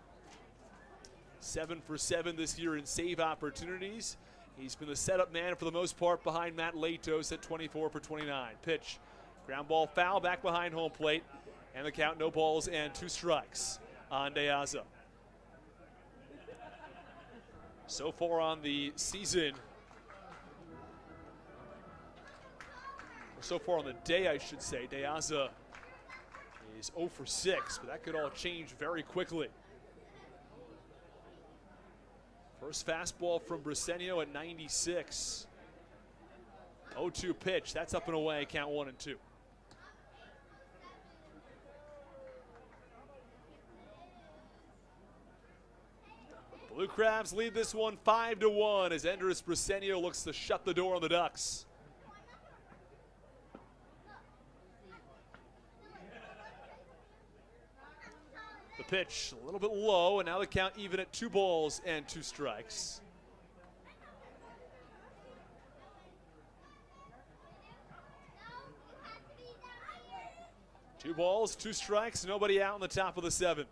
7 for 7 this year in save opportunities. He's been the setup man for the most part behind Matt Latos at 24 for 29. Pitch, ground ball foul back behind home plate, and the count no balls and 2 strikes on De Aza. So far on the season, so far on the day I should say, De Aza is 0 for 6, but that could all change very quickly. First fastball from Briseño at 96. 0-2 pitch. That's up and away. Count 1 and 2. Blue Crabs lead this one 5-1 as Andres Briseño looks to shut the door on the Ducks. The pitch a little bit low, and now the count even at 2 balls and 2 strikes. Two balls, 2 strikes, nobody out on the top of the 7th.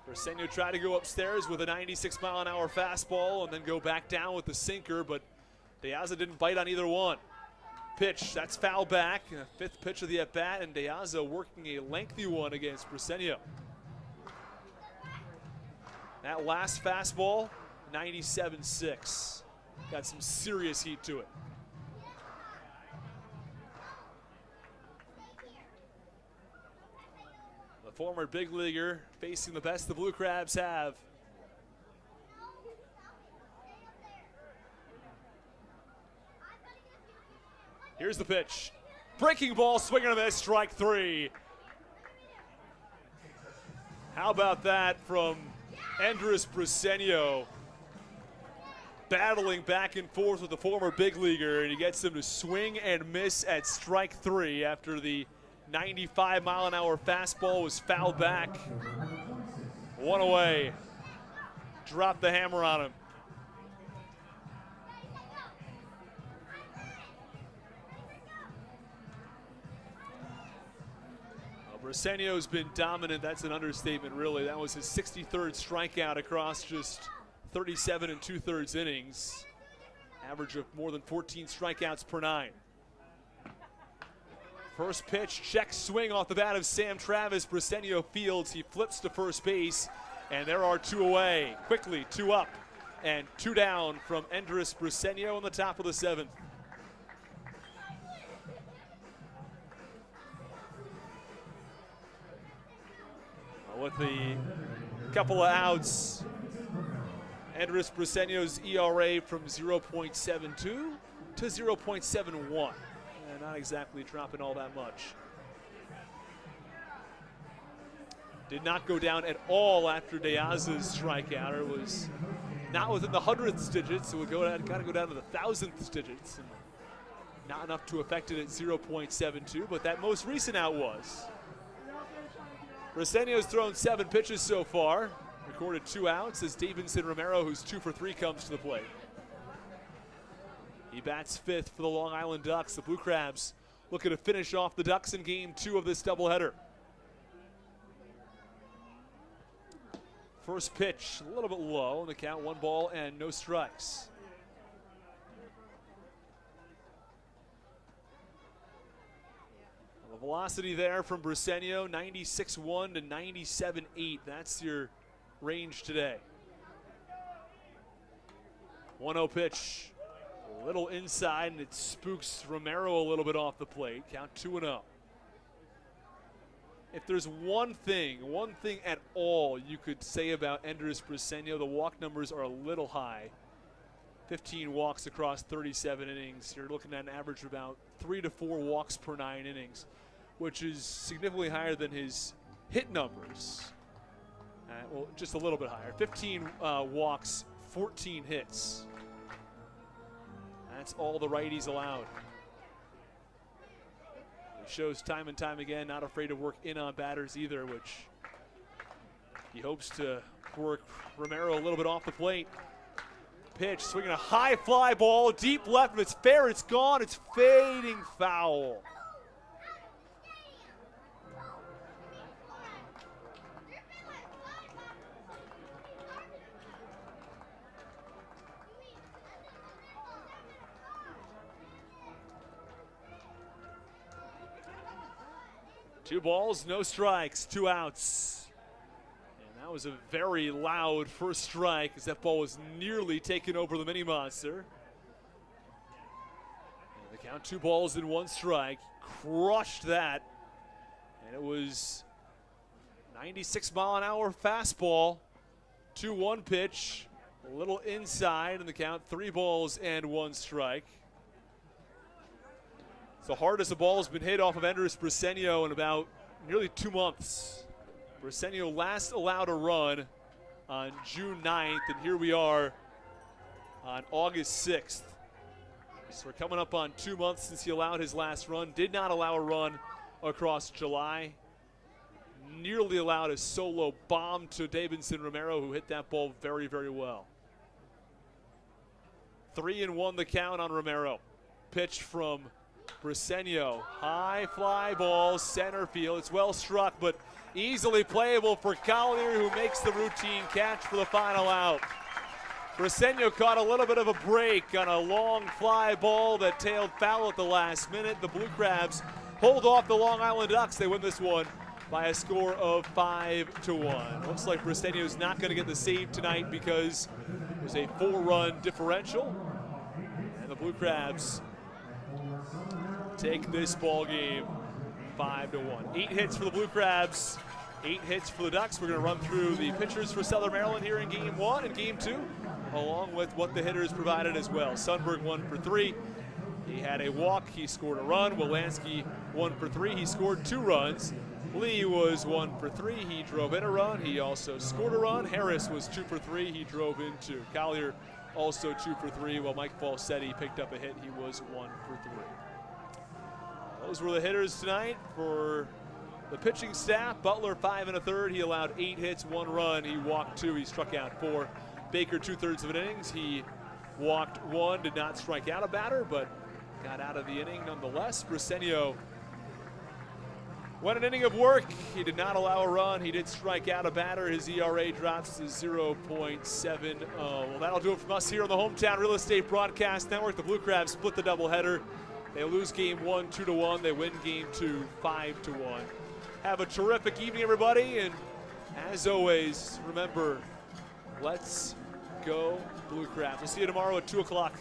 Briseño tried to go upstairs with a 96-mile-an-hour fastball and then go back down with the sinker, but De Aza didn't bite on either one. Pitch, that's foul back, 5th pitch of the at-bat, and De Aza working a lengthy one against Briseño. That last fastball, 97.6. Got some serious heat to it. The former big leaguer facing the best the Blue Crabs have. Here's the pitch. Breaking ball, swing and a miss, strike 3. How about that from Andres Briseño? Battling back and forth with the former big leaguer, and he gets him to swing and miss at strike 3 after the 95-mile-an-hour fastball was fouled back. 1 away. Dropped the hammer on him. Briseño's been dominant. That's an understatement, really. That was his 63rd strikeout across just 37 2/3 innings. Average of more than 14 strikeouts per 9. First pitch, check swing off the bat of Sam Travis. Briseño fields. He flips to first base, and there are 2 away. Quickly, 2 up and 2 down from Andres Briseño on the top of the 7th. With the couple of outs, Andres Briseño's ERA from 0.72 to 0.71. And not exactly dropping all that much. Did not go down at all after De Aza's strikeout. It was not within the 100th digits. It would got to go down to the 1,000th digits. And not enough to affect it at 0.72, but that most recent out was. Briseño's thrown 7 pitches so far, recorded 2 outs as Davidson Romero, who's 2 for 3, comes to the plate. He bats 5th for the Long Island Ducks. The Blue Crabs looking to finish off the Ducks in game 2 of this doubleheader. First pitch, a little bit low, and the count 1 ball and no strikes. The velocity there from Briseño, 96.1 to 97.8. That's your range today. 1-0 pitch. A little inside, and it spooks Romero a little bit off the plate. Count 2-0. If there's one thing at all you could say about Andres Briseño, the walk numbers are a little high. 15 walks across 37 innings. You're looking at an average of about 3 to 4 walks per 9 innings, which is significantly higher than his hit numbers. Well, just a little bit higher. 15 walks, 14 hits. That's all the righties allowed. He shows time and time again, not afraid to work in on batters either, which he hopes to work Romero a little bit off the plate. Pitch, swinging a high fly ball, deep left. If it's fair, it's gone. It's fading foul. Two balls, no strikes, 2 outs. And that was a very loud first strike as that ball was nearly taken over the mini monster. And the count, 2 balls and 1 strike. Crushed that. And it was 96-mile-an-hour fastball. 2-1 pitch. A little inside in the count, 3 balls and 1 strike. It's the hardest a ball has been hit off of Andres Briseño in about nearly 2 months. Briseño last allowed a run on June 9th, and here we are on August 6th. So we're coming up on 2 months since he allowed his last run. Did not allow a run across July. Nearly allowed a solo bomb to Davidson Romero, who hit that ball very, very well. 3-1 the count on Romero. Pitch from Briseño, high fly ball, center field. It's well struck, but easily playable for Collier, who makes the routine catch for the final out. Briseño caught a little bit of a break on a long fly ball that tailed foul at the last minute. The Blue Crabs hold off the Long Island Ducks. They win this one by a score of 5-1. Looks like Briseño's not going to get the save tonight because there's a 4-run differential. And the Blue Crabs take this ball game 5-1. 8 hits for the Blue Crabs, 8 hits for the Ducks. We're going to run through the pitchers for Southern Maryland here in Game 1 and Game 2, along with what the hitters provided as well. Sundberg 1 for 3. He had a walk. He scored a run. Wolanski 1 for 3. He scored 2 runs. Lee was 1 for 3. He drove in a run. He also scored a run. Harris was 2 for 3. He drove in 2. Collier also 2 for 3, while Mike Falsetti picked up a hit. He was 1 for 3. Those were the hitters tonight for the pitching staff. Butler 5 1/3. He allowed 8 hits, 1 run. He walked 2. He struck out 4. Baker 2/3 of an innings. He walked 1, did not strike out a batter, but got out of the inning nonetheless. Briseño went an inning of work. He did not allow a run. He did strike out a batter. His ERA drops to 0.70. Well, that'll do it from us here on the Hometown Real Estate Broadcast Network. The Blue Crabs split the doubleheader. They lose Game 1 2-1. They win Game 2 5-1. Have a terrific evening, everybody. And as always, remember, let's go Blue Crabs. We'll see you tomorrow at 2 o'clock.